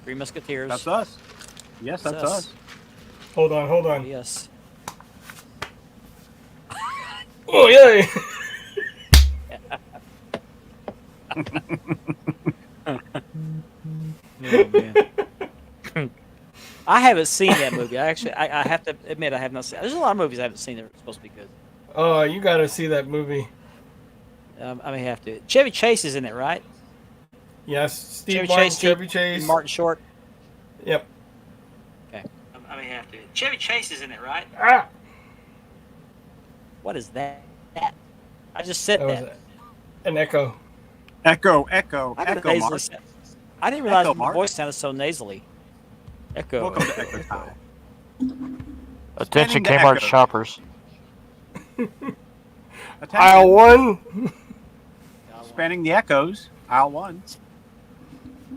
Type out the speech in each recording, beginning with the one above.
Three Musketeers. That's us. Yes, that's us. Hold on. Oh, yes. Oh, yay! Oh, man. I haven't seen that movie. I have to admit I have not seen. There's a lot of movies I haven't seen that are supposed to be good. Oh, you gotta see that movie. I may have to. Chevy Chase is in it, right? Yes, Steve Martin, Chevy Chase. Martin Short. Yep. Okay. I may have to. Chevy Chase is in it, right? Ah! What is that? I just said That was that. an echo. Echo, I didn't Mark. realize Echo, my Mark. voice sounded so nasally. Echo. Welcome to Echo Time. Attention Spanning the Kmart echoes. shoppers. Attention. Aisle 1. Spanning the echoes. Aisle 1.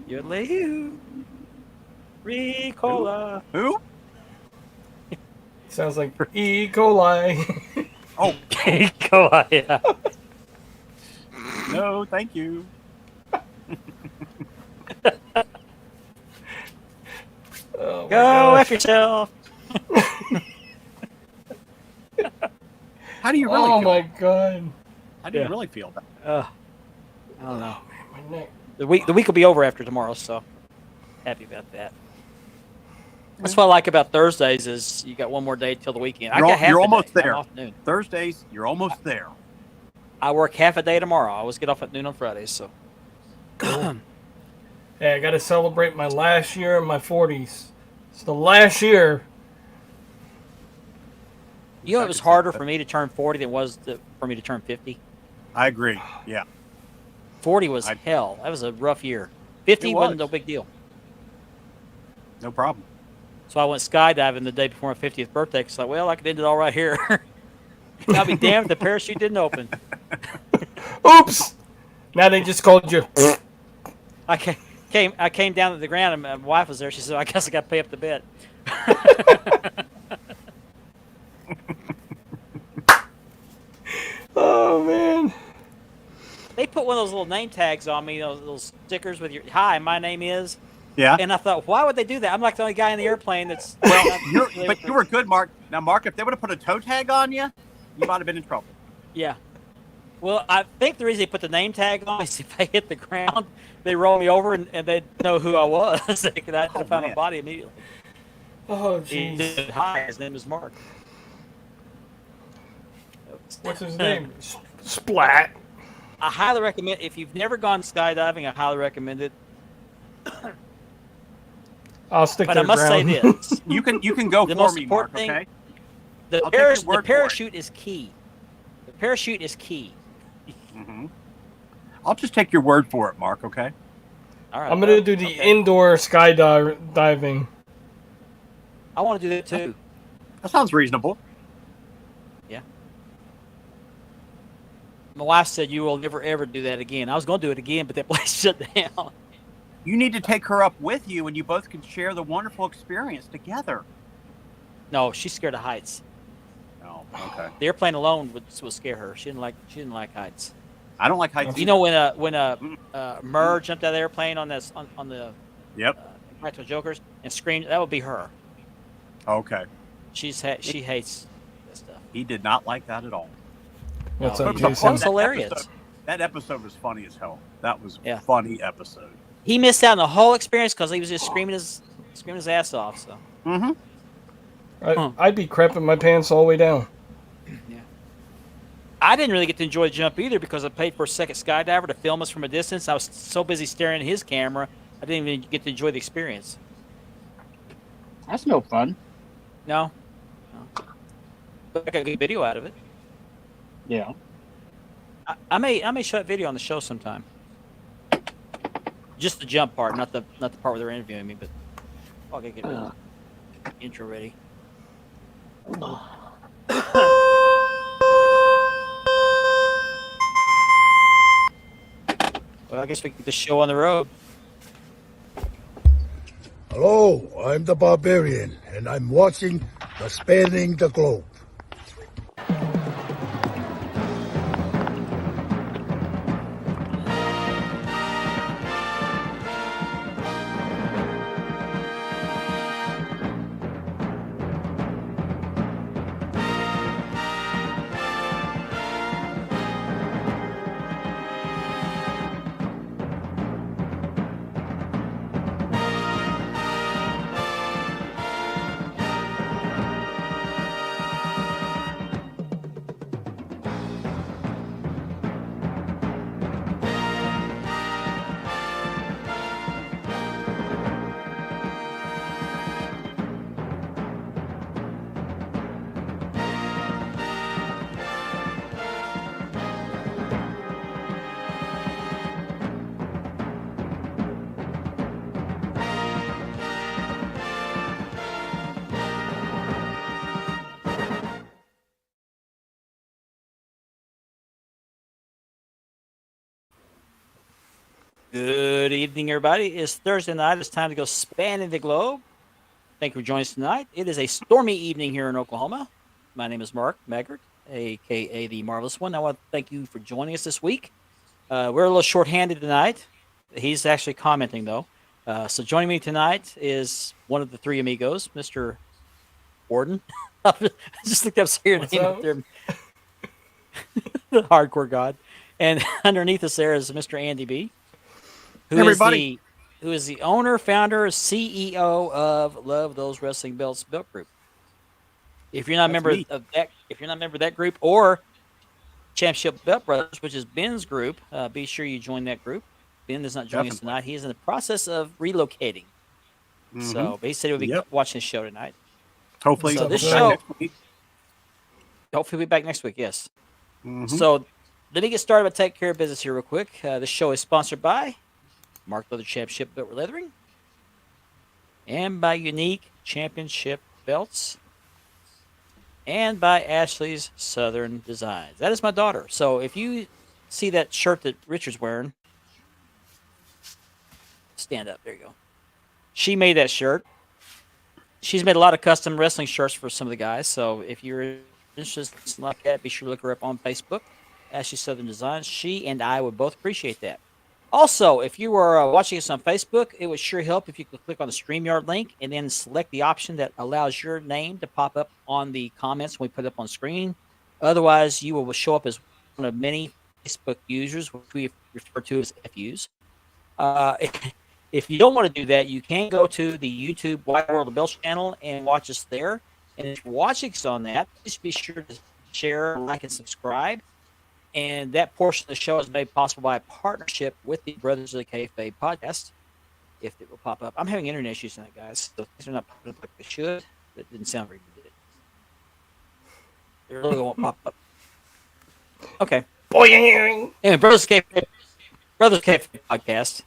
Yodelay-hoo. Ricola. Who? Sounds like E. coli. Oh, Ricola, yeah. no, thank you. Oh, my Go gosh. F yourself. How do you really Oh feel? my god. How do you Yeah. really feel about I don't know. My neck. The week will be over after tomorrow, so happy about that. That's what I like about Thursdays is you got one more day till the weekend. You're I got half you're a almost day. there. I'm off noon. Thursdays, you're almost there. I work half a day tomorrow. I always get off at noon on Fridays, so Hey, I gotta celebrate my last year in my 40s. It's the last year. you know it was harder for me to turn 40 than it was for me to turn 50. I agree. Yeah. 40 was hell. That was a rough year. 50 It wasn't was. no big deal. No problem. So I went skydiving the day before my 50th birthday because I thought, well, I could end it all right here. And I'll be damned if the parachute didn't open. Oops! Now they just called you. I came down to the ground and my wife was there. She said, I guess I got to pay up the bet. Oh, man. They put one of those little name tags on me, those little stickers with your, hi, my name is. Yeah. And I thought, why would they do that? I'm like the only guy in the airplane that's. But you were good, Mark. Now, Mark, if they would have put a toe tag on you, you might have been in trouble. Yeah. Well, I think the reason they put the name tag on is if I hit the ground, they roll me over and they'd know who I was. They could find my man. body immediately. Oh, He jeez. said, hi, his name is Mark. What's his name? Splat. I highly recommend, if you've never gone skydiving, I highly recommend it. I'll stick But to I the must say ground. this. You can go The for most me, Mark. important thing- Okay. The, I'll take your the word for it. parachute is key. The parachute is key. hmm I'll just take your word for it, Mark. Okay. All right. I'm going to do the indoor skydiving. I want to do that too. That sounds reasonable. Yeah. My wife said you will never ever do that again. I was going to do it again, but that place shut down. You need to take her up with you, and you both can share the wonderful experience together. No, she's scared of heights. Oh, okay. The airplane alone would scare her. She didn't like heights. I don't like heights. You know when Murr jumped out of the airplane on this on the Yep. Practical Jokers and screamed, that would be her. Okay. She hates that stuff. He did not like that at all. What's No. up, That Jason? was hilarious. That episode was funny as hell. That was Yeah. a funny episode. He missed out on the whole experience because he was just screaming his ass off. So Mm-hmm. I'd be crapping my pants all the way down. I didn't really get to enjoy the jump either because I paid for a second skydiver to film us from a distance. I was so busy staring at his camera, I didn't even get to enjoy the experience. That's no fun. No. But I got a good video out of it. Yeah. I may show that video on the show sometime. Just the jump part, not the part where they're interviewing me, but I'll get the intro ready. Well, I guess we can get the show on the road. Hello, I'm the Barbarian, and I'm watching the Spanning the Globe. Good evening, everybody. It's Thursday night. It's time to go spanning the globe. Thank you for joining us tonight. It is a stormy evening here in Oklahoma. My name is Mark Maggart, a.k.a. The Marvelous One. I want to thank you for joining us this week. We're a little short-handed tonight. He's actually commenting, though. So joining me tonight is one of the three amigos, Mr. Warden. I just looked up your What's name up? up there. The hardcore god. And underneath us there is Mr. Andy B. Everybody. Who is the owner, founder, CEO of Love Those Wrestling Belts Belt Group. If you're not a That's member me. of that group, or Championship Belt Brothers, which is Ben's group, be sure you join that group. Ben is not joining us Definitely. tonight. He is in the process of relocating. So, but he said he'll be Yep. watching the show tonight. Hopefully, So this back show- next week. Hopefully, we'll be back next week. Yes. Mhm. So let me get started by taking care of business here real quick. This show is sponsored by Mark Leather Championship Belt Leathering and by Unique Championship Belts and by Ashley's Southern Designs. That is my daughter. So if you see that shirt that Richard's wearing, stand up. There you go. She made that shirt. She's made a lot of custom wrestling shirts for some of the guys. So if you're interested in something like that, be sure to look her up on Facebook. Ashley Southern Designs. She and I would both appreciate that. Also, if you are watching us on Facebook, it would sure help if you could click on the StreamYard link and then select the option that allows your name to pop up on the comments when we put it up on screen. Otherwise, you will show up as one of many Facebook users, which we refer to as FUs. If you don't want to do that, you can go to the YouTube Wide World of Belts channel and watch us there. And if you're watching us on that, please be sure to share, like, and subscribe. And that portion of the show is made possible by a partnership with the Brothers of the Kayfabe podcast. If it will pop up. I'm having internet issues tonight, guys. So things are not popping up like they should. That didn't sound very good. They really won't pop up. Okay. Boing! Anyway, Brothers of Kayfabe podcast.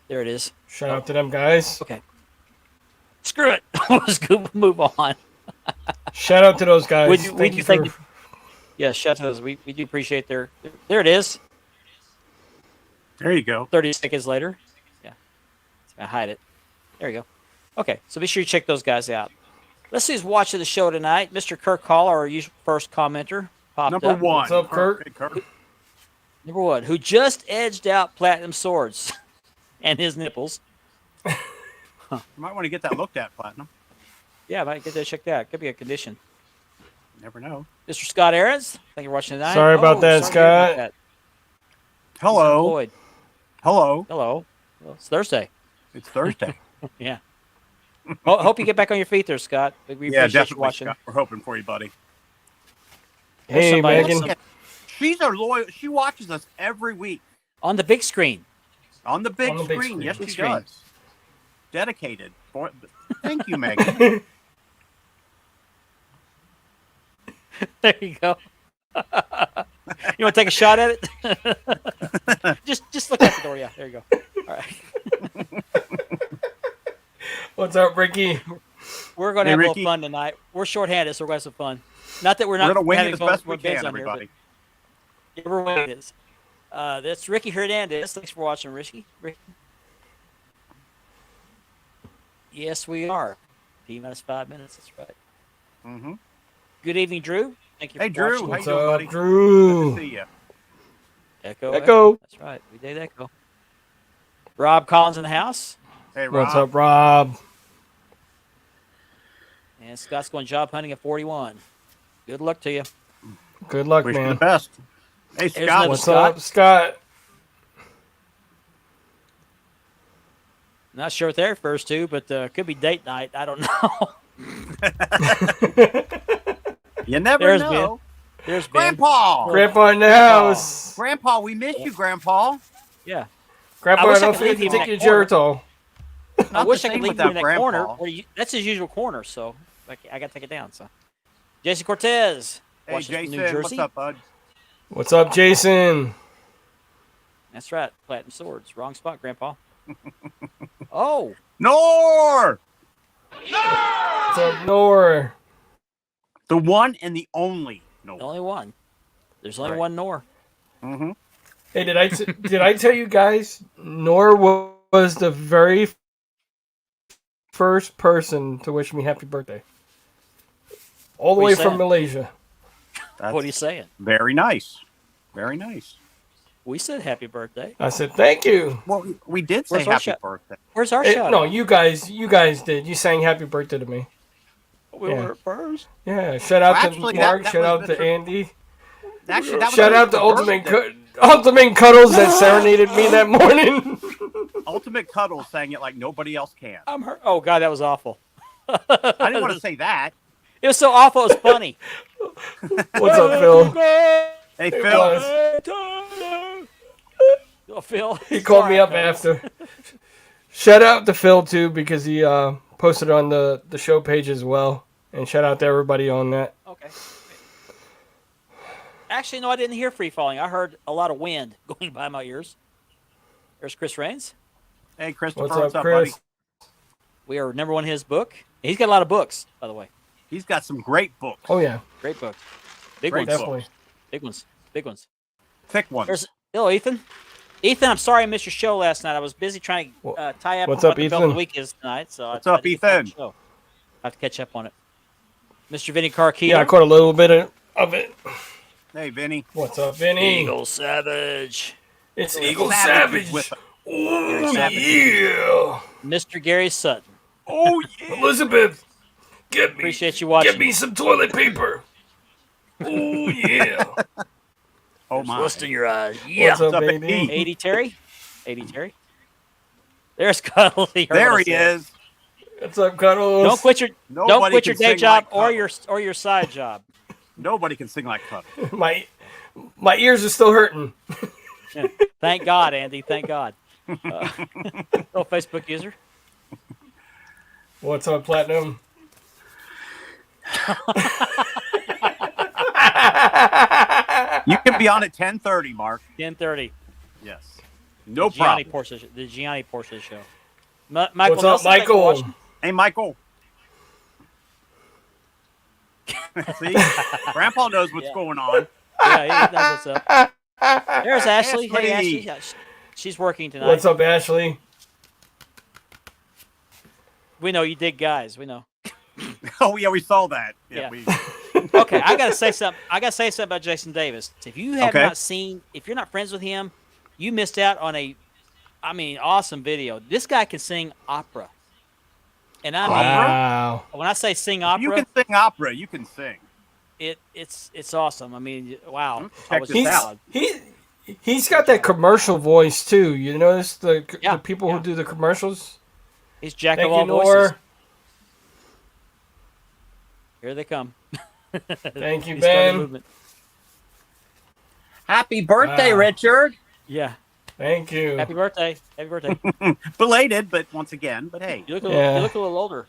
There it is. Shout out to them guys. Okay. Screw it. Let's go move on. Shout out to those guys. We Thank do you thank for. Yeah, shout out to those. We do appreciate their. There it is. There you go. 30 seconds later. Yeah. I hide it. There you go. Okay, so be sure you check those guys out. Let's see who's watching the show tonight. Mr. Kirk Hall, our usual first commenter, popped Number up. one. What's up, Kurt? Hey, Kurt. Number one, who just edged out Platinum Swords and his nipples. You might want to get that looked at, Platinum. Yeah, I might get that checked out. Could be a condition. Never know. Mr. Scott Aarons, thank you for watching tonight. Sorry about that, sorry to hear about Scott. that. Hello. Lloyd, Hello. hello. Well, it's Thursday. It's Thursday. Yeah. Hope you get back on your feet there, Scott. We Yeah, appreciate you definitely. watching. Scott. We're hoping for you, buddy. There's Hey, somebody Megan. else She's our loyal. She watches us every week on the big screen. on the big On the big screen. screen. Yes, Big she screen. does. Dedicated. Thank you, Megan. There you go. You want to take a shot at it? just look out the door. Yeah, there you go. All right. What's up, Ricky? We're going to Hey, have a little Ricky. fun tonight. We're shorthanded, so we're going to have some fun. Not that we're We're not gonna wing having it as fun best we with Ben's can, on here, but everybody. yeah, we're winging it. That's Ricky Hernandez. Thanks for watching, Ricky. Yes, we are. T-minus 5 minutes. That's right. Mm-hmm. Good evening, Drew. Thank you Hey, for Drew. watching. How What's you doing, up, buddy? Drew? Good to see you. Echo. Echo. That's right. We did Echo. Rob Collins in the house. Hey, Rob. What's up, Rob? And Scott's going job hunting at 41. Good luck to you. Good luck, Wish you the man. best. Hey, Here's Scott. another What's Scott. up, Scott? Not sure what that refers to, but could be date night. I don't know. You never There's know. There's Ben. Grandpa. Grandpa in the house. Grandpa, we miss you, Grandpa. Yeah. Grandpa, I wish I don't could forget leave to him take in your that corner. Geritol. I Not wish the I could same leave him in without that Grandpa. corner. That's his usual corner, so I got to take it down. So, Jason Cortez, Hey, watching from Jason. New Jersey. What's up, bud? What's up, Jason? That's right, Platinum Swords. Wrong spot, Grandpa. Oh, Nor! What's up, Nor? The one and the only the Nor. only one. There's only Right. one Nor. Mm-hmm. Hey, did I tell you guys? Nor was the very first person to wish me happy birthday. All the What way you from saying? Malaysia. That's What are you saying? very nice. Very nice. We said happy birthday. I said thank you. Well, we did say Where's our happy shot? birthday. Where's our Hey, shout? no, you guys did. You sang happy birthday to me. We yeah. were first. Yeah. Shout out Well, to actually, Mark. that shout was out to Mr. Andy. Actually, that was Shout out to Mr. Ultimate Cuddles that serenaded me that morning. Ultimate Cuddle sang it like nobody else can. I'm hurt. Oh God, that was awful. I didn't want to say that. It was so awful. It was funny. What's up, Phil? Hey, It Phil. was. Oh, Phil. He called me Sorry, up Phil. after. Shout out to Phil too because he posted on the show page as well, and shout out to everybody on that. Okay. Actually, no, I didn't hear free falling. I heard a lot of wind going by my ears. There's Chris Raines. Hey, Christopher. What's up, Chris? buddy? We are number one in his book. He's got a lot of books, by the way. He's got some great books. Oh yeah, Great books. Big Great ones. book. definitely. Big ones. Big ones. Thick ones. There's hello, Ethan. Ethan, I'm sorry I missed your show last night. I was busy trying to tie up What's what up, the belt of Ethan? the week is tonight. So What's I up, didn't catch the Ethan? show. I have to catch up on it. Mr. Vinny Carquillo. Yeah, I caught a little bit of it. Hey, Vinny. What's up, Vinny? Eagle Savage. It's Eagle Savage Savage. with us. Oh Savage. yeah. Mr. Gary Sutton. Oh, yeah. Elizabeth, Appreciate you watching. some toilet paper. Oh yeah. Oh, my. Lust in your eyes. Yeah. What's up, What's up, baby? AD? 80 Terry. 80 Terry. There's Cuddly. There he is. What's up, Cuddles? Don't quit your Nobody your can day sing job like or your side job. Nobody can sing like Cuddle. My ears are still hurting. Yeah. Thank God, Andy. Thank God. Little Facebook user. What's up, Platinum? You can be on at 10:30, Mark. 10:30. Yes. No Gianni problem. Portia, the Gianni Portia show. Michael What's up, Nelson, thanks for Michael? watching. Hey, Michael. See? Grandpa knows what's Yeah. going on. Yeah, he knows what's up. There's Ashley. Hey, Ashley. Ashley. Yeah, she's working tonight. What's up, Ashley? We know you dig guys. We know. Oh, yeah, we saw that. Yeah. We, Okay, I gotta say something. About Jason Davis. If you have Okay. not seen, if you're not friends with him, you missed out on awesome video. This guy can sing opera, and I mean, Wow. when I say sing opera, you can sing opera. You can sing. it's awesome. I mean, wow. Check I was this just out. He's got that commercial voice too. You notice the Yeah, people yeah. who do the commercials. He's jack Thank of all you, voices. Nor. Here they come. Thank you, He started Ben. movement. Happy birthday, Wow. Richard. Yeah. Thank you. Happy birthday. Happy birthday. Belated, but once again, but hey. You look Yeah. you look a little older.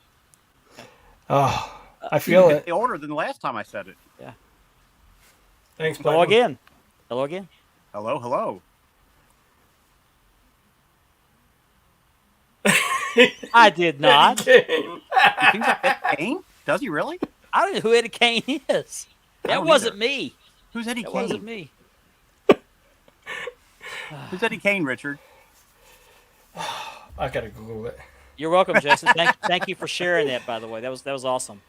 Oh, I feel it. Older than the last time I said it. Thanks, Hello Platinum. again. Hello again. Hello, hello. I did not. You think that's Kane? Does he really? I don't know who Eddie Kane is. That don't wasn't either. me. Who's Eddie That Kane? wasn't me. Who's Eddie Kane, Richard? I gotta Google it. You're welcome, Jason. Thank you for sharing that. By the way, that was awesome.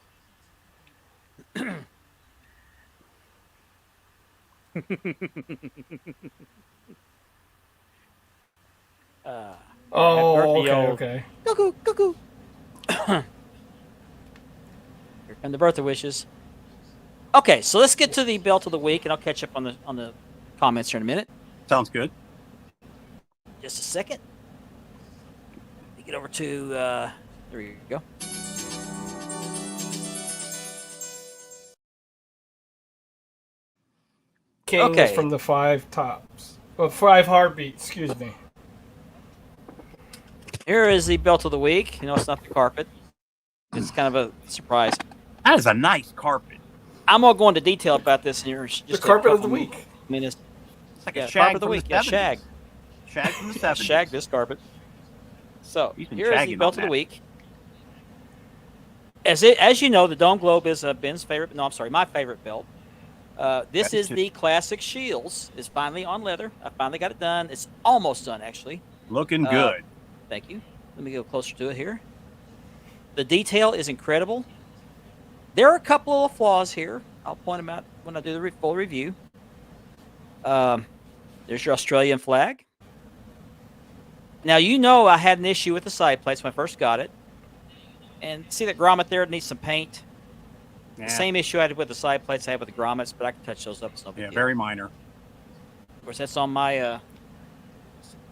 Oh, birthday, okay, yo. okay. Cuckoo, cuckoo. Here come the birthday wishes. Okay, so let's get to the belt of the week, and I'll catch up on the comments here in a minute. Sounds good. Just a second. Let me get over to there you go. King is Okay. from the Five Tops. Well, Five Heartbeats, excuse me. Here is the belt of the week. You know, it's not the carpet. It's kind of a surprise. That is a nice carpet. I'm gonna go into detail about this here. Just The a carpet of the couple week. minutes. It's like Yeah, a shag carpet of the from week. the Yeah, 70s. shag. Shag from the 70s. Shag this carpet. So He's been here is the shagging belt on of the that. week. As you know, the Dome Globe is Ben's favorite. No, I'm sorry, my favorite belt. This That is should- the classic Shields. It's finally on leather. I finally got it done. It's almost done, actually. Looking Uh, good. Thank you. Let me go closer to it here. The detail is incredible. There are a couple of flaws here. I'll point them out when I do the full review. There's your Australian flag. Now, you know I had an issue with the side plates when I first got it. And see that grommet there? It needs some paint. Yeah, The same issue I had with the side plates I had with the grommets, but I can touch those up. It's no big yeah, deal. very minor. Of course, that's on my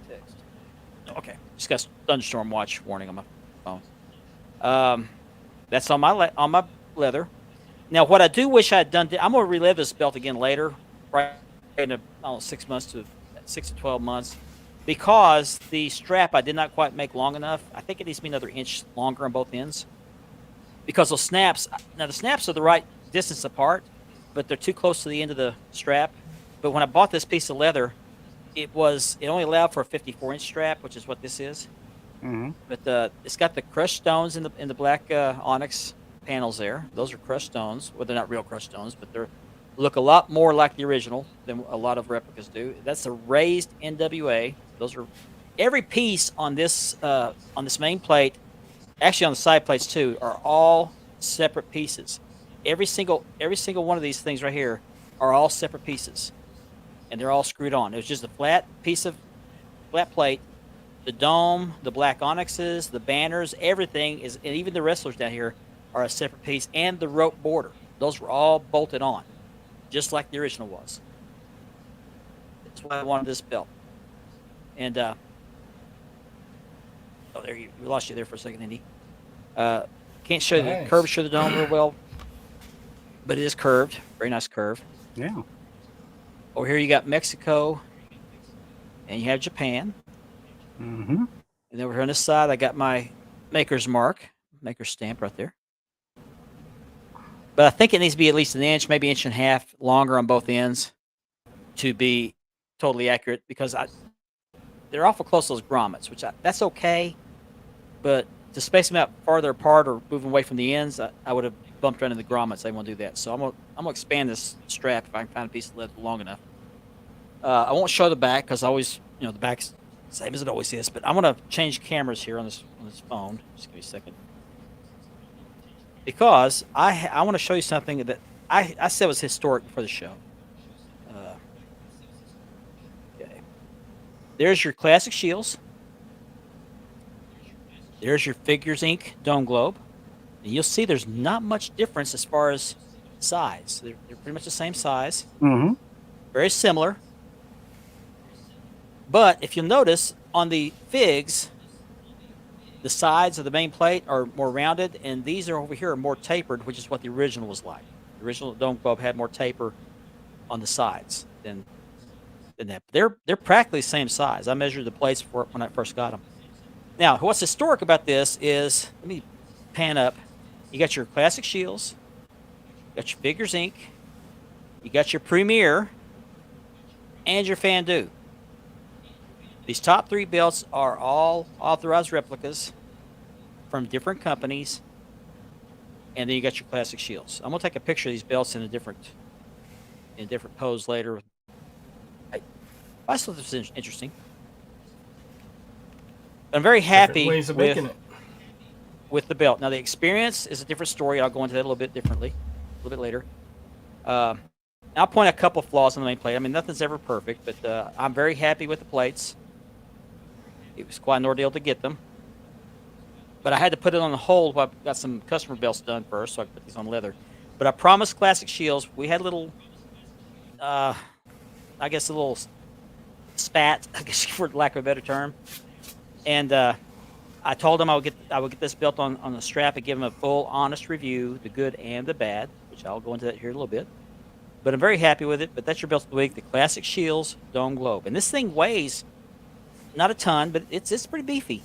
text. Okay, just got thunderstorm watch warning on my phone. That's on my leather. Now, what I do wish I had done, I'm gonna relive this belt again later, right in I don't know, 6 to 12 months, because the strap I did not quite make long enough. I think it needs to be another inch longer on both ends. Because those snaps, now the snaps are the right distance apart, but they're too close to the end of the strap. But when I bought this piece of leather, it only allowed for a 54-inch strap, which is what this is. Mm-hmm. But it's got the crushed stones in the black onyx panels there. Those are crushed stones. Well, they're not real crushed stones, but they look a lot more like the original than a lot of replicas do. That's a raised NWA. Those are every piece on this main plate, actually on the side plates too, are all separate pieces. Every single one of these things right here are all separate pieces, and they're all screwed on. It was just a flat plate. The dome, the black onyxes, the banners, everything is, and even the wrestlers down here are a separate piece, and the rope border. Those were all bolted on, just like the original was. That's why I wanted this belt. And oh, there we lost you there for a second, Indy. Can't show you the Nice. curvature of the dome real well, but it is curved. Very nice curve. Yeah. Over here you got Mexico, and you have Japan. Mm-hmm. And over here on this side, I got my maker's mark, maker's stamp right there. But I think it needs to be at least an inch, maybe inch and a half longer on both ends to be totally accurate, because they're awful close to those grommets, that's okay. But to space them out farther apart or moving away from the ends, I would have bumped right into the grommets. I won't do that. So I'm gonna expand this strap if I can find a piece of leather long enough. I won't show the back because the back's same as it always is. But I'm gonna change cameras here on this phone. Just give me a second, because I want to show you something that I said was historic before the show. Okay, there's your classic shields. There's your Figures Inc. Dome Globe. And you'll see there's not much difference as far as size. They're pretty much the same size. Mm-hmm. Very similar. But if you'll notice, on the Figs, the sides of the main plate are more rounded, and these are over here are more tapered, which is what the original was like. The original Dome Globe had more taper on the sides than that. They're practically the same size. I measured the plates when I first got them. Now, what's historic about this is, let me pan up. You got your classic shields, you got your Figures Inc., you got your Premier, and your Fandu. These top three belts are all authorized replicas from different companies, and then you got your classic shields. I'm gonna take a picture of these belts in a different pose later. I thought this was interesting. I'm very happy Different ways of making it. with the belt. Now, the experience is a different story. I'll go into that a little bit differently, a little bit later. I'll point out a couple flaws on the main plate. I mean, nothing's ever perfect, but I'm very happy with the plates. It was quite an ordeal to get them. But I had to put it on hold while I got some customer belts done first, so I could put these on leather. But I promised Classic Shields. We had a little, I guess a little spat, I guess for lack of a better term. And I told them I would get this belt on the strap and give them a full, honest review, the good and the bad, which I'll go into that here in a little bit. But I'm very happy with it. But that's your belt of the week, the Classic Shields Dome Globe. And this thing weighs not a ton, but it's pretty beefy.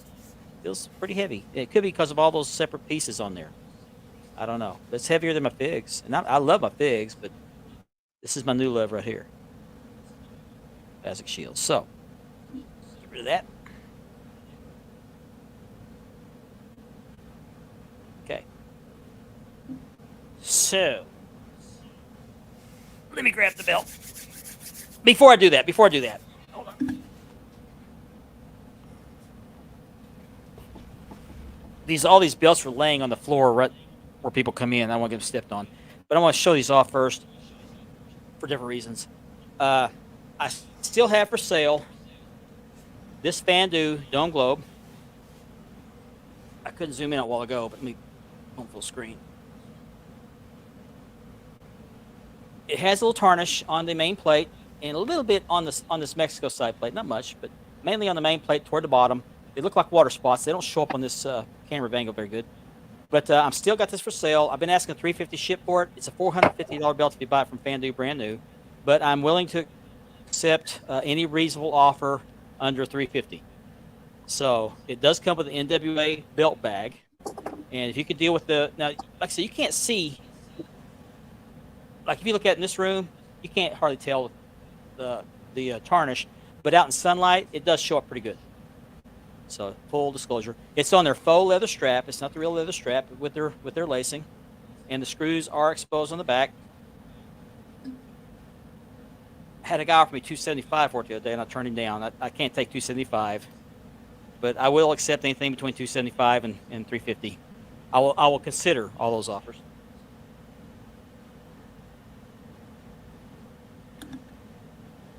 Feels pretty heavy. It could be because of all those separate pieces on there. I don't know. But it's heavier than my Figs. And I love my Figs, but this is my new love right here. Classic Shields. So, get rid of that. Okay. So, Let me grab the belt. Before I do that, hold on. All these belts were laying on the floor right where people come in. I don't want to get them stepped on. But I want to show these off first for different reasons. I still have for sale this Fandu Dome Globe. I couldn't zoom in a while ago, but let me go full screen. It has a little tarnish on the main plate and a little bit on this Mexico side plate. Not much, but mainly on the main plate toward the bottom. They look like water spots. They don't show up on this camera angle very good. But I'm still got this for sale. I've been asking $350 ship for it. It's a $450 belt if you buy it from Fandu brand new. But I'm willing to accept any reasonable offer under $350. So it does come with an NWA belt bag. And if you could deal with now, like I said, you can't see. Like if you look at it in this room, you can't hardly tell the tarnish. But out in sunlight, it does show up pretty good. So full disclosure, it's on their faux leather strap. It's not the real leather strap with their lacing, and the screws are exposed on the back. Had a guy offer me $275 for it the other day, and I turned him down. I can't take $275, but I will accept anything between $275 and $350. I will consider all those offers.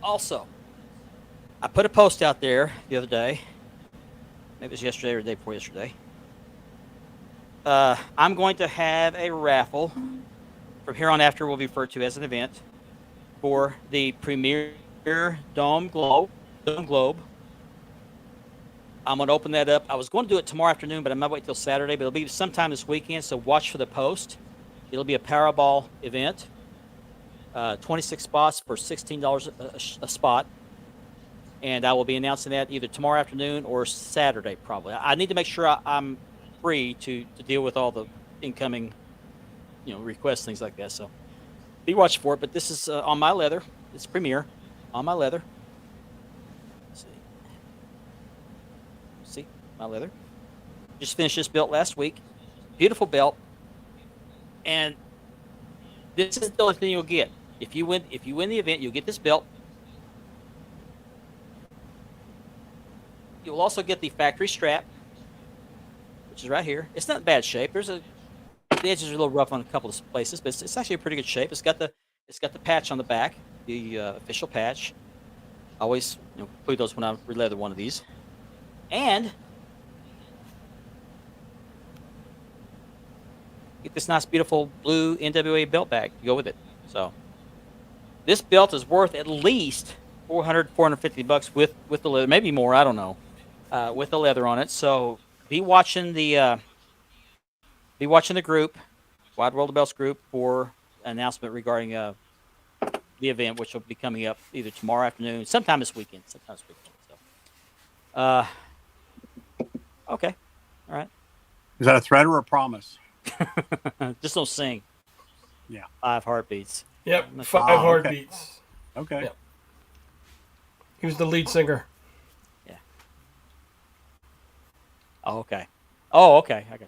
Also, I put a post out there the other day. Maybe it was yesterday or the day before yesterday. I'm going to have a raffle from here on after will be referred to as an event for the Premier Dome Globe. I'm going to open that up. I was going to do it tomorrow afternoon, but I might wait till Saturday. But it'll be sometime this weekend, so watch for the post. It'll be a Powerball event. 26 spots for $16 a spot. And I will be announcing that either tomorrow afternoon or Saturday, probably. I need to make sure I'm free to deal with all the incoming, requests, things like that. So be watching for it. But this is on my leather. It's Premier on my leather. Let's see, my leather. Just finished this belt last week. Beautiful belt. And this is the only thing you'll get if you win the event. You'll get this belt. You'll also get the factory strap, which is right here. It's not in bad shape. The edges are a little rough on a couple of places, but it's actually a pretty good shape. It's got the patch on the back, the official patch. I always include those when I re-leather one of these. And get this nice, beautiful blue NWA belt bag to go with it. So this belt is worth at least $450 with the leather, maybe more. I don't know. With the leather on it. So be watching the group, Wide World of Belts group, for an announcement regarding the event, which will be coming up either tomorrow afternoon, sometime this weekend. So, okay, all right. Is that a threat or a promise? Just don't sing. Yeah. 5 heartbeats. Yep, 5 heartbeats. Okay. Yep. He was the lead singer. Oh, okay. I got you.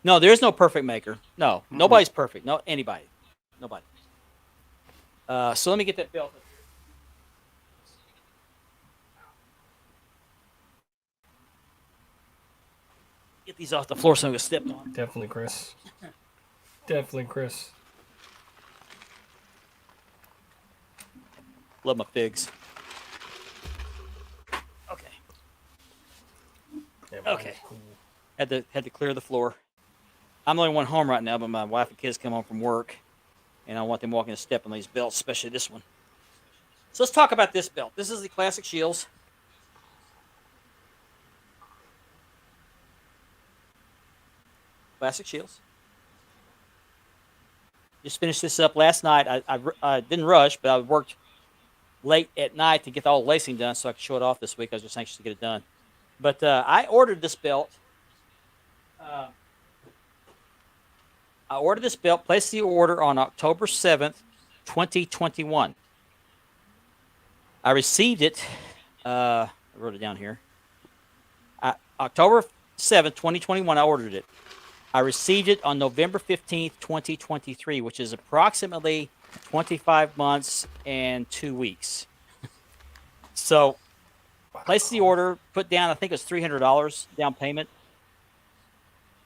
No, there is no perfect maker. No, nobody's perfect. No, anybody. Nobody. So let me get that belt up here. Get these off the floor so I'm going to step on. Definitely, Chris. Love my figs. Okay. Had to clear the floor. I'm the only one home right now, but my wife and kids come home from work, and I want them walking a step on these belts, especially this one. So let's talk about this belt. This is the Classic Shields. Classic Shields. Just finished this up last night. I didn't rush, but I worked late at night to get all the lacing done so I could show it off this week. I was just anxious to get it done. But I ordered this belt. Placed the order on October 7th, 2021. I received it. I wrote it down here. October 7th, 2021, I ordered it. I received it on November 15th, 2023, which is approximately 25 months and 2 weeks. So, placed the order, put down, I think it was $300 down payment.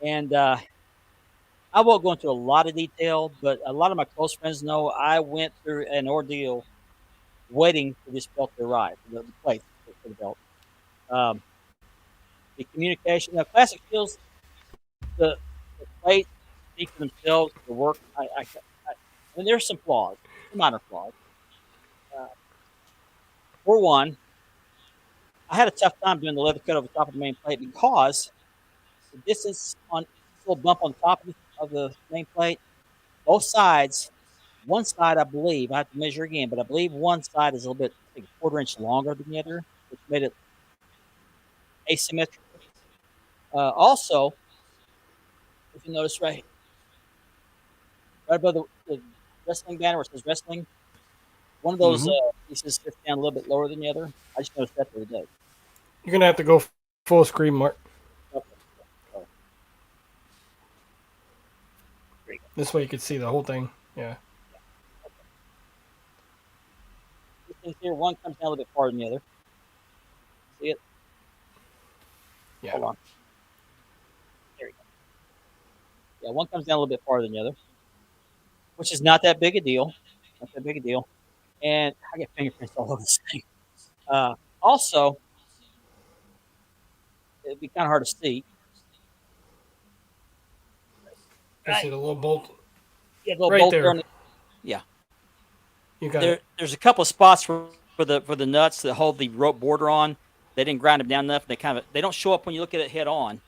And I won't go into a lot of detail, but a lot of my close friends know I went through an ordeal waiting for this belt to arrive, the plate for the belt. The communication, now, Classic Steels, the plates speak for themselves, the work. I mean, there's some flaws, some minor flaws. Uh, for one, I had a tough time doing the leather cut over the top of the main plate because the distance on this little bump on top of the main plate, both sides, one side I believe, I have to measure again, but I believe one side is a little bit, I think, a quarter inch longer than the other, which made it asymmetrical. Also, if you notice right above the wrestling banner where it says wrestling, one of those pieces sits down a little bit lower than the other. I just noticed that the other day. You're gonna have to go full screen, Mark. Okay. So, there you go. This way you can see the whole thing. Yeah. This thing here, one comes down a little bit farther than the other. See it? Yeah. Hold on. There you go. Yeah, one comes down a little bit farther than the other, which is not that big a deal. Not that big a deal. And I get fingerprints all over this thing. Also, it'd be kind of hard to see. You see the little bolt Yeah, little right bolt there. on the, yeah. You got it. There's a couple of spots for the nuts that hold the rope border on. They didn't grind them down enough. They don't show up when you look at it head on,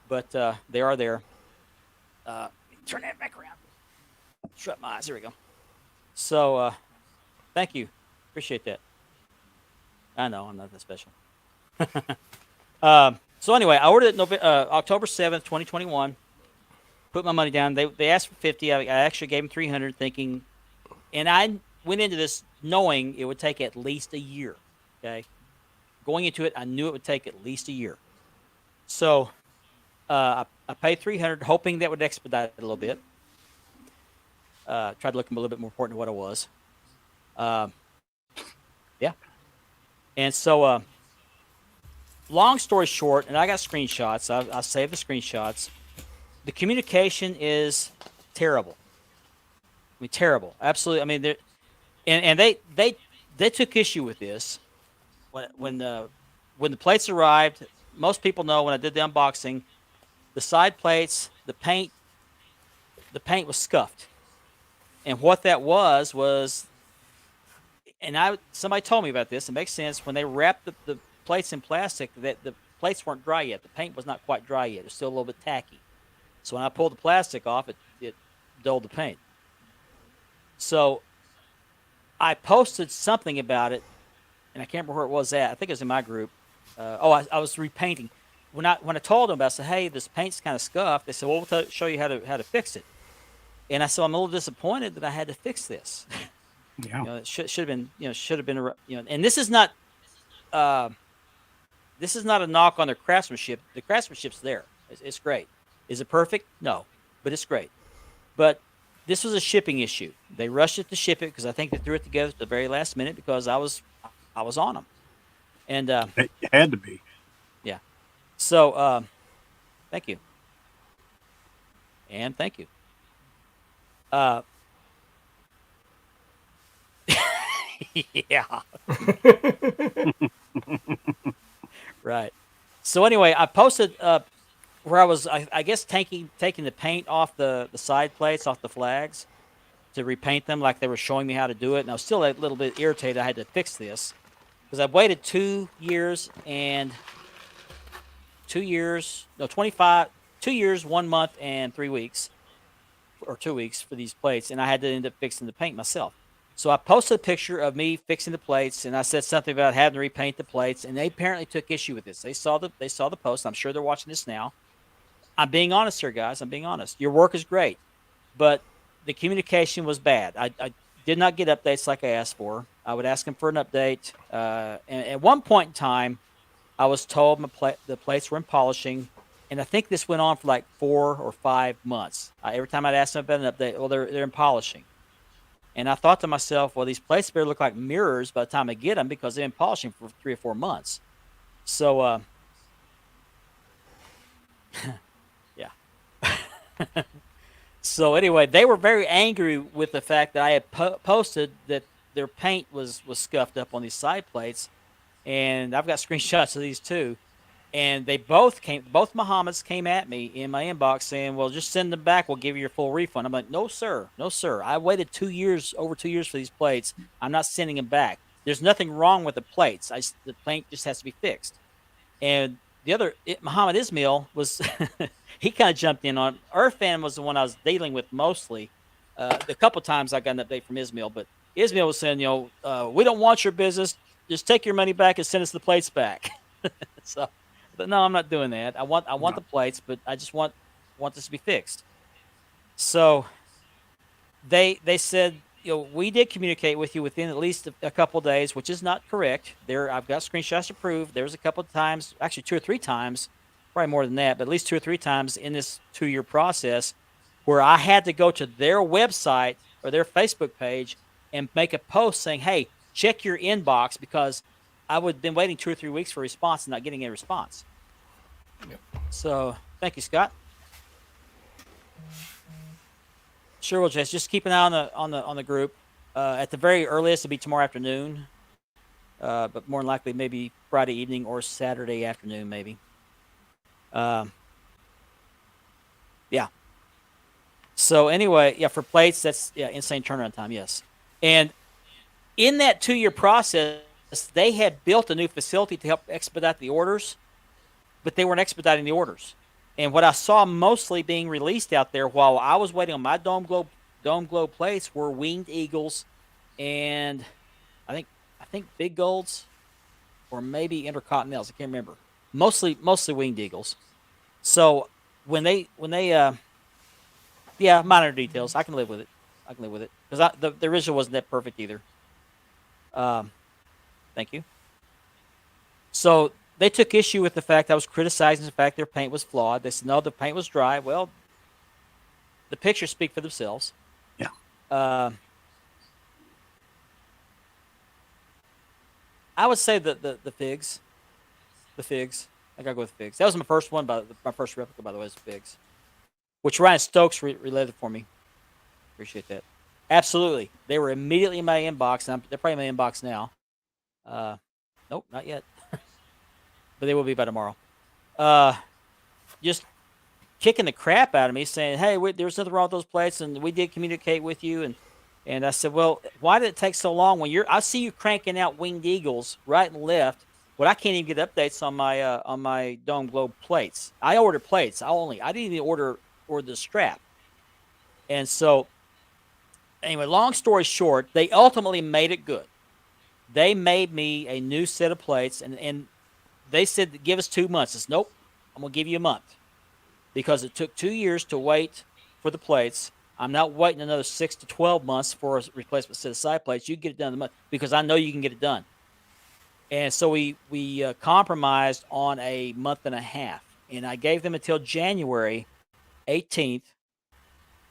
but they are there. Turn that back around. Shut my eyes. There we go. So, thank you. Appreciate that. I know I'm not that special. So anyway, I ordered it October 7th, 2021. Put my money down. They asked for 50. I actually gave them 300, thinking, and I went into this knowing it would take at least a year. Okay, going into it, I knew it would take at least a year. So I paid 300, hoping that would expedite it a little bit. Tried to look a little bit more important than what it was. Yeah, and so long story short, and I got screenshots. I saved the screenshots. The communication is terrible. I mean, terrible. Absolutely. I mean, they took issue with this when the plates arrived. Most people know when I did the unboxing, the side plates, the paint was scuffed, and what that was, and somebody told me about this. It makes sense when they wrapped the plates in plastic that the plates weren't dry yet. The paint was not quite dry yet. It was still a little bit tacky. So when I pulled the plastic off, it dulled the paint. So I posted something about it, and I can't remember where it was at. I think it was in my group. I was repainting. When I told them about it, I said, "Hey, this paint's kind of scuffed." They said, "Well, we'll show you how to fix it." And I said, "I'm a little disappointed that I had to fix this. Yeah. It should have been, And this is not a knock on their craftsmanship. The craftsmanship's there. It's great. Is it perfect? No, but it's great. But this was a shipping issue. They rushed it to ship it because I think they threw it together at the very last minute because I was on them. And It had to be. yeah. So thank you. And thank you. Yeah. Right. So anyway, I posted where I was, I guess, taking the paint off the side plates, off the flags, to repaint them like they were showing me how to do it. And I was still a little bit irritated. I had to fix this because I've waited 2 years, 1 month and 3 weeks, or 2 weeks for these plates, and I had to end up fixing the paint myself. So I posted a picture of me fixing the plates, and I said something about having to repaint the plates, and they apparently took issue with this. They saw the post. I'm sure they're watching this now. I'm being honest here, guys. I'm being honest. Your work is great, but the communication was bad. I did not get updates like I asked for. I would ask them for an update. And at one point in time, I was told the plates were in polishing, and I think this went on for like 4 or 5 months. Every time I'd ask them about an update, well, they're in polishing. And I thought to myself, well, these plates better look like mirrors by the time I get them because they've been polishing for 3 or 4 months. So, yeah. So anyway, they were very angry with the fact that I had posted that their paint was scuffed up on these side plates, and I've got screenshots of these too. And both Muhammad's came at me in my inbox saying, "Well, just send them back. We'll give you your full refund." I'm like, "No, sir, no, sir. I waited 2 years, over 2 years for these plates. I'm not sending them back. There's nothing wrong with the plates. The paint just has to be fixed." And the other, Muhammad Ismail was, he kind of jumped in on. Irfan was the one I was dealing with mostly. A couple times I got an update from Ismail, but Ismail was saying, we don't want your business. Just take your money back and send us the plates back. So, but no, I'm not doing that. I want the plates, but I just want this to be fixed. So they said, we did communicate with you within at least a couple of days, which is not correct. I've got screenshots to prove. There was a couple of times, actually 2 or 3 times, probably more than that, but at least 2 or 3 times in this 2-year process where I had to go to their website or their Facebook page and make a post saying, hey, check your inbox, because I would have been waiting 2 or 3 weeks for a response and not getting a response. Yep. So thank you, Scott. Sure, will just keep an eye on the group. At the very earliest, it'll be tomorrow afternoon, but more than likely maybe Friday evening or Saturday afternoon, maybe. Yeah. So anyway, yeah, for plates, that's insane turnaround time. Yes, and in that 2-year process, they had built a new facility to help expedite the orders, but they weren't expediting the orders. And what I saw mostly being released out there while I was waiting on my Dome Globe plates were winged eagles, and I think big golds, or maybe intercontinentals. I can't remember. Mostly winged eagles. So when they minor details. I can live with it. Because the original wasn't that perfect either. Thank you. So they took issue with the fact I was criticizing the fact their paint was flawed. They said, no, the paint was dry. Well, the pictures speak for themselves. Yeah. I would say the figs. The figs. I gotta go with figs. That was my first one, my first replica, by the way, is figs. Which Ryan Stokes related for me. Appreciate that. Absolutely. They were immediately in my inbox, and they're probably in my inbox now. Nope, not yet. But they will be by tomorrow. Just kicking the crap out of me, saying, hey, there's nothing wrong with those plates, and we did communicate with you. And I said, well, why did it take so long when I see you cranking out winged eagles right and left, but I can't even get updates on my Dome Globe plates. I ordered plates. I didn't even order the strap. And so, anyway, long story short, they ultimately made it good. They made me a new set of plates, and they said, give us 2 months. I said, nope, I'm going to give you a month. Because it took 2 years to wait for the plates. I'm not waiting another 6 to 12 months for a replacement set of side plates. You can get it done in a month, because I know you can get it done. And so we compromised on a month and a half. And I gave them until January 18th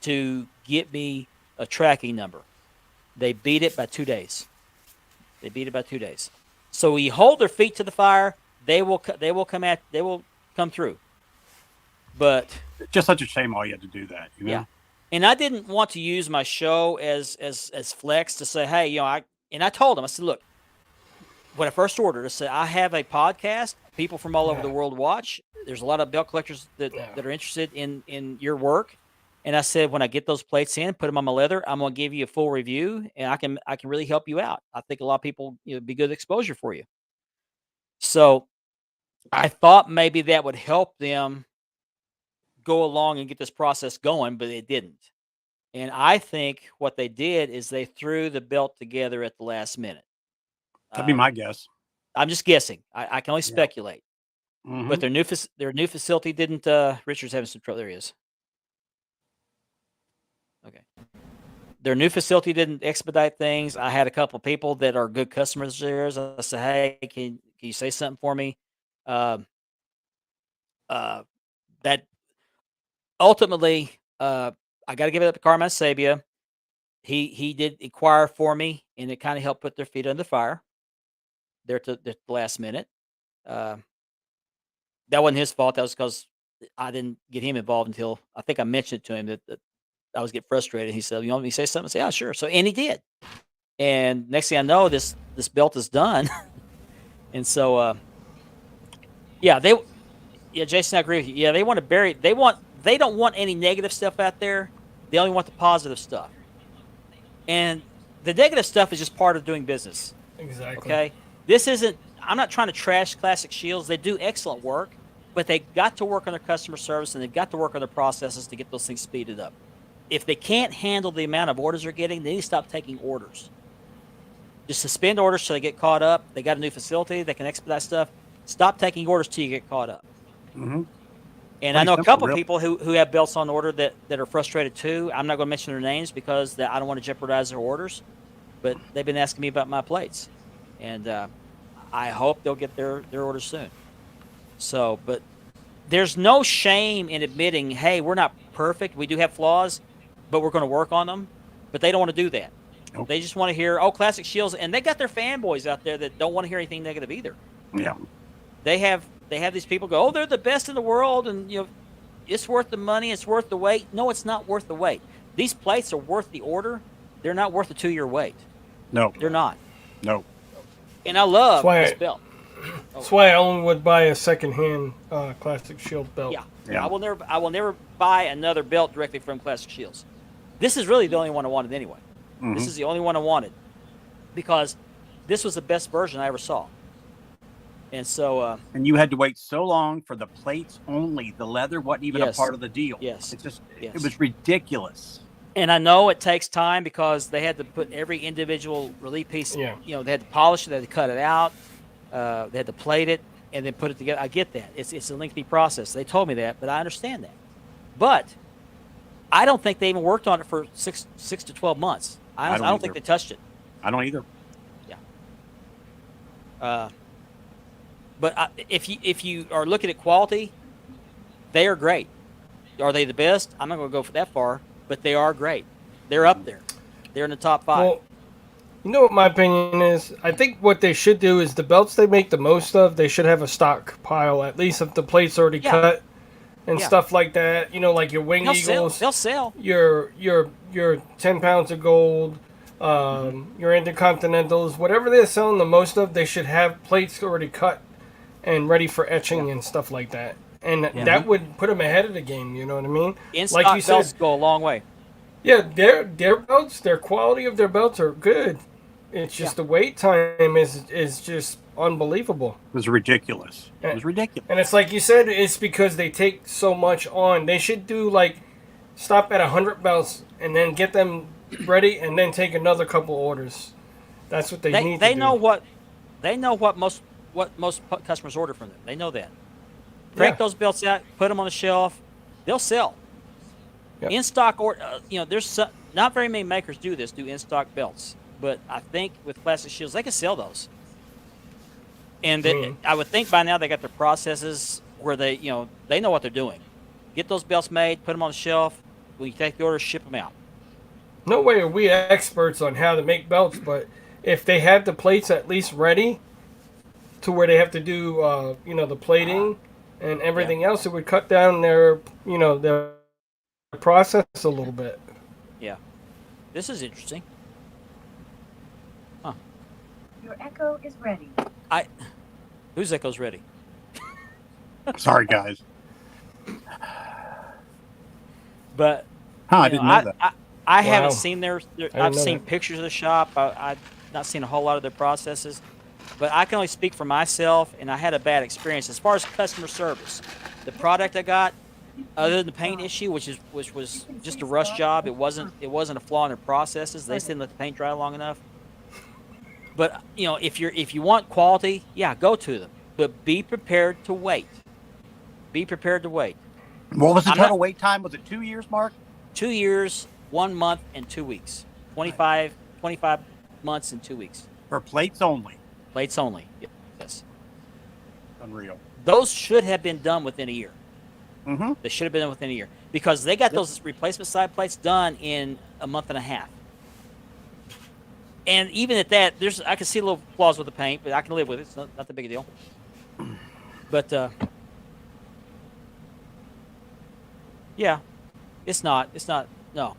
to get me a tracking number. They beat it by 2 days. So we hold their feet to the fire. They will come through. But just such a shame all you had to do that. You know? Yeah. And I didn't want to use my show as flex to say, hey, I told them, I said, look, when I first ordered, I said, I have a podcast. People from all over the world watch. There's a lot of belt collectors that are interested in your work. And I said, when I get those plates in, put them on my leather, I'm going to give you a full review, and I can really help you out. I think a lot of people, be good exposure for you. So I thought maybe that would help them go along and get this process going, but it didn't. And I think what they did is they threw the belt together at the last minute. That'd be my guess. I'm just guessing. I can only speculate. Mm-hmm. But their new facility didn't. Richard's having some trouble. There he is. Okay. Their new facility didn't expedite things. I had a couple of people that are good customers of theirs. I said, hey, can you say something for me? That ultimately, I got to give it up to Carmine Sabia. he did inquire for me, and it kind of helped put their feet under the fire there at the last minute. Uh, that wasn't his fault. That was because I didn't get him involved until I think I mentioned to him that I was getting frustrated. He said, "You want me to say something?" I said, "Yeah, sure." So, and he did. And next thing I know, this belt is done. And so, yeah, Jason, I agree with you. Yeah, they want to bury. They don't want any negative stuff out there. They only want the positive stuff. And the negative stuff is just part of doing business. Exactly. Okay, this isn't. I'm not trying to trash Classic Shields. They do excellent work, but they got to work on their customer service and they've got to work on their processes to get those things speeded up. If they can't handle the amount of orders they're getting, they need to stop taking orders. Just suspend orders till they get caught up. They got a new facility. They can expedite stuff. Stop taking orders till you get caught up. Mm-hmm. And I know a couple of people who have belts on order that are frustrated too. I'm not going to mention their names because I don't want to jeopardize their orders. But they've been asking me about my plates. And I hope they'll get their orders soon. So, but there's no shame in admitting, hey, we're not perfect. We do have flaws, but we're going to work on them. But they don't want to do that. Nope. They just want to hear, oh, Classic Shields. And they got their fanboys out there that don't want to hear anything negative either. Yeah. They have these people go, oh, they're the best in the world, and it's worth the money, it's worth the wait. No, it's not worth the wait. These plates are worth the order. They're not worth a 2-year wait. No. They're not. No. And I love this belt. That's why I only would buy a second-hand Classic Shield belt. Yeah. I will never buy another belt directly from Classic Shields. This is really the only one I wanted anyway. Mm-hmm. This is the only one I wanted because this was the best version I ever saw. And so, and you had to wait so long for the plates only. The leather wasn't even a part of the deal. Yes. It's just, Yes. It was ridiculous. And I know it takes time because they had to put every individual relief piece. Yeah. They had to polish it, they had to cut it out, they had to plate it, and then put it together. I get that. It's a lengthy process. They told me that, but I understand that. But I don't think they even worked on it for six to 12 months. I don't think they touched it. I don't either. Yeah. But if you are looking at quality, they are great. Are they the best? I'm not going to go for that far, but they are great. They're up there. They're in the top 5. Well, you know what my opinion is? I think what they should do is the belts they make the most of, they should have a stockpile, at least if the plate's already cut and stuff like that. Like your Wing Eagles. They'll sell. Your 10 pounds of gold, your Intercontinentals, whatever they're selling the most of, they should have plates already cut and ready for etching and stuff like that. And that would put them ahead of the game, you know what I mean? In-stock Like you belts said, go a long way. yeah, their belts, their quality of their belts are good. It's just the wait time is just unbelievable. It was ridiculous. It was ridiculous. And it's like you said, it's because they take so much on. They should do stop at 100 belts and then get them ready and then take another couple orders. That's what they need to do. They know what most customers order from them. They know that. Crank those belts out, put them on the shelf. They'll sell. Yep. In stock, there's not very many makers do in stock belts, but I think with Classic Shields they can sell those. And I would think by now they got their processes where they know what they're doing. Get those belts made, put them on the shelf. When you take the order, ship them out. No way are we experts on how to make belts, but if they had the plates at least ready to where they have to do, the plating and everything else, it would cut down their process a little bit. Yeah. This is interesting. Huh. Your echo is ready. Whose echo's ready? Sorry, guys. But I didn't know that. I haven't seen I've seen that. pictures of the shop. I've not seen a whole lot of their processes. But I can only speak for myself, and I had a bad experience. As far as customer service, the product I got, other than the paint issue, which was just a rush job, it wasn't a flaw in their processes. They just didn't let the paint dry long enough. But if you want quality, go to them. But be prepared to wait. Be prepared to wait. What was the total wait time? Was it 2 years, Mark? 2 years, 1 month, and 2 weeks. 25 months and 2 weeks. For plates only. Plates only. Yes. Unreal. Those should have been done within a year. Mm-hmm. They should have been done within a year because they got those replacement side plates done in a month and a half. And even at that, I can see a little flaws with the paint, but I can live with it. It's not the big deal. But yeah, it's not. No.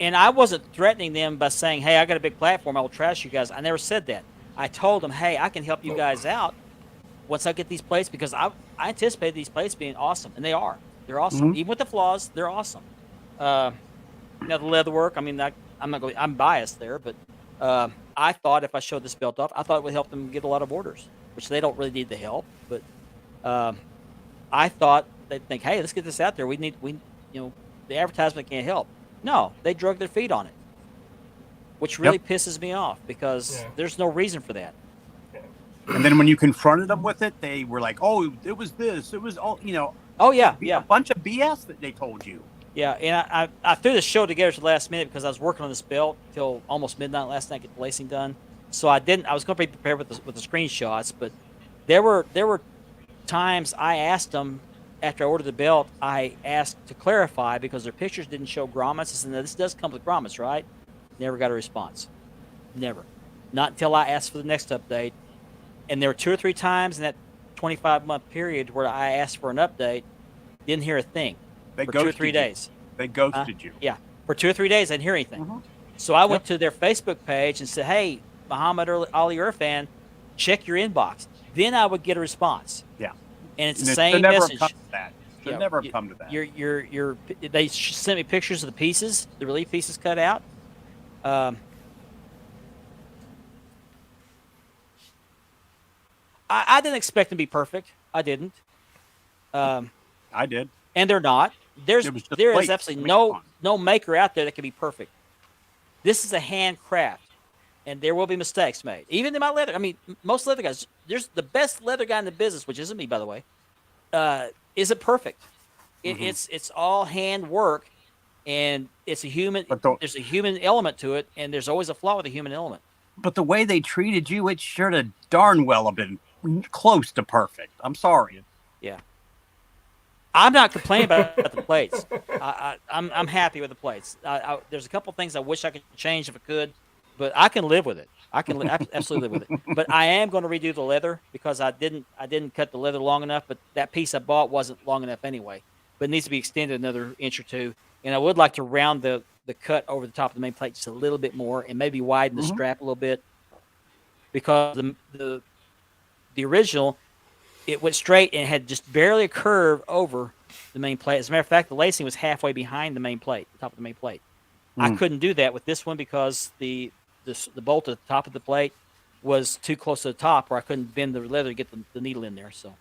And I wasn't threatening them by saying, "Hey, I got a big platform. I will trash you guys." I never said that. I told them, "Hey, I can help you guys out once I get these plates because I anticipate these plates being awesome, and they are. They're awesome. Even with the flaws, they're awesome." Now the leather work. I mean, I'm biased there, but I thought if I showed this belt off, I thought it would help them get a lot of orders, which they don't really need the help. But I thought they'd think, "Hey, let's get this out there. The advertisement can't help." No, they drug their feet on it, which really pisses me off because there's no reason for that. And then when you confronted them with it, they were like, "Oh, it was this. It was all Oh yeah, a bunch of BS that they told you." Yeah, and I threw the show together to the last minute because I was working on this belt till almost midnight last night to get the lacing done. So I was going to be prepared with the screenshots, but there were times I asked them after I ordered the belt. I asked to clarify because their pictures didn't show grommets. I said, "This does come with grommets, right?" Never got a response. Never. Not until I asked for the next update. And there were 2 or 3 times in that 25-month period where I asked for an update, didn't hear a thing. They For 2 or ghosted 3 you. days. They ghosted you. Yeah, for 2 or 3 days, I didn't hear anything. So I went to their Facebook page and said, "Hey, Muhammad Ali Irfan, check your inbox." Then I would get a response. Yeah. And it's And the it same should never message. have come to that. Should Yeah, never have come to that. They sent me pictures of the pieces, the relief pieces cut out. I didn't expect them to be perfect. I didn't. I did. And they're not. There It was just is plates absolutely to make fun. no maker out there that can be perfect. This is a handcraft, and there will be mistakes made. Even in my leather, I mean, most leather guys. There's the best leather guy in the business, which isn't me, by the way. Isn't perfect. It's all hand work, and it's a human. There's a human element to it, and there's always a flaw with a human element. But the way they treated you, it should have darn well have been close to perfect. I'm sorry. Yeah. I'm not complaining about the plates. I'm happy with the plates. There's a couple things I wish I could change if I could, but I can live with it. I can absolutely live with it. But I am going to redo the leather because I didn't cut the leather long enough. But that piece I bought wasn't long enough anyway. But it needs to be extended another inch or two. And I would like to round the cut over the top of the main plate just a little bit more and maybe widen the strap a little bit because the original, it went straight and had just barely a curve over the main plate. As a matter of fact, the lacing was halfway behind the main plate, the top of the main plate. I couldn't do that with this one because the bolt at the top of the plate was too close to the top where I couldn't bend the leather to get the needle in there. So,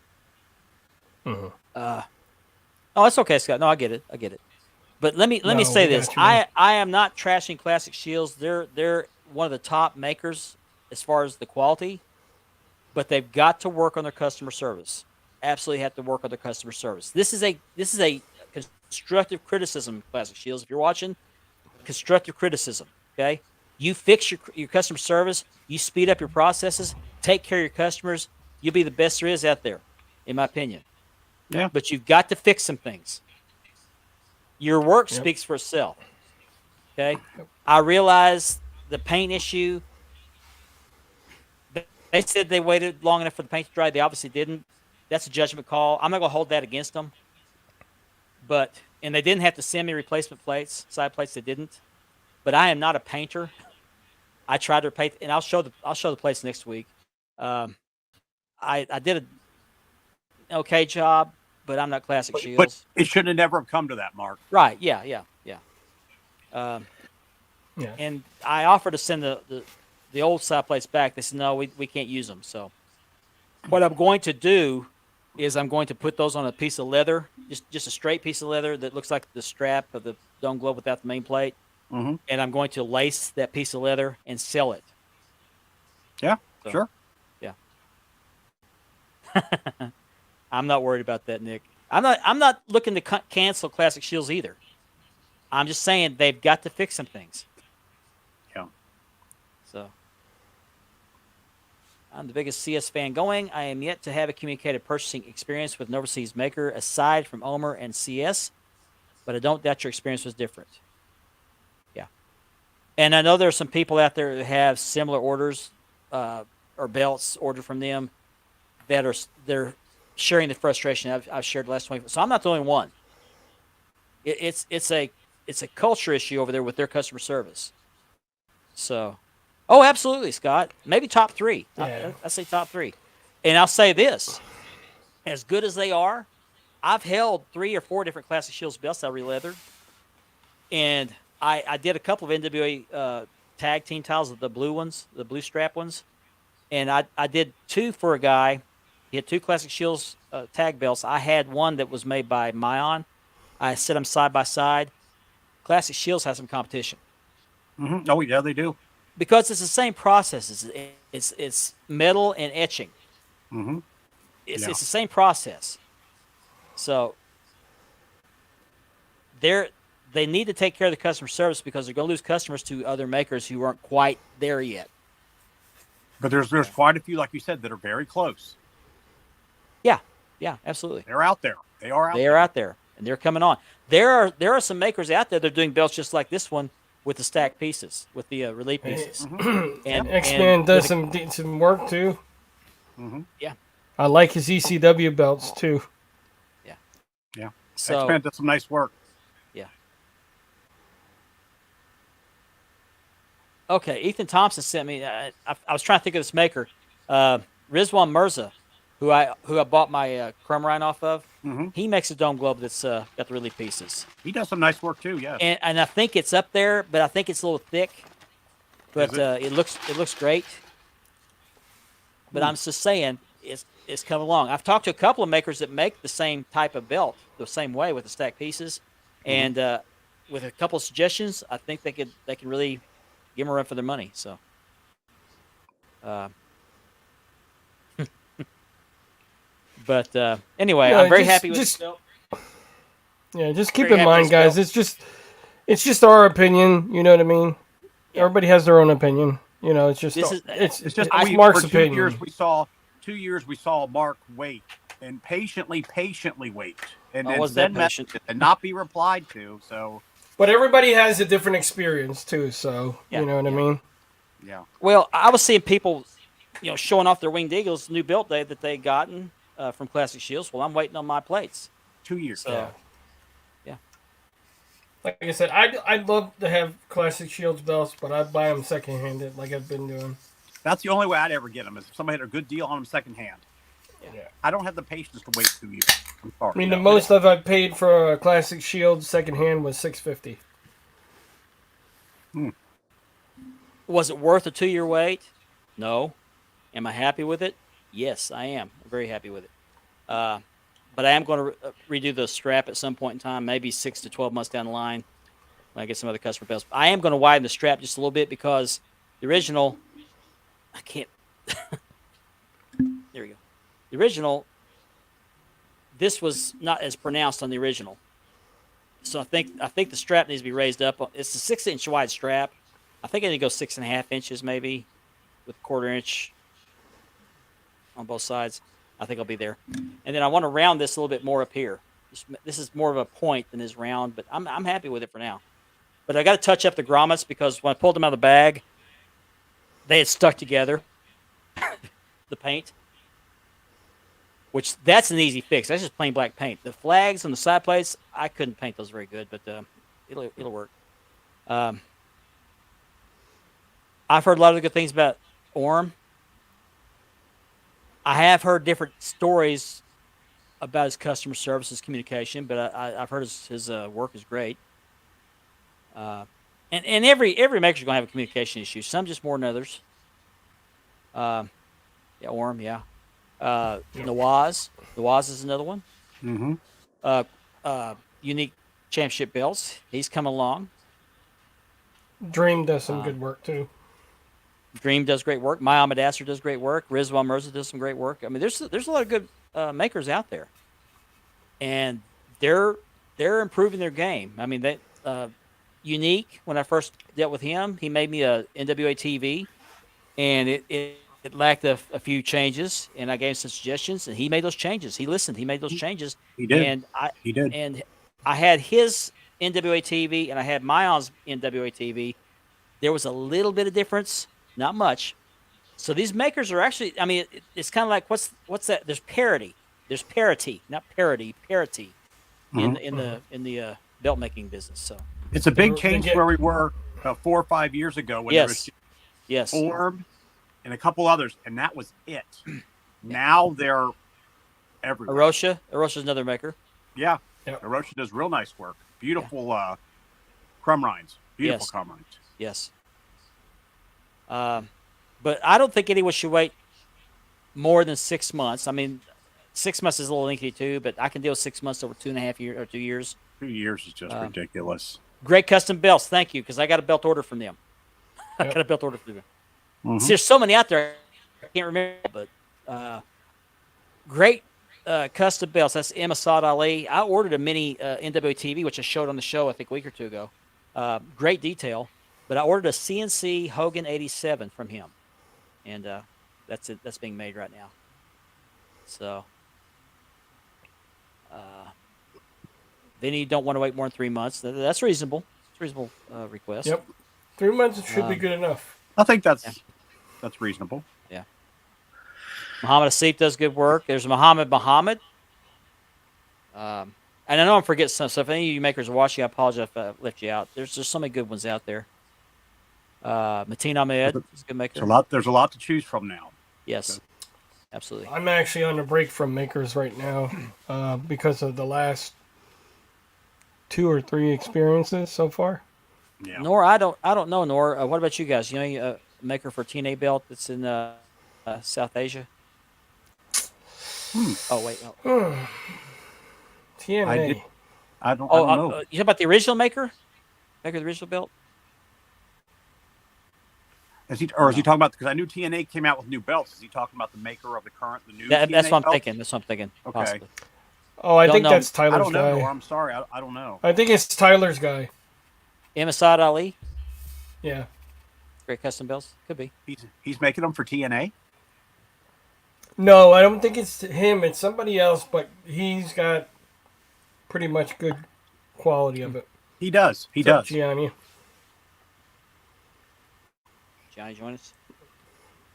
oh, that's okay, Scott. No, I get it. But let me say this: I am not trashing Classic Shields. They're one of the top makers as far as the quality, but they've got to work on their customer service. Absolutely have to work on their customer service. This is a constructive criticism, Classic Shields. If you're watching, constructive criticism. Okay, you fix your customer service. You speed up your processes. Take care of your customers. You'll be the best there is out there, in my opinion. Yeah. But you've got to fix some things. Your work speaks for itself. Okay, I realize the paint issue. They said they waited long enough for the paint to dry. They obviously didn't. That's a judgment call. I'm not going to hold that against them. And they didn't have to send me replacement plates, side plates. They didn't. But I am not a painter. I tried to paint, and I'll show the plates next week. I did an okay job, but I'm not Classic Shields. But it should have never come to that, Mark. Right? Yeah. And I offered to send the old side plates back. They said no, we can't use them. So what I'm going to do is I'm going to put those on a piece of leather, just a straight piece of leather that looks like the strap of the Dome Globe without the main plate. And I'm going to lace that piece of leather and sell it. Yeah, So, sure. Yeah. I'm not worried about that, Nick. I'm not looking to cancel Classic Shields either. I'm just saying they've got to fix some things. Yeah. So I'm the biggest CS fan going. I am yet to have a communicated purchasing experience with an overseas maker aside from Omer and CS, but I don't doubt your experience was different. Yeah. And I know there's some people out there that have similar orders or belts ordered from them that they're sharing the frustration I've shared the last 20. So I'm not the only one. It's a culture issue over there with their customer service. So, oh, absolutely, Scott. Maybe top 3. Yeah. I say top 3. And I'll say this: as good as they are, I've held 3 or 4 different Classic Shields belts that I re-leathered, and I did a couple of NWA tag team titles, the blue ones, the blue strap ones, and I did 2 for a guy. He had 2 Classic Shields tag belts. I had one that was made by Mayon. I set them side by side. Classic Shields has some competition Mm-hmm. Oh, yeah, they do. because it's the same process. It's metal and etching. Mm-hmm. It's Yeah. the same process. So they need to take care of the customer service because they're going to lose customers to other makers who aren't quite there yet. But there's quite a few, like you said, that are very close. Yeah, absolutely. They're out there. They are out They there. are out there and they're coming on. There are some makers out there that are doing belts just like this one with the stacked pieces, with the relief pieces. And X-Man and does with some work too. Mm-hmm. Yeah. I like his ECW belts too. so X-Men did some nice work. okay. Ethan Thompson sent me. I was trying to think of this maker, Rizwan Mirza, who I bought my Crumrine off of. Mm-hmm. He makes a dome globe that's got the relief pieces. He does some nice work too. Yes. And I think it's up there, but I think it's a little thick. But Is it looks great. But I'm just saying it's coming along. I've talked to a couple of makers that make the same type of belt the same way with the stacked pieces, and with a couple of suggestions, I think they can really give them a run for their money. So, but anyway, Yeah, I'm very just- happy with just- this belt. Yeah, just keep Very in happy mind, with guys. this It's just our opinion. You know what I mean? Yeah. Everybody has their own opinion. You know, it's just This is- it's It's just it's Mark's for opinion. 2 years we saw Mark wait and patiently wait and I then wasn't that send messages patient. and not be replied to. So But everybody has a different experience too. So Yeah, you know what I yeah. mean? yeah, Well, I was seeing people, showing off their Winged Eagles new built day that they gotten from Classic Shields. Well, I'm waiting on my plates. 2 years. So, Like I said, I'd love to have Classic Shields belts, but I'd buy them secondhanded, like I've been doing. That's the only way I'd ever get them is if somebody had a good deal on them secondhand. Yeah. I don't have the patience to wait 2 years. I'm sorry. I mean, the No. most I've paid for a Classic Shield secondhand was $650. was it worth a 2-year wait? No. Am I happy with it? Yes, I am. I'm very happy with it. But I am going to redo the strap at some point in time, maybe 6 to 12 months down the line when I get some other customer belts. I am going to widen the strap just a little bit because the original, I can't. There we go. The original, this was not as pronounced on the original. So I think the strap needs to be raised up. It's a 6-inch wide strap. I think I need to go 6.5 inches maybe with a 1/4 inch on both sides. I think I'll be there. And then I want to round this a little bit more up here. This is more of a point than is round, but I'm happy with it for now. But I got to touch up the grommets because when I pulled them out of the bag, they had stuck together. The paint, which that's an easy fix. That's just plain black paint. The flags and the side plates, I couldn't paint those very good, but it'll work. I've heard a lot of good things about Orm. I have heard different stories about his customer services communication, but I've heard his work is great. And every maker's going to have a communication issue. Some just more than others. Yeah, Orm, yeah. Nawaz is another one. Mm-hmm. Unique championship belts. He's coming along. Dream does some good work too. Dream does great work. My Ahmadasser does great work. Rizwan Mirza does some great work. I mean, there's a lot of good makers out there, and they're improving their game. I mean, they Unique. When I first dealt with him, he made me a NWA TV, and it lacked a few changes, and I gave him some suggestions, and he made those changes. He listened. He made those changes. He did. And He did. And I had his NWA TV, and I had Myon's NWA TV, there was a little bit of difference, not much. So these makers are actually, I mean, it's kind of like what's that? There's parity. There's parity, not parity, parity in the belt making business. So It's a big They change get- where we were 4 or 5 years ago when there was yes, Orb and a couple others, and that was it. Now they're everywhere. Arosha's another maker. Yeah. Yep. Arosha does real nice work. Beautiful crumb rinds. Beautiful Yes. crumb rinds. Yes. But I don't think anyone should wait more than 6 months. I mean, 6 months is a little lengthy too, but I can deal with 6 months over 2.5 years or 2 years. 2 years is just ridiculous. Great custom belts, thank you, because I got a belt order from them. I Yep. got a belt order from them. Mhm. See, there's so many out there, I can't remember, but great custom belts. That's M. Assad Ali. I ordered a mini NWTV, which I showed on the show, I think, a week or two ago. Great detail. But I ordered a CNC Hogan 87 from him. And that's it. That's being made right now. So, then you don't want to wait more than 3 months. That's reasonable. It's a reasonable request. Yep. 3 months should be good enough. I think that's reasonable. Muhammad Asif does good work. There's Muhammad. And I know I'm forgetting some. So if any of you makers are watching, I apologize if I left you out. There's so many good ones out there. Mateen Ahmed is a good maker. There's a lot to choose from now. Yes, absolutely. I'm actually on a break from makers right now because of the last 2 or 3 experiences so far. Yeah. Nor I don't know. Nor what about you guys? You know, a maker for TNA belt that's in South Asia. Oh wait. No. TNA. I don't Oh, know. you talking about the original maker? Maker of the original belt? Is he talking about, because I knew TNA came out with new belts. Is he talking about the maker of the new That's TNA what I'm belts? thinking. That's what I'm thinking. Okay. Possibly. Oh, I Don't think know. that's I Tyler's don't know. guy. I'm sorry. I don't know. I think it's Tyler's guy. M. Assad Ali. Yeah. Great custom belts. Could be. He's making them for TNA? No, I don't think it's him. It's somebody else, but he's got pretty much good quality of it. He does. He What's up, does. Gianni? Johnny, join us.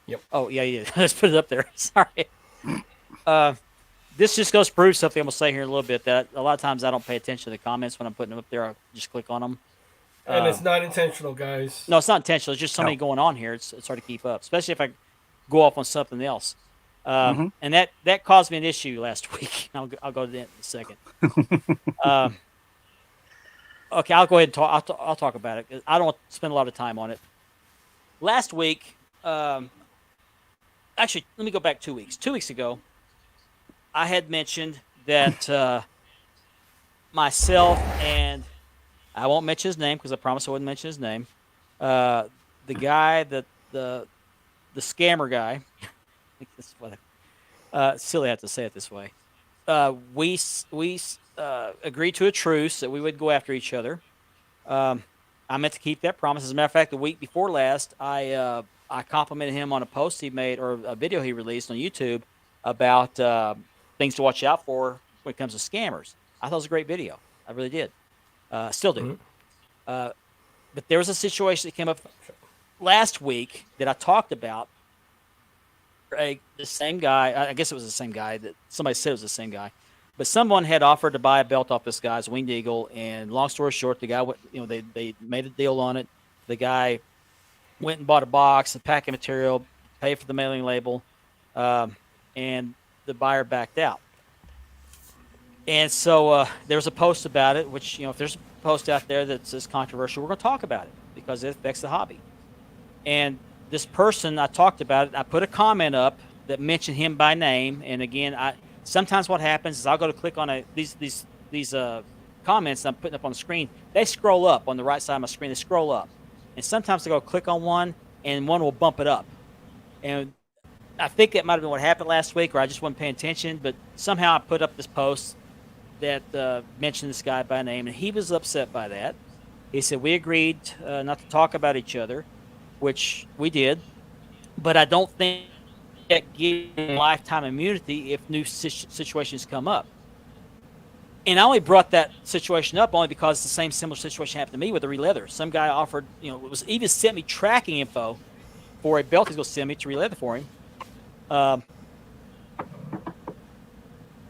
Yep. Oh yeah, yeah. Let's put it up there. Sorry. This just goes to prove something I'm gonna say here in a little bit. That a lot of times I don't pay attention to the comments when I'm putting them up there. I just click on them. And it's not intentional, guys. No, it's not intentional. It's just something going on here. It's hard to keep up, especially if I go off on something else. And that caused me an issue last week. I'll go to that in a second. Okay, I'll go ahead and talk. I'll talk about it. 'Cause I don't want to spend a lot of time on it. Last week, actually, let me go back 2 weeks. 2 weeks ago, I had mentioned that myself and I won't mention his name because I promised I wouldn't mention his name. The guy that the scammer guy. Silly I have to say it this way. We agreed to a truce that we would go after each other. I meant to keep that promise. As a matter of fact, the week before last, I complimented him on a post he made or a video he released on YouTube about things to watch out for when it comes to scammers. I thought it was a great video. I really did. Still do. But there was a situation that came up last week that I talked about. The same guy, I guess it was the same guy that somebody said it was the same guy, but someone had offered to buy a belt off this guy's Winged Eagle. And long story short, the guy, they made a deal on it. The guy went and bought a box, a packing material, paid for the mailing label, and the buyer backed out. And so there was a post about it, which, if there's a post out there that's controversial, we're going to talk about it because it affects the hobby. And this person, I talked about it. I put a comment up that mentioned him by name. And again, sometimes what happens is I'll go to click on these comments I'm putting up on the screen. They scroll up on the right side of my screen. They scroll up, and sometimes I go click on one, and one will bump it up. And I think that might have been what happened last week, or I just wasn't paying attention. But somehow I put up this post that mentioned this guy by name, and he was upset by that. He said we agreed not to talk about each other, which we did, but I don't think that gives him lifetime immunity if new situations come up. And I only brought that situation up only because the same similar situation happened to me with the re-leather. Some guy offered, was even sent me tracking info for a belt he's going to send me to re-leather for him.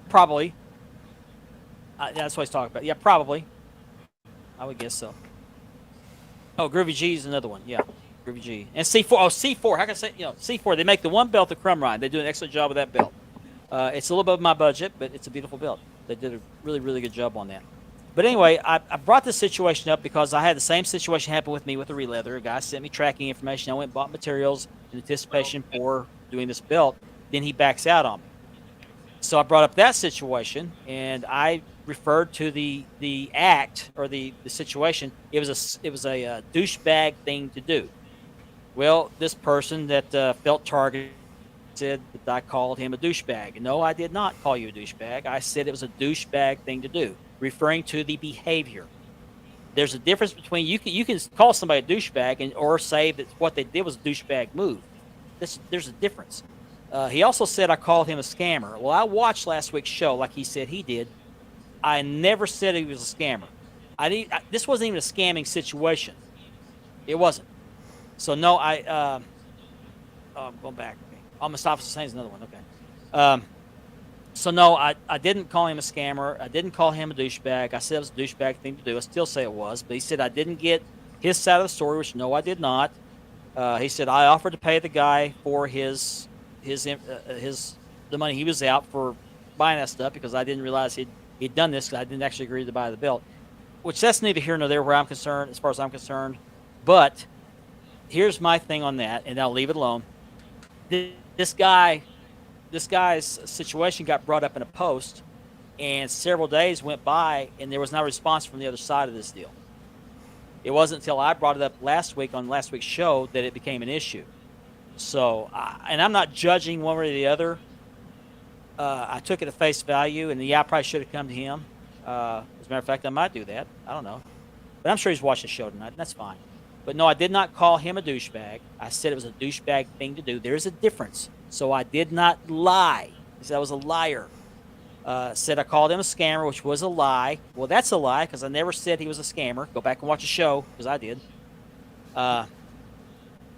Probably. That's what he's talking about. Yeah, probably. I would guess so. Oh, Groovy G is another one. Yeah, Groovy G. And C4. Oh, C4. How can I say, C4. They make the one belt, the Crumb Ride. They do an excellent job with that belt. It's a little above my budget, but it's a beautiful belt. They did a really, really good job on that. But anyway, I brought this situation up because I had the same situation happen with me with the re-leather. A guy sent me tracking information. I went and bought materials in anticipation for doing this belt. Then he backs out on me. So I brought up that situation, and I referred to the act or the situation. It was a douchebag thing to do. Well, this person that felt targeted said that I called him a douchebag. No, I did not call you a douchebag. I said it was a douchebag thing to do, referring to the behavior. There's a difference between you can call somebody a douchebag or say that what they did was a douchebag move. There's a difference. He also said I called him a scammer. Well, I watched last week's show like he said he did. I never said he was a scammer. This wasn't even a scamming situation. It wasn't. So no, I'm going back. Okay. Mustafa Hussein's another one. Okay. So no, I didn't call him a scammer. I didn't call him a douchebag. I said it was a douchebag thing to do. I still say it was, but he said I didn't get his side of the story, which no, I did not. He said I offered to pay the guy for the money he was out for buying that stuff because I didn't realize he'd done this because I didn't actually agree to buy the belt, which that's neither here nor there where I'm concerned, as far as I'm concerned. But here's my thing on that, and I'll leave it alone. This guy's situation got brought up in a post, and several days went by, and there was no response from the other side of this deal. It wasn't until I brought it up last week on last week's show that it became an issue. So, and I'm not judging one way or the other. I took it at face value, and I probably should have come to him. As a matter of fact, I might do that. I don't know. But I'm sure he's watching the show tonight, and that's fine. But no, I did not call him a douchebag. I said it was a douchebag thing to do. There's a difference. So I did not lie. I said I was a liar. Said I called him a scammer, which was a lie. Well, that's a lie because I never said he was a scammer. Go back and watch the show because I did. But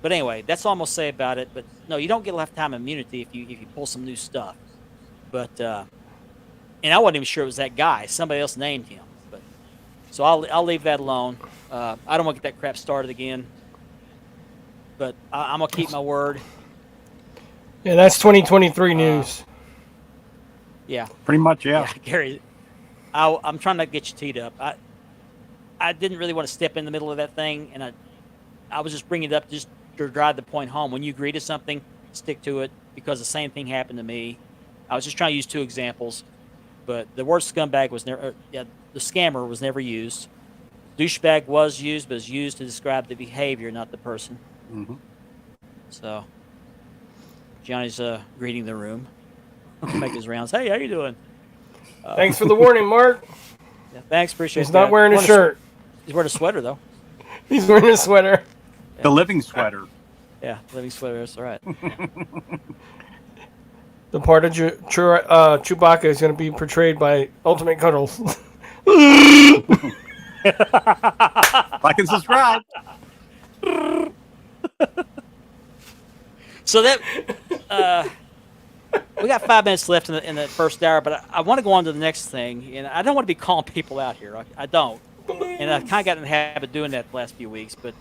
anyway, that's all I'm gonna say about it. But no, you don't get lifetime immunity if you pull some new stuff. But and I wasn't even sure it was that guy. Somebody else named him. But so I'll leave that alone. I don't want to get that crap started again. But I'm gonna keep my word. Yeah, that's 2023 news. Yeah. Pretty much, yeah. Yeah, Gary. I'm trying not to get you teed up. I didn't really want to step in the middle of that thing, and I was just bringing it up just to drive the point home. When you agree to something, stick to it, because the same thing happened to me. I was just trying to use two examples, but the word scumbag was never. The scammer was never used. Douchebag was used, but it was used to describe the behavior, not the person. Mm-hmm. So Johnny's greeting the room, make his rounds. Hey, how you doing? Thanks for the warning, Mark. Yeah, thanks, appreciate it. He's not wearing a shirt. He's wearing a sweater though. He's wearing a sweater. The living sweater. Yeah, living sweater. That's all right. The part of Chewbacca is going to be portrayed by Ultimate Cuddles. Like and subscribe. So that we got 5 minutes left in the first hour, but I want to go on to the next thing, and I don't want to be calling people out here. I don't, and I kind of got in the habit of doing that the last few weeks. But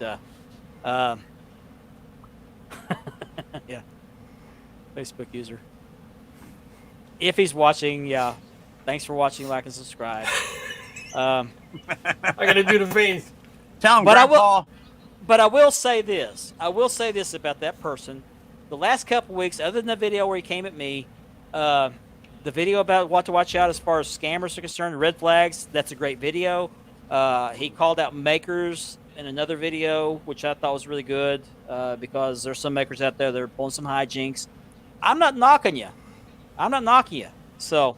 yeah, Facebook user. If he's watching, yeah, thanks for watching, like, and subscribe. I got to do the face. Tell him, But Grandpa. But I will say this. I will say this about that person. The last couple weeks, other than the video where he came at me, the video about what to watch out as far as scammers are concerned, red flags, that's a great video. He called out makers in another video, which I thought was really good, because there's some makers out there that are pulling some hijinks. I'm not knocking you. So,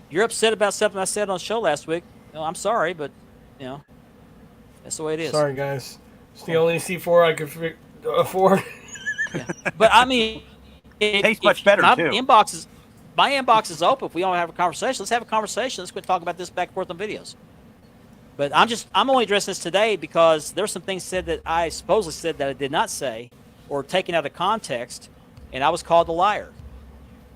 you're upset about something I said on the show last week. I'm sorry, but, that's the way it is. Sorry, guys. It's the only C4 I could afford. Yeah. But I mean, Tastes much better, my too. inbox is my inbox is open. If we don't have a conversation, let's have a conversation. Let's quit talking about this back and forth on videos. But I'm only addressing this today because there's some things said that I supposedly said that I did not say, or taken out of context, and I was called a liar.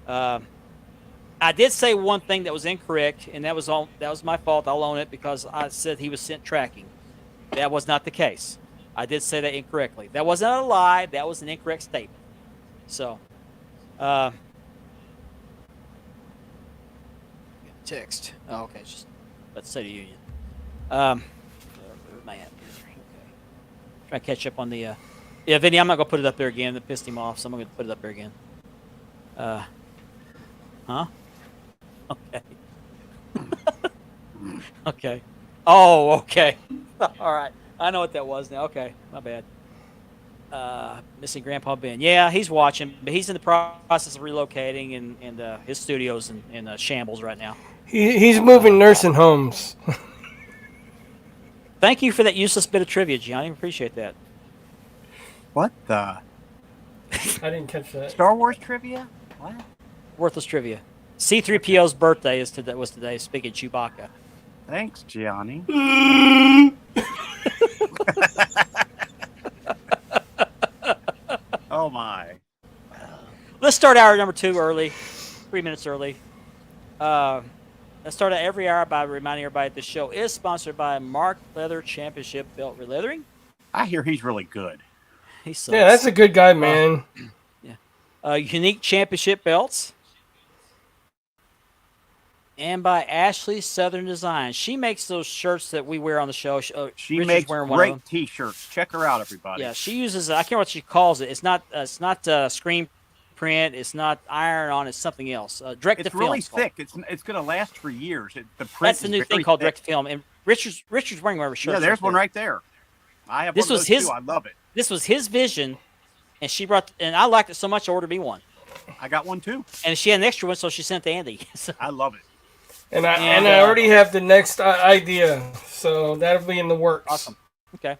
I did say one thing that was incorrect, and that was my fault. I'll own it because I said he was sent tracking. That was not the case. I did say that incorrectly. That wasn't a lie. That was an incorrect statement. So, text. Oh, okay. Just let's say the union. Man, okay. Try to catch up on the. Yeah, Vinny, I'm not gonna put it up there again. That pissed him off, so I'm gonna put it up there again. Huh? Okay. Okay. Oh, okay. All right. I know what that was now. Okay, my bad. Missing Grandpa Ben. Yeah, he's watching, but he's in the process of relocating, and his studio's in shambles right now. He's moving nursing homes. Thank you for that useless bit of trivia, Gianni. Appreciate that. What the? I didn't catch that. Star Wars trivia? What? Worthless trivia. C-3PO's birthday was today. Speaking of Chewbacca. Thanks, Gianni. Oh my. Let's start hour number 2 early, 3 minutes early. Let's start every hour by reminding everybody that the show is sponsored by Mark Leather Championship Belt Releathering. I hear he's really good. He sucks. Yeah, that's a good guy, man. Unique Championship Belts. And by Ashley Southern Design. She makes those shirts that we wear on the show. She Richard's makes wearing one of them. great T-shirts. Check her out, everybody. Yeah, she uses, I can't remember what she calls it. It's not screen print. It's not iron on. It's something else. Direct to It's film. really thick. It's going to last for years. The print That's the is new very thing called thick. direct to film. And Richard's wearing one of her shirts. Yeah, there's right one there. right there. I have This one of was those his- too. I love it. This was his vision, and I liked it so much I ordered me one. I got one too. And she had an extra one, so she sent it to Andy. So, I love it. And I already have the next idea, so that'll be in the works. awesome. Okay.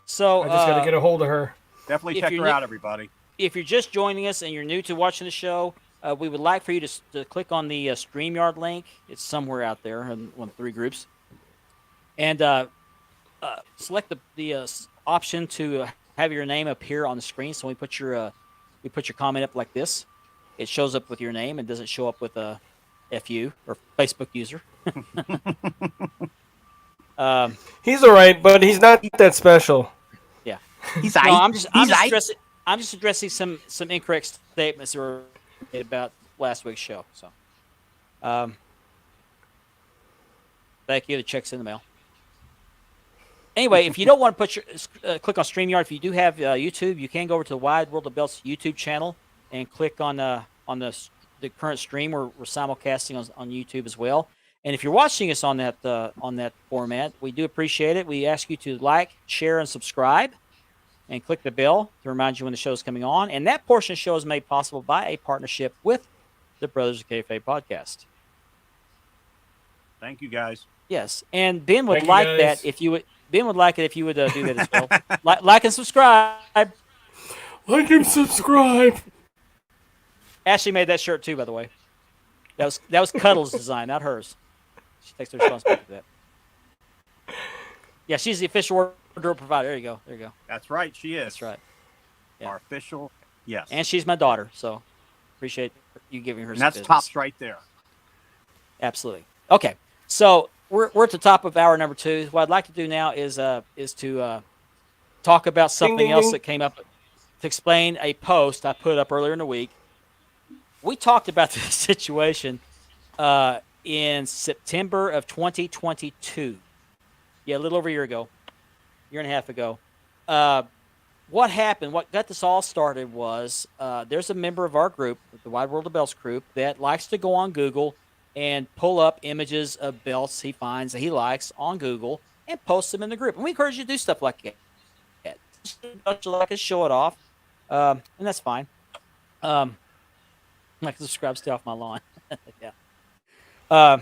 So I just got to get a hold of her. Definitely If check you're her ni- out, everybody. if you're just joining us and you're new to watching the show, we would like for you to click on the StreamYard link. It's somewhere out there in one of 3 groups. And select the option to have your name appear on the screen. So we put your comment up like this. It shows up with your name and doesn't show up with a FU or Facebook user. He's all right, but he's not that special. Yeah. He's No, aight. I'm just addressing some incorrect statements that were made about last week's show. So, thank you. The check's in the mail. Anyway, if you don't want to put your click on StreamYard, if you do have YouTube, you can go over to the Wide World of Belts YouTube channel and click on the current stream. We're simulcasting on YouTube as well. And if you're watching us on that format, we do appreciate it. We ask you to like, share, and subscribe, and click the bell to remind you when the show is coming on. And that portion of the show is made possible by a partnership with the Brothers of Kayfabe podcast. Thank you, guys. Yes, and Ben would Thank you, like guys. that if you would. Ben would like it if you would do that as well. like and subscribe. Like and subscribe. Ashley made that shirt too, by the way. That was Cuddle's design, not hers. She takes the responsibility for that. Yeah, she's the official wardrobe provider. There you go. That's right. She is. That's right. Yeah. Our official. Yes. And she's my daughter, so appreciate you giving her And some that's business. tops right there. Absolutely. Okay, so we're at the top of hour number 2. What I'd like to do now is to talk about something ding, else ding. that came up to explain a post I put up earlier in the week. We talked about this situation in September of 2022. Yeah, a little over a year and a half ago. What happened, what got this all started was there's a member of our group, the Wide World of Belts group, that likes to go on Google and pull up images of belts he finds that he likes on Google and post them in the group. And we encourage you to do stuff like that. Just like to show it off, and that's fine. I can subscribe, stay off my lawn. Yeah.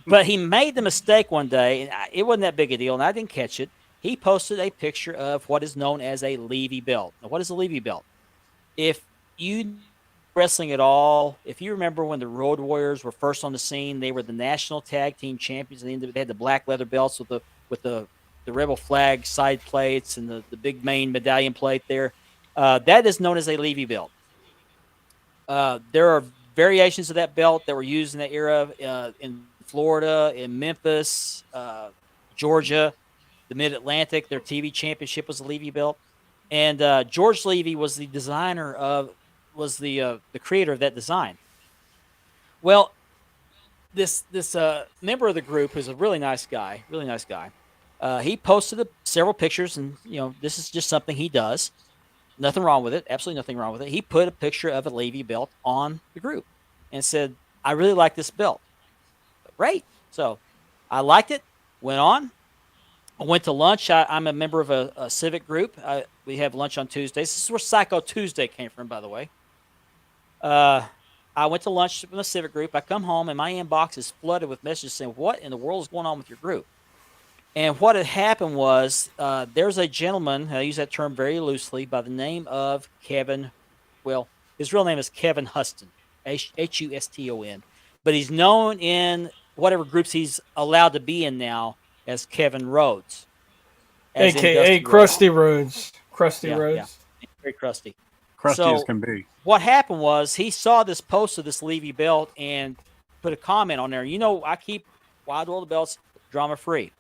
But he made the mistake one day, and it wasn't that big a deal, and I didn't catch it. He posted a picture of what is known as a Levy belt. Now, what is a Levy belt? If you wrestling at all, if you remember when the Road Warriors were first on the scene, they were the national tag team champions. And they had the black leather belts with the rebel flag side plates and the big main medallion plate there. That is known as a Levy belt. There are variations of that belt that were used in that era in Florida, in Memphis, Georgia, the Mid-Atlantic. Their TV championship was the Levy belt. And George Levy was the creator of that design. Well, this member of the group, who's a really nice guy, he posted several pictures, and this is just something he does. Nothing wrong with it. Absolutely nothing wrong with it. He put a picture of a Levy belt on the group and said, "I really like this belt." Great. So I liked it. Went on. I went to lunch. I'm a member of a civic group. We have lunch on Tuesdays. This is where Psycho Tuesday came from, by the way. I went to lunch with a civic group. I come home, and my inbox is flooded with messages saying, "What in the world is going on with your group?" And what had happened was there's a gentleman, I use that term very loosely, by the name of Kevin. Well, his real name is Kevin Huston, Huston. But he's known in whatever groups he's allowed to be in now as Kevin Rhodes. AKA Krusty Rhodes. Krusty Rhodes. Yeah. Very crusty. Crusty as can be. What happened was he saw this post of this Levy belt and put a comment on there. I keep Wild World of Belts drama free.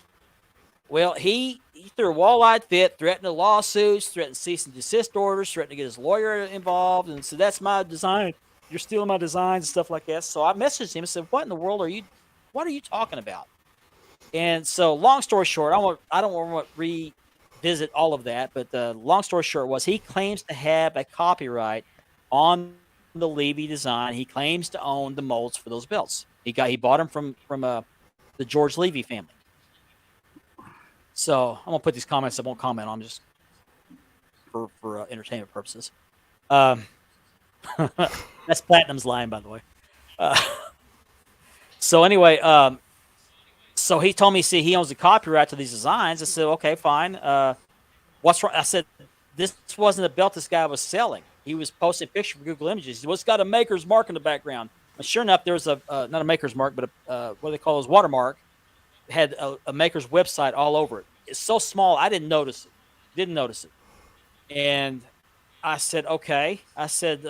Well, he threw a walleye fit, threatened lawsuits, threatened cease and desist orders, threatened to get his lawyer involved, and said, "That's my design. You're stealing my designs," and stuff like that. So I messaged him and said, "What in the world what are you talking about?" And so, long story short, I don't want to revisit all of that, but the long story short was he claims to have a copyright on the Levy design. He claims to own the molds for those belts. He bought them from the George Levy family. So I'm gonna put these comments. I won't comment on them just for entertainment purposes. That's Platinum's line, by the way. So anyway, so he told me, see, he owns the copyright to these designs. I said, okay, fine. What's wrong? I said, this wasn't a belt this guy was selling. He was posting a picture for Google Images. He said, well, it's got a maker's mark in the background. And sure enough, there was not a maker's mark, but what do they call those, watermark. Had a maker's website all over it. It's so small, I didn't notice it. And I said, okay. I said,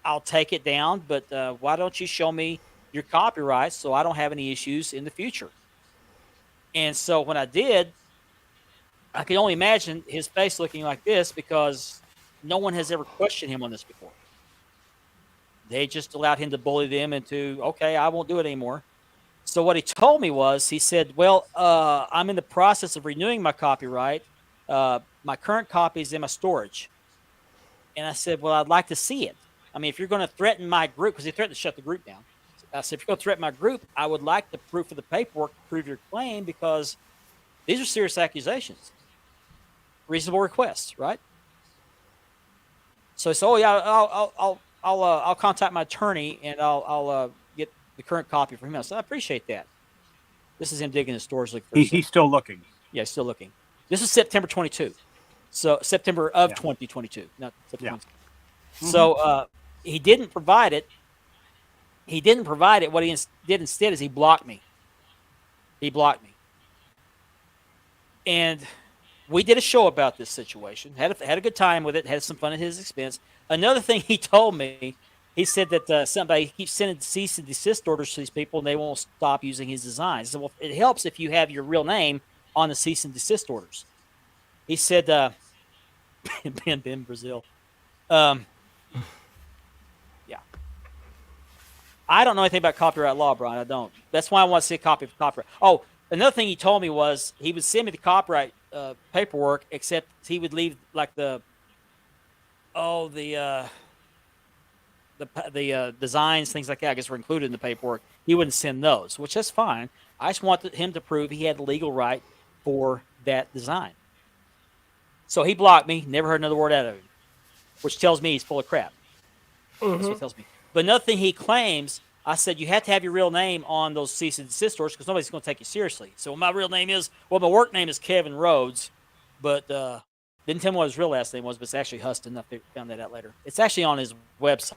I'll take it down, but why don't you show me your copyright so I don't have any issues in the future? And so when I did, I could only imagine his face looking like this because no one has ever questioned him on this before. They just allowed him to bully them into, okay, I won't do it anymore. So what he told me was, he said, well, I'm in the process of renewing my copyright. My current copy is in my storage. And I said, well, I'd like to see it. I mean, if you're going to threaten my group, because he threatened to shut the group down. I said, if you're going to threaten my group, I would like the proof of the paperwork to prove your claim, because these are serious accusations. Reasonable requests, right? So he said, oh yeah, I'll contact my attorney and I'll get the current copy from him. I said, I appreciate that. This is him digging his storage looking for He's still looking. Yeah, he's still looking. This is September 22. So September of 2022, not September. Yeah. So he didn't provide it. What he did instead is he blocked me. And we did a show about this situation. Had a good time with it. Had some fun at his expense. Another thing he told me, he said that somebody keeps sending cease and desist orders to these people, and they won't stop using his designs. So, well, it helps if you have your real name on the cease and desist orders. He said, Ben Brazil. Yeah. I don't know anything about copyright law, Brian. I don't. That's why I want to see a copy of copyright. Oh, another thing he told me was he would send me the copyright paperwork, except he would leave like the designs, things like that, I guess, were included in the paperwork. He wouldn't send those, which is fine. I just wanted him to prove he had the legal right for that design. So he blocked me, never heard another word out of him, which tells me he's full of crap. That's what it tells me. But another thing he claims, I said, you have to have your real name on those cease and desist orders because nobody's going to take you seriously. So my real name is, well, my work name is Kevin Rhodes, but Didn't tell me what his real last name was, but it's actually Huston. I found that out later. It's actually on his website.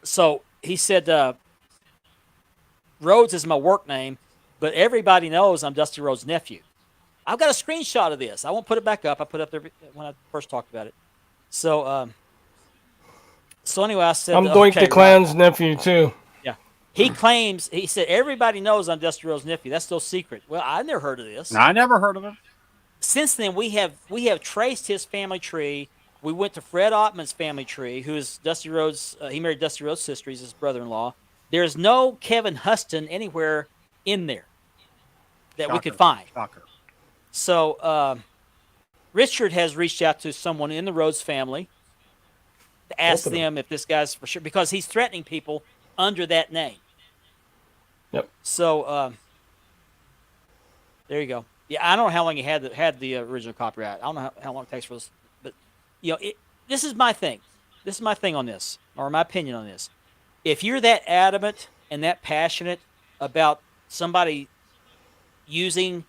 So he said, Rhodes is my work name, but everybody knows I'm Dusty Rhodes' nephew. I've got a screenshot of this. I won't put it back up. I put it up there when I first talked about it. So, anyway, I said, I'm Doink the Clown's nephew too. Yeah. He claims, he said, everybody knows I'm Dusty Rhodes' nephew. That's no secret. Well, I never heard of this. I never heard of him. Since then, we have traced his family tree. We went to Fred Ottman's family tree, who is Dusty Rhodes. He married Dusty Rhodes' sister. He's his brother-in-law. There's no Kevin Huston anywhere in there that we could find. Shocker. So Richard has reached out to someone in the Rhodes family to ask them if this guy's for sure, because he's threatening people under that name. Yep. So there you go. Yeah, I don't know how long he had the original copyright. I don't know how long it takes for this, but this is my thing. This is my thing on this, or my opinion on this. If you're that adamant and that passionate about somebody using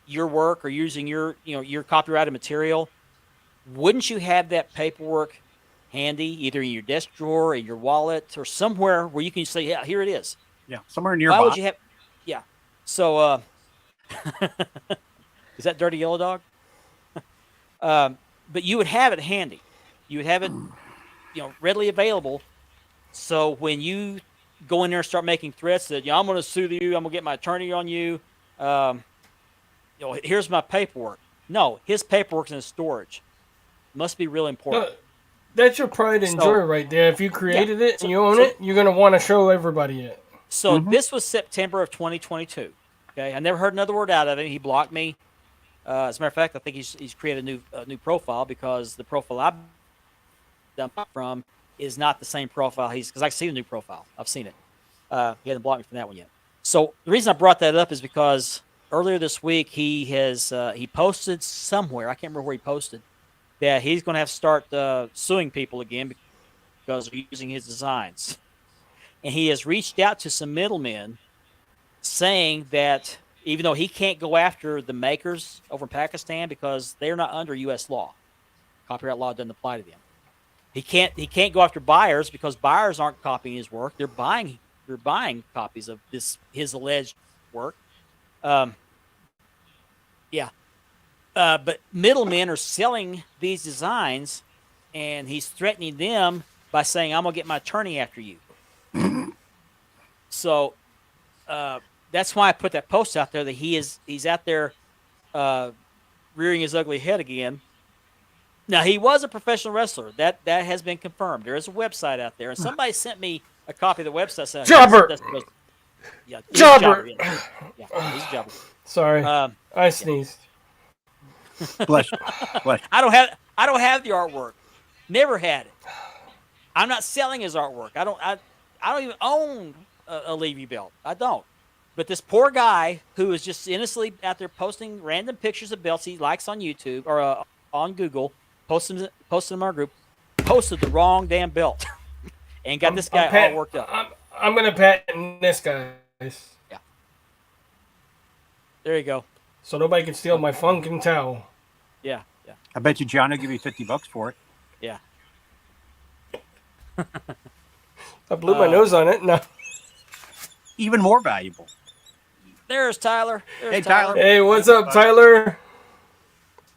your work or using your copyrighted material, wouldn't you have that paperwork handy, either in your desk drawer, in your wallet, or somewhere where you can say, yeah, here it is. Yeah, somewhere nearby. Why would you have? Yeah. So, is that Dirty Yellow Dog? But you would have it handy. You would have it, readily available. So when you go in there and start making threats that, I'm going to sue you, I'm going to get my attorney on you. Here's my paperwork. No, his paperwork's in storage. Must be really important. No, that's your pride and joy right there. If you created it and you own it, you're going to want to show everybody it. So this was September of 2022. Okay, I never heard another word out of him. He blocked me. As a matter of fact, I think he's created a new profile, because the profile I've done from is not the same profile because I see the new profile. I've seen it. He hasn't blocked me from that one yet. So the reason I brought that up is because earlier this week he posted somewhere, I can't remember where he posted, that he's going to have to start suing people again because they're using his designs. And he has reached out to some middlemen saying that even though he can't go after the makers over in Pakistan because they're not under U.S. law, copyright law doesn't apply to them. He can't go after buyers because buyers aren't copying his work. They're buying copies of his alleged work. But middlemen are selling these designs, and he's threatening them by saying, "I'm gonna get my attorney after you." So that's why I put that post out there that he's out there rearing his ugly head again. Now, he was a professional wrestler. That has been confirmed. There is a website out there, and somebody sent me a copy of the website. Saying, Jobber! Yeah, Jobber! Yeah, he's a jobber. Sorry, I sneezed. Bless you. Bless you. I don't have the artwork. Never had it. I'm not selling his artwork. I don't even own a Levy belt. I don't. But this poor guy who is just innocently out there posting random pictures of belts he likes on YouTube or on Google, posted them in our group, posted the wrong damn belt, and got this guy all worked up. I'm gonna patent this, guys. Yeah. There you go. So nobody can steal my funkin' towel. Yeah. I bet you John will give you $50 for it. Yeah. I blew my nose on it. No. Even more valuable. There's Tyler. Hey, Tyler. Hey, what's up, Tyler?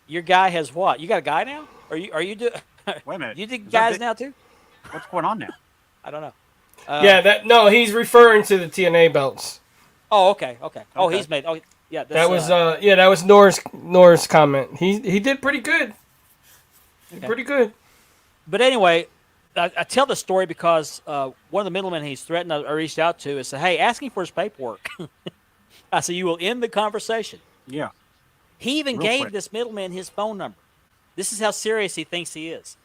Your guy has what? You got a guy now? Are you do? Wait a minute. You do Is that guys big? now too? What's going on now? I don't know. He's referring to the TNA belts. Oh, okay. Oh, Okay. he's made. Oh, yeah. That was Nor's comment. He did pretty good. Pretty good. But anyway, I tell the story because one of the middlemen he's threatened, I reached out to, and said, "Hey, ask him for his paperwork." I said, "You will end the conversation." Yeah. He even Real gave quick. this middleman his phone number. This is how serious he thinks he is.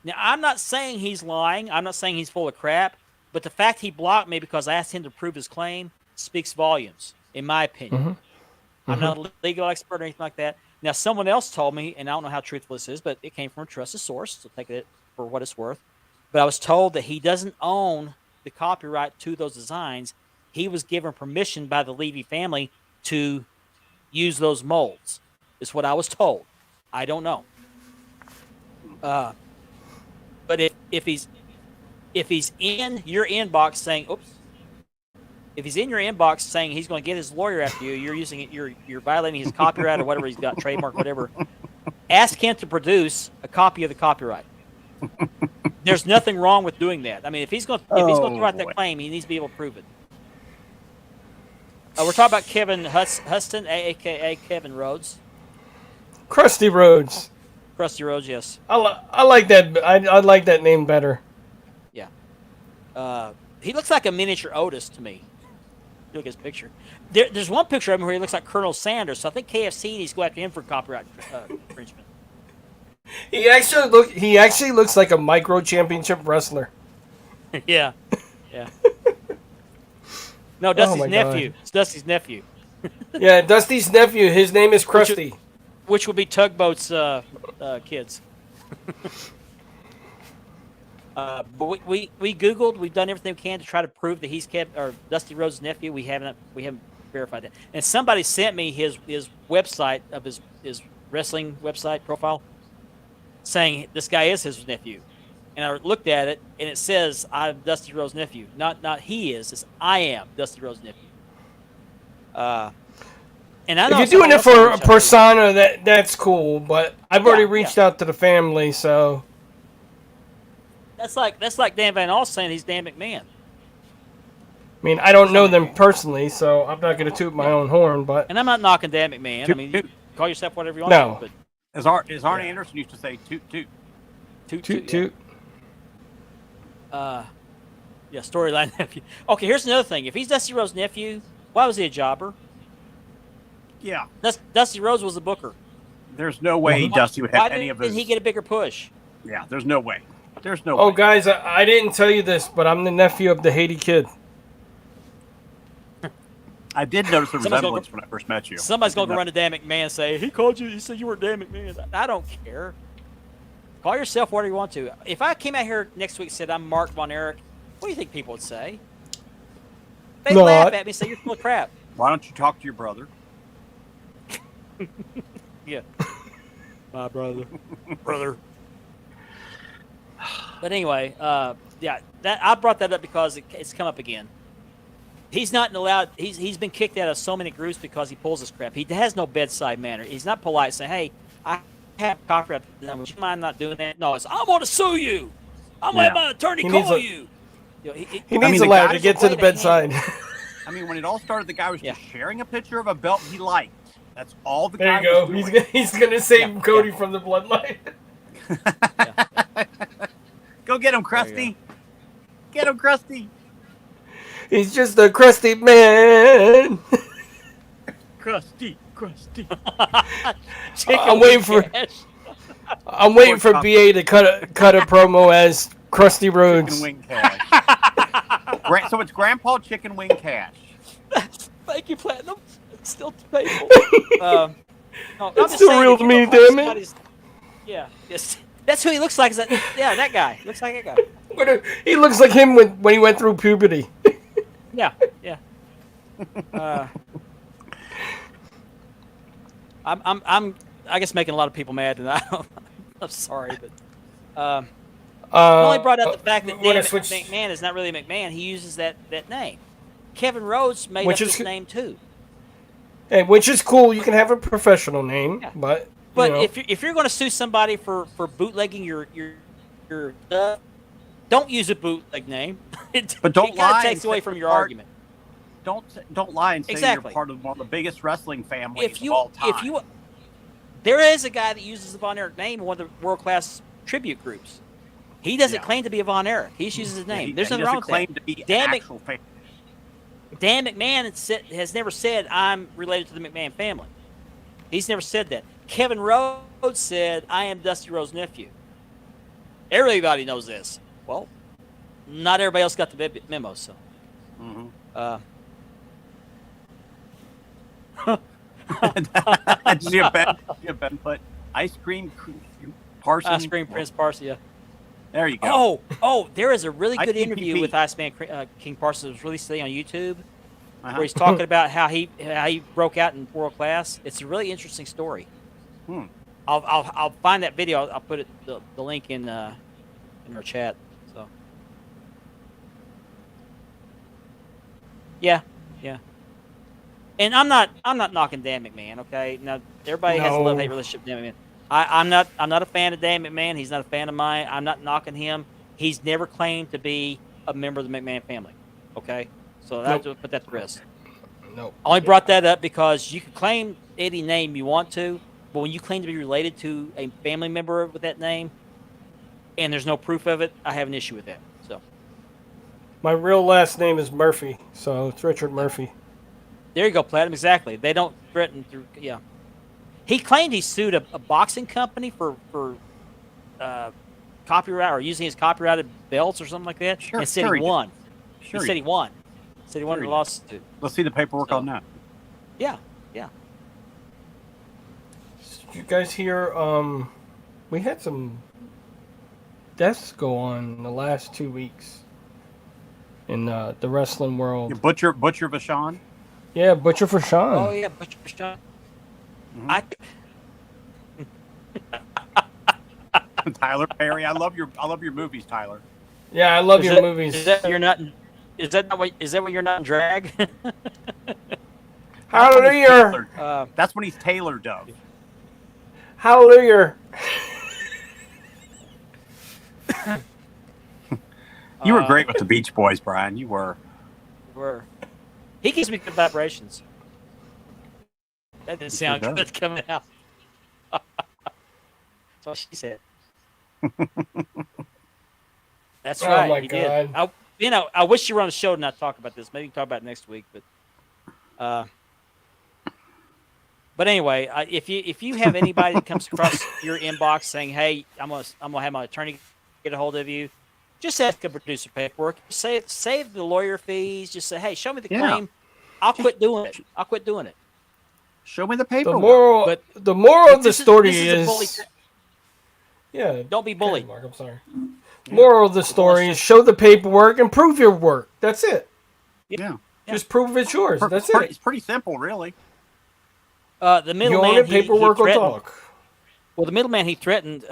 Now, I'm not saying he's lying. I'm not saying he's full of crap. But the fact he blocked me because I asked him to prove his claim speaks volumes, in my opinion. I'm not a legal expert or anything like that. Now, someone else told me, and I don't know how truthful this is, but it came from a trusted source, so take it for what it's worth. But I was told that he doesn't own the copyright to those designs. He was given permission by the Levy family to use those molds. is what I was told. I don't know. But if he's in your inbox saying, "Oops," if he's in your inbox saying he's going to get his lawyer after you, you're using it, you're violating his copyright or whatever he's got, trademark, whatever. Ask him to produce a copy of the copyright. There's nothing wrong with doing that. I mean, if he's going to throw out that claim, he needs to be able to prove it. We're talking about Kevin Huston, aka Kevin Rhodes. Krusty Rhodes. Krusty Rhodes, yes. I like that. I like that name better. Yeah. He looks like a miniature Otis to me. Look at his picture. There's one picture of him where he looks like Colonel Sanders. So I think KFC needs to go after him for copyright infringement. He actually looks like a micro championship wrestler. Yeah. No, Dusty's my nephew. God. It's Dusty's nephew. Yeah, Dusty's nephew. His name is Krusty. Which would be Tugboat's kids. But we Googled. We've done everything we can to try to prove that he's Dusty Rhodes' nephew. We haven't verified that. And somebody sent me his website of his wrestling website profile, saying this guy is his nephew. And I looked at it, and it says I'm Dusty Rhodes' nephew. Not he is. It's I am Dusty Rhodes' nephew. And I know If you're doing it somebody for else a on the show. persona, that's cool. But I've already reached out to the family, so That's like Dan Van All saying he's Dan McMahon. I mean, I don't know them personally, so I'm not going to toot my own horn. But And I'm not knocking Dan McMahon. I mean, you Toot. call yourself whatever you want No. to, but As Arn Anderson used to say, toot toot. toot toot. Yeah, storyline nephew. Okay, here's another thing. If he's Dusty Rhodes' nephew, why was he a jobber? Yeah. Dusty Rhodes was a booker. There's no way Dusty would Why have any of his. didn't he get a bigger push? Yeah, there's no way. There's no Oh, way. guys, I didn't tell you this, but I'm the nephew of the Haiti Kid. I did notice the Somebody's gonna resemblance when I first met you. Somebody's going to run to Dan McMahon and say, he called you, he said you were Dan McMahon. I don't care. Call yourself whatever you want to. If I came out here next week and said I'm Mark Von Erich, what do you think people would say? They'd No, laugh I- at me and say, you're full of crap. Why don't you talk to your brother? Yeah. My brother. Brother. But anyway, yeah, that I brought that up because it's come up again. He's not allowed. He's been kicked out of so many groups because he pulls this crap. He has no bedside manner. He's not polite. Saying, "Hey, I have copyright. Would you mind not doing that?" No, it's I'm going to sue you. I'm going to have my attorney He needs call a- you. You know, He mean, needs the a ladder guy to is get a to way the to bedside. I mean, when it all started, the guy was just Yeah. sharing a picture of a belt he liked. That's all the There guy you go. was He's gonna save Yeah, Cody from the bloodline. Go get him, Krusty. Get him, Krusty. He's just a crusty man. Krusty. I'm waiting for I'm waiting for BA to cut a promo as Krusty Chicken Rhodes. wing cash. So it's Grandpa Chicken Wing Cash. Thank you, Platinum. It's still painful. No, I'm It's just still saying, real if to you're me, gonna call damn it. somebody's- Yeah, yes. That's who he looks like. Is that? Yeah, that guy looks like that guy. He looks like him when he went through puberty. Yeah. I'm I guess making a lot of people mad, and I'm sorry, but I only brought up the fact that wanna Dan switch- McMahon is not really McMahon. He uses that name. Kevin Rhodes made Which up is his name too. Hey, which is cool. You can have a professional name, Yeah. but But you know, if you're going to sue somebody for bootlegging your stuff, don't use a bootleg name. But don't it kinda lie takes and away say from your part- argument. Don't lie and say Exactly. you're part of one of the biggest wrestling families If you of all time. if you there is a guy that uses the Von Erich name in one of the world class tribute groups. He doesn't Yeah. claim to be a Von Erich. He just uses his name. There's he nothing wrong doesn't with claim that. to be Dan an Mc- actual fan. Dan McMahon has never said I'm related to the McMahon family. He's never said that. Kevin Rhodes said I am Dusty Rhodes' nephew. Everybody knows this. Well, not everybody else got the memo, so. Mhm. Did you have Ben put ice cream Parson? Ice Cream Prince Parsley, yeah. There you go. Oh, there is a really good ICPP. interview with Iceman King Parsons. It was released today on YouTube, Uh-huh. where he's talking about how he broke out in world class. It's a really interesting story. I'll find that video. I'll put the link in our chat. So yeah. And I'm not knocking Dan McMahon. Okay, now everybody has a No. love-hate relationship with Dan McMahon. I'm not a fan of Dan McMahon. He's not a fan of mine. I'm not knocking him. He's never claimed to be a member of the McMahon family. Okay, so I have to put that to rest. No. I only brought that up because you can claim any name you want to, but when you claim to be related to a family member with that name, and there's no proof of it, I have an issue with that. So My real last name is Murphy, so it's Richard Murphy. there you go, Platinum. Exactly. They don't threaten through. Yeah. He claimed he sued a boxing company for copyright or using his copyrighted belts or something like that, Sure, and said sure he he did. won. Sure. He said he won. Said he won Sure the he did. lawsuit. Let's see the paperwork So- on that. Yeah. Did you guys hear? We had some deaths go on in the last 2 weeks in the wrestling world. Yeah, Butcher Vachon. Yeah, Butcher for Sean. Oh yeah, Butcher Sean. Mhm. Tyler Perry. I love your movies, Tyler. Yeah, I love Is your that- movies. Is that you're not? Is that not what? Is that when you're not in drag? Hallelujah! That's when he's Taylor Dove. Hallelujah! You were great with the Beach Boys, Brian. You were. He gives me good vibrations. That didn't sound sure good coming out. That's what she said. That's Oh right. my he God. did. I wish you were on the show to not talk about this. Maybe we can talk about it next week. But anyway, if you have anybody that comes across your inbox saying, "Hey, I'm gonna have my attorney get a hold of you," just ask a producer paperwork. Save the lawyer fees. Just say, "Hey, show me the Yeah. claim. I'll quit doing it." Show me the The paperwork. moral, But- the moral of the This story this a is, bully. yeah. Don't be Go ahead, bullied. Mark, I'm sorry. Moral of the story is show the paperwork and prove your work. That's it. Yeah. Just prove it's yours. That's It's it. pretty simple, really. The You middleman. own it, paperwork he will threatened- talk. Well, the middleman he threatened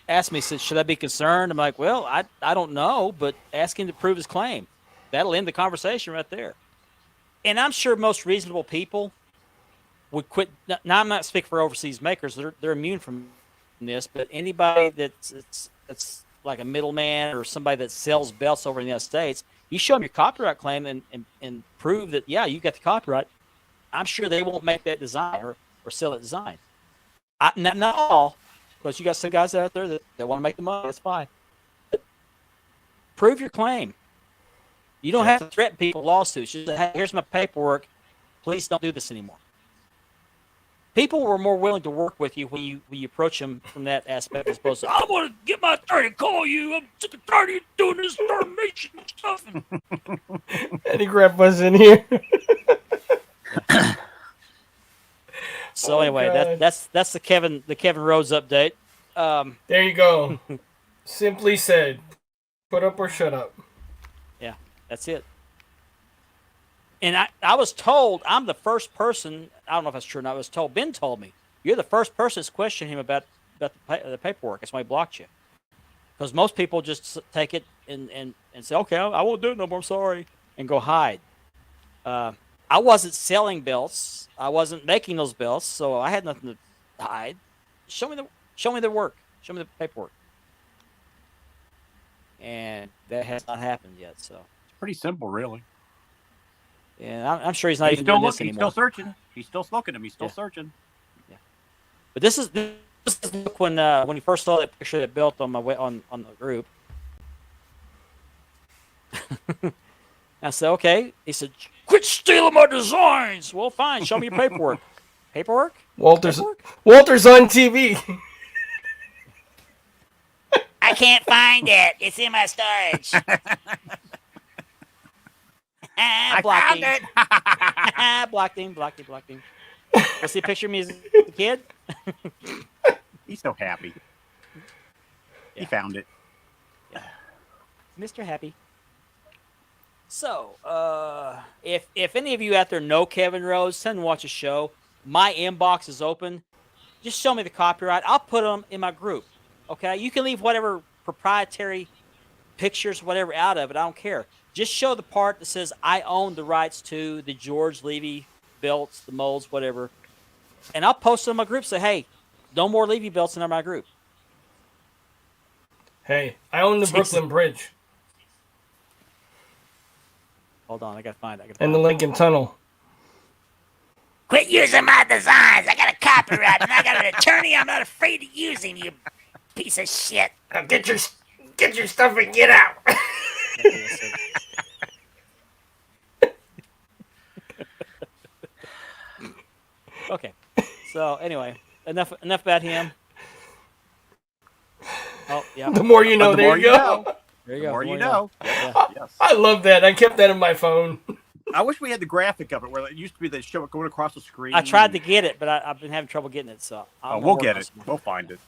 asked me, said, "Should I be concerned?" I'm like, "Well, I don't know, but ask him to prove his claim. That'll end the conversation right there." And I'm sure most reasonable people would quit. Now, I'm not speaking for overseas makers; they're immune from this. But anybody that's like a middleman or somebody that sells belts over in the United States, you show them your copyright claim and prove that you got the copyright. I'm sure they won't make that design or sell that design. Not all, because you got some guys out there that want to make the money. That's fine. But prove your claim. You don't have to threaten people with lawsuits. Just say, "Hey, here's my paperwork. Please don't do this anymore." People were more willing to work with you when you approach them from that aspect as opposed to, "I want to get my attorney to call you. I'm sick and tired of you doing this termination stuff." Eddie Grandpa's in here. So Oh, anyway, God. that's the Kevin Rhodes update. There you go. Simply said, put up or shut up. That's it. And I was told, I'm the first person, I don't know if that's true or not, I was told, Ben told me, you're the first person that's questioned him about the paperwork. That's why he blocked you. Because most people just take it and say, "Okay, I won't do it no more, I'm sorry," and go hide. I wasn't selling belts. I wasn't making those belts, so I had nothing to hide. Show me the work. Show me the paperwork. And that has not happened yet, so. Pretty simple, really. And I'm sure he's not He's even still doing this looking. He's anymore. still searching. He's still looking him. He's still Yeah. searching. But this is when he first saw that picture that built on my way on the group. I said, "Okay." He said, "Quit stealing my designs." Well, fine. Show me your paperwork. Paperwork? Walter's Paperwork? on TV. I can't find it. It's in my storage. I Blocked found him. it. Blocked him. Want see a picture of me as a kid? He's so happy. He Yeah. found it. Mr. Happy. So, if any of you out there know Kevin Rose, send and watch a show. My inbox is open. just show me the copyright. I'll put them in my group. Okay, you can leave whatever proprietary pictures, whatever, out of it. I don't care. Just show the part that says I own the rights to the George Levy belts, the molds, whatever, and I'll post them in my group. Say, hey, no more Levy belts in my group. Hey, I own the Brooklyn Bridge Hold on, I gotta find it. and the Lincoln Tunnel. Quit using my designs. I got a copyright and I got an attorney. I'm not afraid to use him, you piece of shit. Now get your stuff and get out. Okay. So anyway, enough about him. Oh yeah. The more you know. The There more you you go. know. There you The go. more the you know. Yeah. Yes. I love that. I kept that in my phone. I wish we had the graphic of it where it used to be the show going across the screen. I tried to get it, but I've been having trouble getting it. So Oh, we'll get it. We'll find it.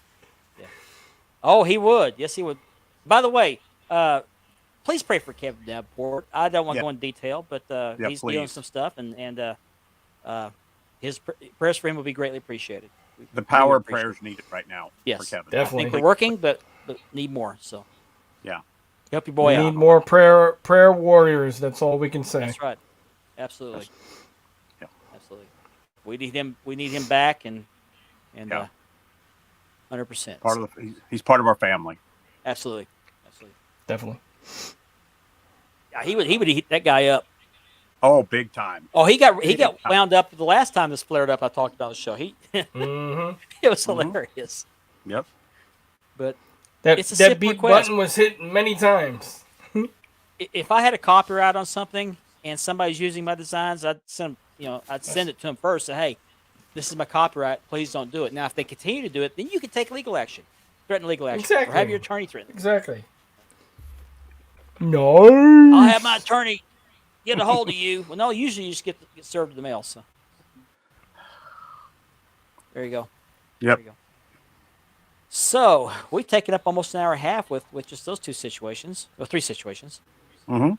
Oh, he would. Yes, he would. By the way, please pray for Kevin Davenport. I don't want to Yeah. go into detail, but he's please. dealing with some stuff, and his prayers for him will be greatly appreciated. The power of appreciate prayers needed right now Yes. for Kevin. I Definitely. think we're working, but need more. So Yeah. help your boy We out. need more prayer warriors. That's all we can say. That's right. Absolutely. Yeah. Absolutely. We need him. We need him back, and Yeah. 100%. Part of the, he's part of our family. Absolutely. Absolutely. Definitely. Yeah, he would eat that guy up. Oh, big time. Oh, he got Big time. wound up the last time this flared up. I talked about the show. It was hilarious. Yep. But That It's a that simple beat request. button was hit many times. If I had a copyright on something and somebody's using my designs, I'd send it to them first. Say, hey, this is my copyright. Please don't do it. Now, if they continue to do it, then you can take legal action, threaten legal action, or have Exactly. your attorney threaten. Exactly. No. I'll have my attorney get a hold of you. Well, no, usually you just get served in the mail. So there you go. Yep. There you go. So we've taken up almost an hour and a half with just those two situations, or three situations. Mm-hmm.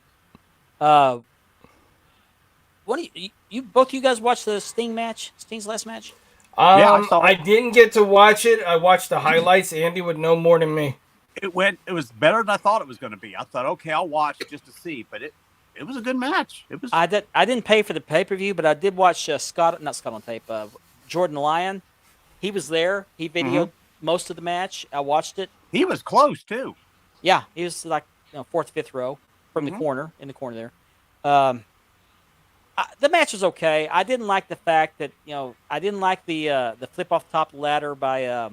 What do you both of you guys watched the Sting's last match? Yeah, I saw it. I didn't get to watch it. I watched the highlights. Andy would know more than me. It was better than I thought it was going to be. I thought, okay, I'll watch it just to see, but it was a good match. It was. I didn't pay for the pay-per-view, but I did watch not Scott on tape. Jordan Lyon, he was there. He videoed most of the match. I watched it. He was close too. Yeah, he was like fourth, fifth row from the corner, in the corner there. The match was okay. I didn't like the fact that I didn't like the flip off the top ladder by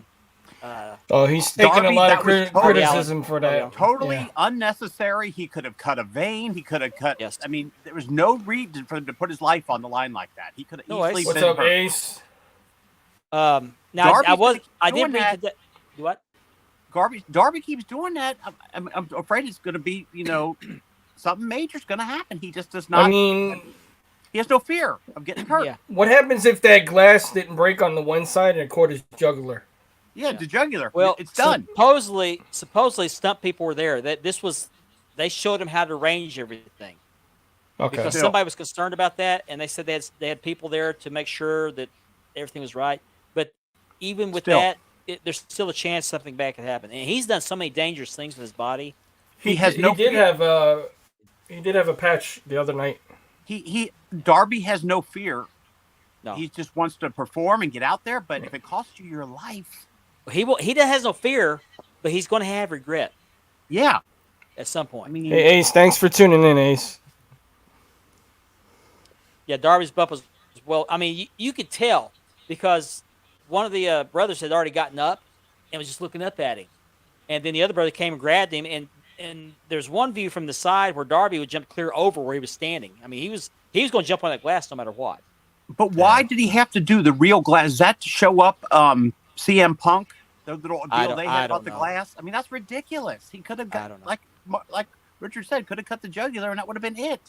Oh, he's taking Darby, a lot of that was totally criticism for that. Totally Yeah. unnecessary. He could have cut a vein. He could have cut. Yes. I mean, there was no reason for him to put his life on the line like that. He could have No, easily What's been up, hurt. Ace? now Darby's I gonna keep did doing read that. today. What? Darby keeps doing that. I'm afraid it's going to be, something major's going to happen. He just does not. I mean, he has no fear of getting hurt. Yeah. what happens if that glass didn't break on the one side and caught his jugular? Yeah, the jugular. Well, it's done. Supposedly, stunt people were there. They showed him how to arrange everything Okay. because Still. somebody was concerned about that, and they said they had people there to make sure that everything was right. But even with Still. that, there's still a chance something bad could happen. And he's done so many dangerous things with his body. He has no He did fear. have a patch the other night. Darby has no fear. No, He just wants to perform and get out there. But if it costs you your life, he has no fear, but he's going to have regret yeah. at some point. I mean, Hey, Ace, thanks for tuning in, Ace. Yeah, Darby's bump was well. I mean, you could tell because one of the brothers had already gotten up and was just looking up at him, and then the other brother came and grabbed him. And there's one view from the side where Darby would jump clear over where he was standing. I mean, he was going to jump on that glass no matter what. but why did he have to do the real glass? Is that to show up CM Punk? The little I deal don't- they I had about don't the know. glass. I mean, that's ridiculous. He could have I got don't know. like Richard said, could have cut the jugular, and that would have been it.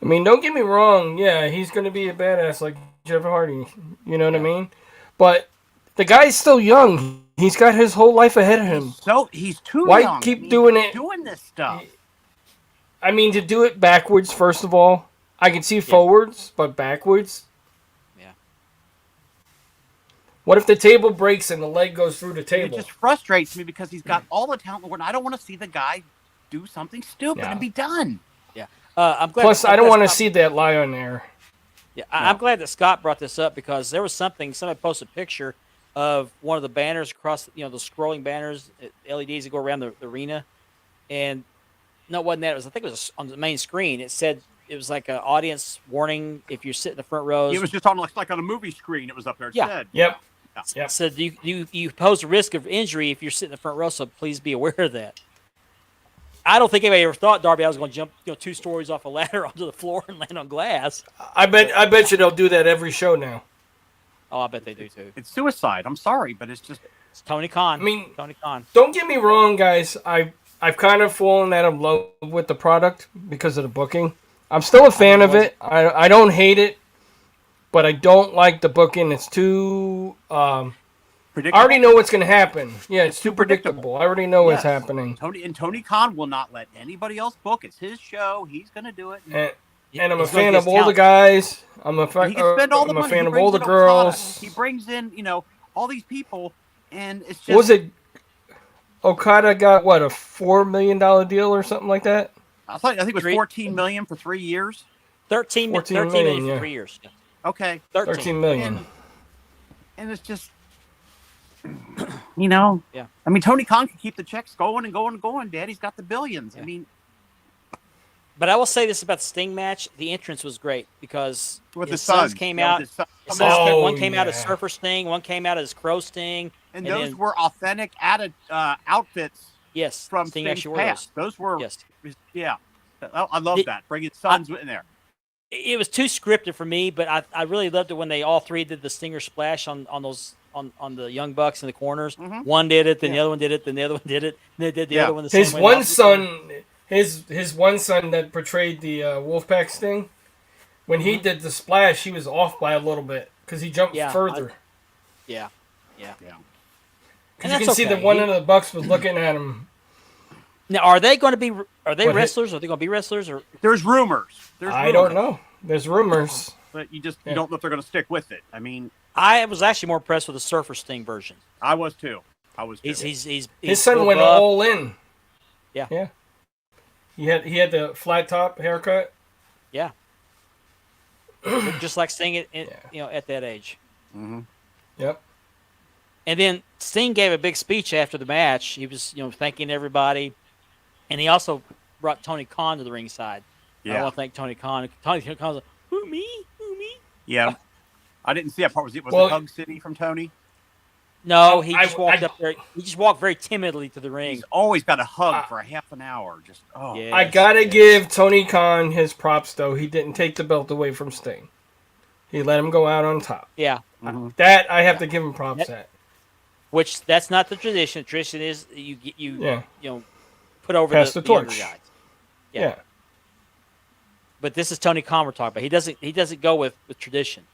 I mean, don't get me wrong. Yeah, he's going to be a badass like Jeff Hardy. You know what I mean? But the guy's still young. He's got his whole life ahead of him. So he's too Why young. keep I mean, doing he's it? Doing this stuff. I mean, to do it backwards, first of all. I can see forwards, but backwards? Yeah. What if the table breaks and the leg goes through the It table? just frustrates me because he's got all the talent in the world. And I don't want to see the guy do something stupid Yeah. and be done. I'm glad. Plus, I'm I don't glad want to Scott- see that lie on there. Yeah, I'm glad that Scott brought this up because there was something. Somebody posted a picture of one of the banners across, the scrolling banners, LEDs that go around the arena, and no, it wasn't that. I think it was on the main screen. It said it was like an audience warning if you're sitting in the front rows. It was just on like on a movie screen. It was up there. It Yeah. said. Yep. It Yep. said you pose a risk of injury if you're sitting in the front row, so please be aware of that. I don't think anybody ever thought Darby I was going to jump 2 stories off a ladder onto the floor and land on glass. I bet you they'll do that every show now. Oh, I bet they do too. It's suicide. I'm sorry, but it's just It's Tony Khan. I mean- Tony Khan. Don't get me wrong, guys. I've kind of fallen out of love with the product because of the booking. I'm still a fan of it. I don't hate it, but I don't like the booking. It's too. I predictable. already know what's going to happen. Yeah, it's too predictable. I already know what's Yes. happening. Tony Khan will not let anybody else book. It's his show. He's going to do it. And I'm a He's gonna fan get of his all the talent. guys. I'm a fan. He can spend all the I'm a money. fan He of all brings the in Okada. girls. He brings in, all these people, and it's just. What was it? Okada got what, a $4 million deal or something like that? I think it was Three- 14 million for 3 years. 13 14 million million, for yeah. 3 years. Yeah. Okay, 13 million. and it's just, Yeah. I mean, Tony Khan can keep the checks going and going and going. Daddy's got the billions. I Yeah. mean, But I will say this about the Sting match: the entrance was great because with his the sons Suns came Yeah, out. with his son- his sons Oh, one came out as yeah. Surfer Sting, one came out as Crow Sting, and and those then- were authentic added outfits yes, from Sting Sting's actually wore past. Those were, Yes, yeah. I love The- that. Bringing Suns in there. it was too scripted for me, but I really loved it when they all three did the Stinger splash on the Young Bucks in the corners. Mhm. One did it, then the Yeah. other one did it, then the other one did it, and they did the Yeah. other one the His same way. one son, his one son that portrayed the Wolfpack Sting, when he did the splash, he was off by a little bit because he jumped Yeah, further. Yeah. Yeah. Because And you that's can see okay. that one of the Bucks was looking at him. Now, are they going to be? Are they What, wrestlers? Are they going to be wrestlers? Or There's rumors. I don't know. There's rumors. But you Yeah. don't know if they're going to stick with it. I mean, I was actually more impressed with the Surfer Sting version. I was too. He's His son real went buff. all in. Yeah. Yeah. He had the flat top haircut. Yeah. Looked just like Sting Yeah. at that age. Mhm. Yep. And then Sting gave a big speech after the match. He was, thanking everybody, and he also brought Tony Khan to the ringside. I Yeah. want to thank Tony Khan. Tony Khan's like, who me? Who me? Yeah. I didn't see that part. Was it Well- Hug City from Tony? No, he I- just walked I- up there. He just walked very timidly to the ring. He's always got a hug for a half an hour. Just Yeah. I gotta give Tony Khan his props though. He didn't take the belt away from Sting. He let him go out on top. Yeah. Mhm. That I have to give him props at. Which that's not the tradition. The tradition is you Yeah. put over Pass the the younger torch. guys. Yeah. But this is Tony Khan we're talking about. He doesn't go with tradition.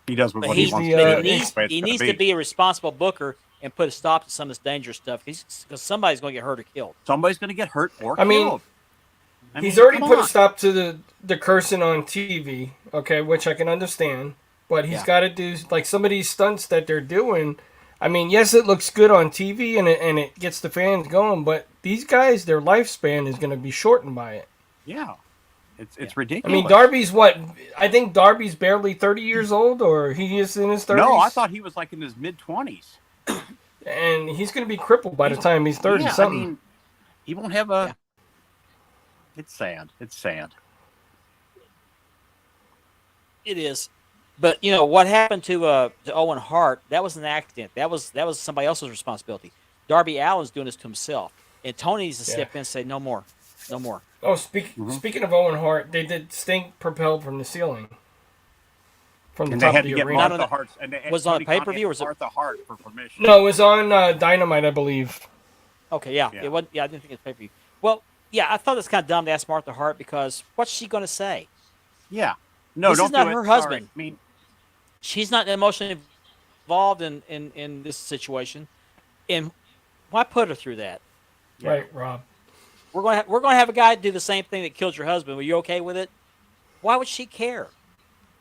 he does with But what he, he wants the, to do. he That's needs the way it's he gonna needs to be a responsible booker and put a stop to some of this dangerous stuff. Because somebody's going to get hurt or killed. Somebody's going to get hurt or I mean, killed. He's already come put a on. stop to the cursing on TV, okay, which I can understand. But he's Yeah. got to do like some of these stunts that they're doing. I mean, yes, it looks good on TV and it gets the fans going, but these guys, their lifespan is going to be shortened by it. Yeah. It's I ridiculous. mean, Darby's what? I think Darby's barely 30 years old, or he is in his 30s. No, I thought he was like in his mid-20s. And he's going to be crippled by the time he's 30 Yeah, something. I mean, he won't have a. Yeah. It's sad. It's sad. It is. But what happened to Owen Hart? That was an accident. That was somebody else's responsibility. Darby Allin's doing this to himself, and Tony needs to step in and say no more, no more. Oh, speaking of Owen Hart, they did Sting propelled from the ceiling. From the And top they had of to the get arena. Martha Hart. And they, Was it on Tony a pay-per-view Khan had or was it- Martha Hart for permission? No, it was on Dynamite, I believe. Okay, yeah, Yeah. it wasn't. Yeah, I didn't think it was pay per view. Well, yeah, I thought it's kind of dumb to ask Martha Hart because what's she going to say? Yeah. No, This don't is not do it. her Sorry. husband. I mean, She's not emotionally involved in this situation, and why put her through that? Yeah. Right, Rob. We're going to have a guy do the same thing that killed your husband. Were you okay with it? Why would she care?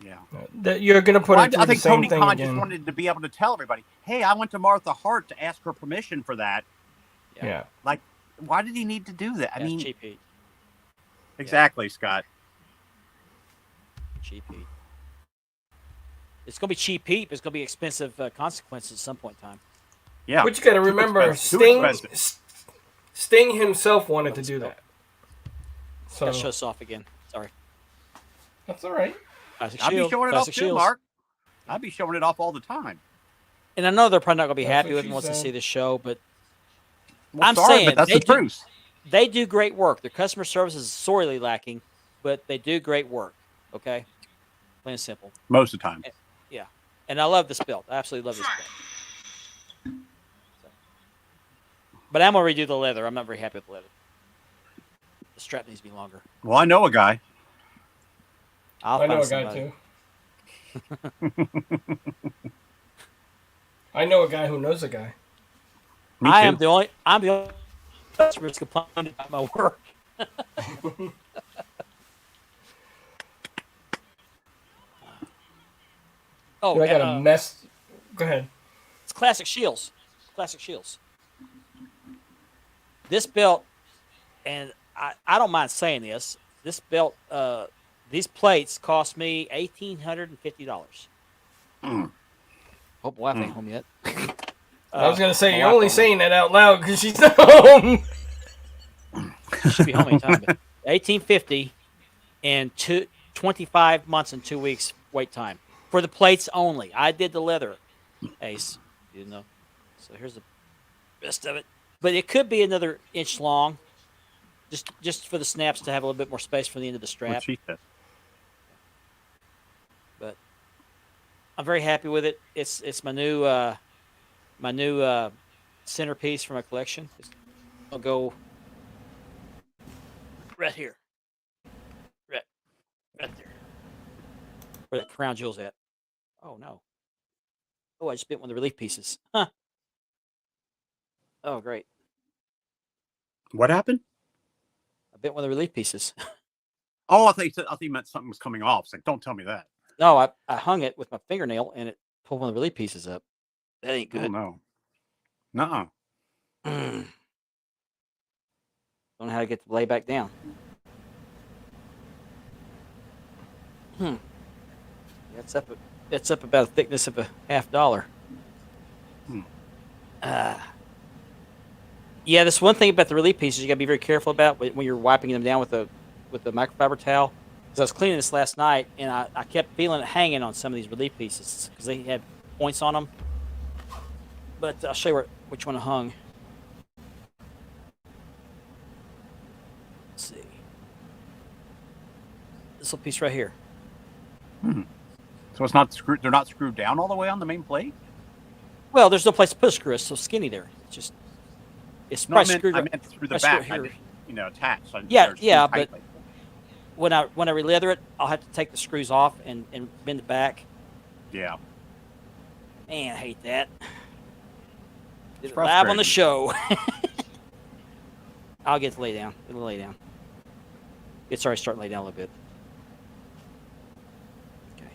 Yeah. That you're gonna put Well, it through I the think same Tony thing Khan just again. wanted to be able to tell everybody, "Hey, I went to Martha Hart to ask her permission for that." Yeah. Like, why did he need to do that? I That's mean, cheap heat. exactly, Scott. Cheap heat. It's gonna be cheap heat, but it's gonna be expensive consequences at some point in time. Yeah. But you got to Too remember, expensive. Too expensive. Sting himself wanted to do that. So Gotta show us off again. Sorry. that's all right. Classic I'd be Shield, showing it off Classic too, Shields. Mark. I'd be showing it off all the time. And I know they're probably not gonna be That's happy what with she me once they said. see the show, but Well, I'm sorry, saying but that's they the do- truth. they do great work. Their customer service is sorely lacking, but they do great work. Okay, plain and simple. Most of the time. Yeah, and I love this belt. I absolutely love this belt. So. But I'm gonna redo the leather. I'm not very happy with the leather. The strap needs to be longer. Well, I know a guy. I'll I find know a guy somebody. too. I know a guy who knows a guy. Me too. I'm the only customer that's complaining about my work. Oh, Dude, I got and, a mess. Go ahead. it's Classic Shields. Classic Shields. This belt, and I don't mind saying this. This belt, these plates cost me $1,850. Hope wife ain't home yet. I was gonna say my you're wife only don't saying that out loud because she's not home. Should be home anytime. But 1850 and 25 months and 2 weeks wait time for the plates only. I did the leather, Ace. You didn't know. So here's the rest of it. But it could be another inch long, just for the snaps to have a little bit more space for the end of the What strap. she said. But I'm very happy with it. It's my new centerpiece for my collection. I'll go right here, right there, where the crown jewel's at. Oh no! Oh, I just bit one of the relief pieces. Huh? Oh great! What happened? I bit one of the relief pieces. Oh, I think you meant something was coming off. It's like, don't tell me that. No, I hung it with my fingernail and it pulled one of the relief pieces up. That ain't Oh good. no. Nuh-uh. Don't know how to get the blade back down. It's up about the thickness of a $50. Yeah, this one thing about the relief pieces you got to be very careful about when you're wiping them down with the microfiber towel. Because I was cleaning this last night and I kept feeling it hanging on some of these relief pieces because they had points on them. But I'll show you which one I hung. Let's see. This little piece right here. So it's not screwed. They're not screwed down all the way on the main plate. Well, there's no place to put a screw. It's so skinny there. It's No, I probably screwed. meant through the I screwed back. I here. didn't, attached. So Yeah, they're yeah, screwed tightly. When I re-leather it, I'll have to take the screws off and bend it back. Yeah. Man, I hate that. Did It's it live on the frustrating. show. I'll get to lay down. It'll lay down. It's already starting to lay down a little bit. Okay.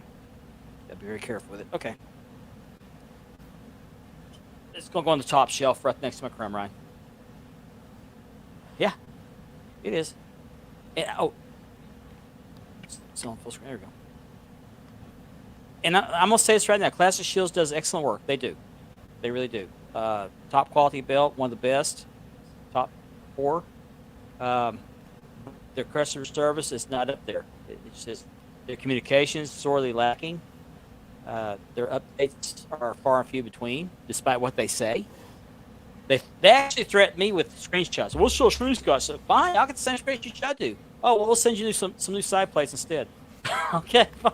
Gotta be very careful with it. Okay. It's gonna go on the top shelf right next to my crumb rind. Yeah, it is. And, it's on full screen. There we go. And I'm gonna say this right now. Classic Shields does excellent work. They do. They really do. Top quality belt, one of the best. Top 4. Their customer service is not up there. It's just their communications sorely lacking. Their updates are far and few between, despite what they say. They actually threatened me with screenshots. We'll show screenshots. So fine, I'll get the same screenshots I do. Oh, well, we'll send you some new side plates instead. Okay, fine.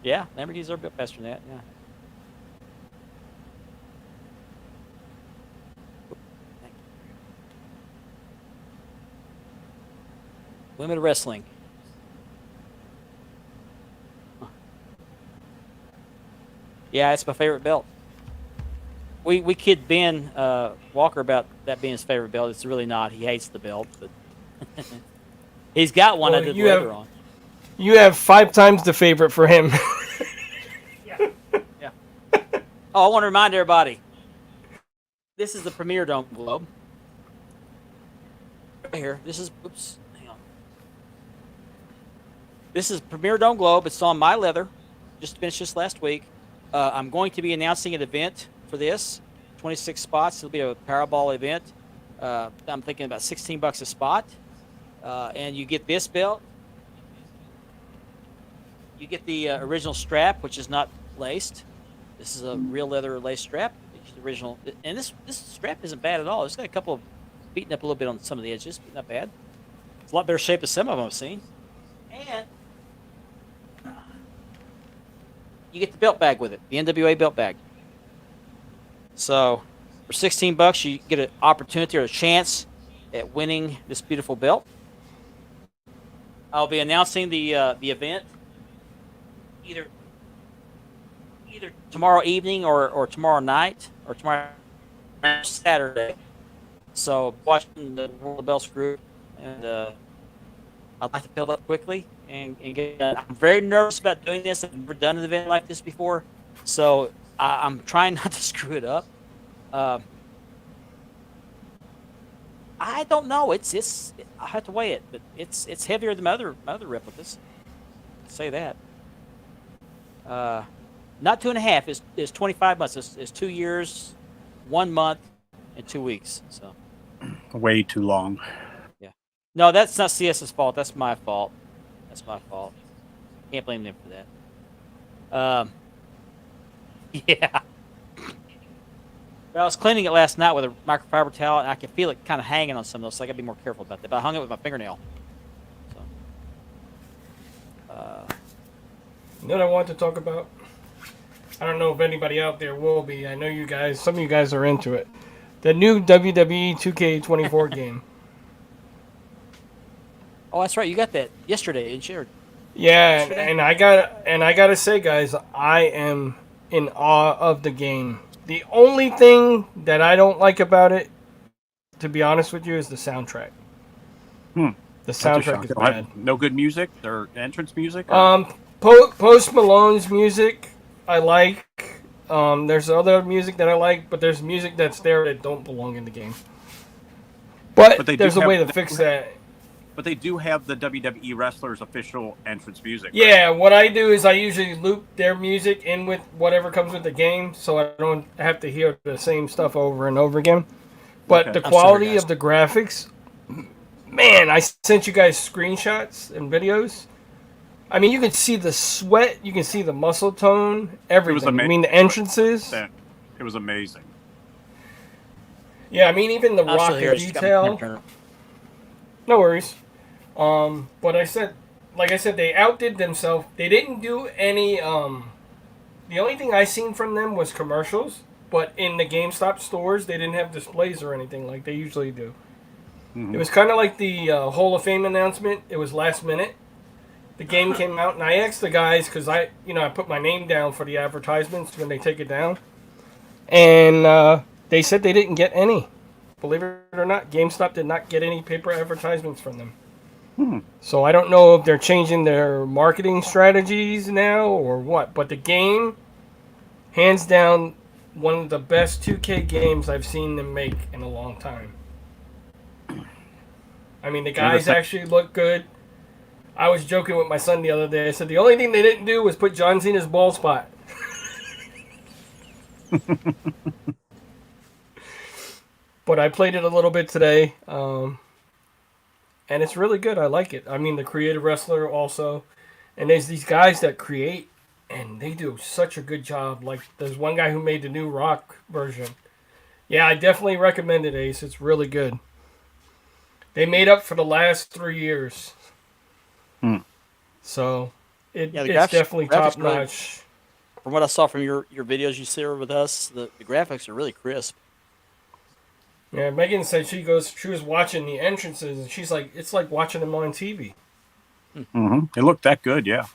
Yeah, Lamborghinis are a bit faster than that. Yeah. Women wrestling. Yeah, it's my favorite belt. We kid Ben Walker about that being his favorite belt. It's really not. He hates the belt, but He's got one Well, I did you leather have- on. You have 5 times the favorite for him. Oh, I want to remind everybody. This is the Premier Dome Globe. Right here. This is, oops, hang on. This is Premier Dome Globe. It's on my leather. Just finished this last week. I'm going to be announcing an event for this. 26 spots. It'll be a Powerball event. I'm thinking about $16 a spot. And you get this belt. You get the original strap, which is not laced. This is a real leather lace strap. It's the original, and this strap isn't bad at all. It's got a couple of beaten up a little bit on some of the edges, but not bad. It's a lot better shape than some of them I've seen. And you get the belt bag with it, the NWA belt bag. So for $16, you get an opportunity or a chance at winning this beautiful belt. I'll be announcing the event either tomorrow evening or tomorrow night or tomorrow Saturday. So watching the World of Belts group, and I'd like to fill up quickly and get. I'm very nervous about doing this. I've never done an event like this before, so I'm trying not to screw it up. I don't know. It's I have to weigh it, but it's heavier than my other replicas. I'll say that. Not 2.5. It's 25 months. It's 2 years, 1 month, and 2 weeks. So Way too long. no, that's not CS's fault. That's my fault. Can't blame them for that. Yeah. But I was cleaning it last night with a microfiber towel, and I could feel it kind of hanging on some of those, so I got to be more careful about that. But I hung it with my fingernail. So. You know what I want to talk about? I don't know if anybody out there will be. I know you guys, some of you guys are into it. The new WWE 2K24 game. Oh, that's right. You got that yesterday, didn't you? Yeah, Yesterday? and I gotta say, guys, I am in awe of the game. The only thing that I don't like about it, to be honest with you, is the soundtrack. Hmm. The soundtrack is They don't have bad. no good music or entrance music. Or? Post Malone's music I like. There's other music that I like, but there's music that's there that don't belong in the game. But But they do there's a have- way to they fix do that. But they do have the WWE wrestlers' official entrance music. right? Yeah, what I do is I usually loop their music in with whatever comes with the game, so I don't have to hear the same stuff over and over again. But Okay. the I'm sorry, quality guys. of the graphics, man, I sent you guys screenshots and videos. I mean, you can see the sweat, you can see the muscle tone, everything. I amazing. mean, the entrances. It was amazing. Yeah, I mean, even the I'm still rock here. of I just got my camera detail. turned on. No worries. But like I said, they outdid themselves. They didn't do any. The only thing I seen from them was commercials. But in the GameStop stores, they didn't have displays or anything like they usually do. Mhm. It was kind of like the Hall of Fame announcement. It was last minute. The game came out, and I asked the guys because I put my name down for the advertisements when they take it down, and they said they didn't get any. Believe it or not, GameStop did not get any paper advertisements from them. So I don't know if they're changing their marketing strategies now or what. But the game, hands down, one of the best 2K games I've seen them make in a long time. I mean, the guys actually look good. I was joking with my son the other day. I said the only thing they didn't do was put John Cena's bald spot. But I played it a little bit today, and it's really good. I like it. I mean, the creative wrestler also, and there's these guys that create, and they do such a good job. Like there's one guy who made the new Rock version. Yeah, I definitely recommend it, Ace. It's really good. They made up for the last 3 years. So Yeah, the it's graphics- definitely graphics top really- notch. From what I saw from your videos you share with us, the graphics are really crisp. Yeah, Megan said she was watching the entrances and she's like, it's like watching them on TV. Mm-hmm. It looked that good, yeah.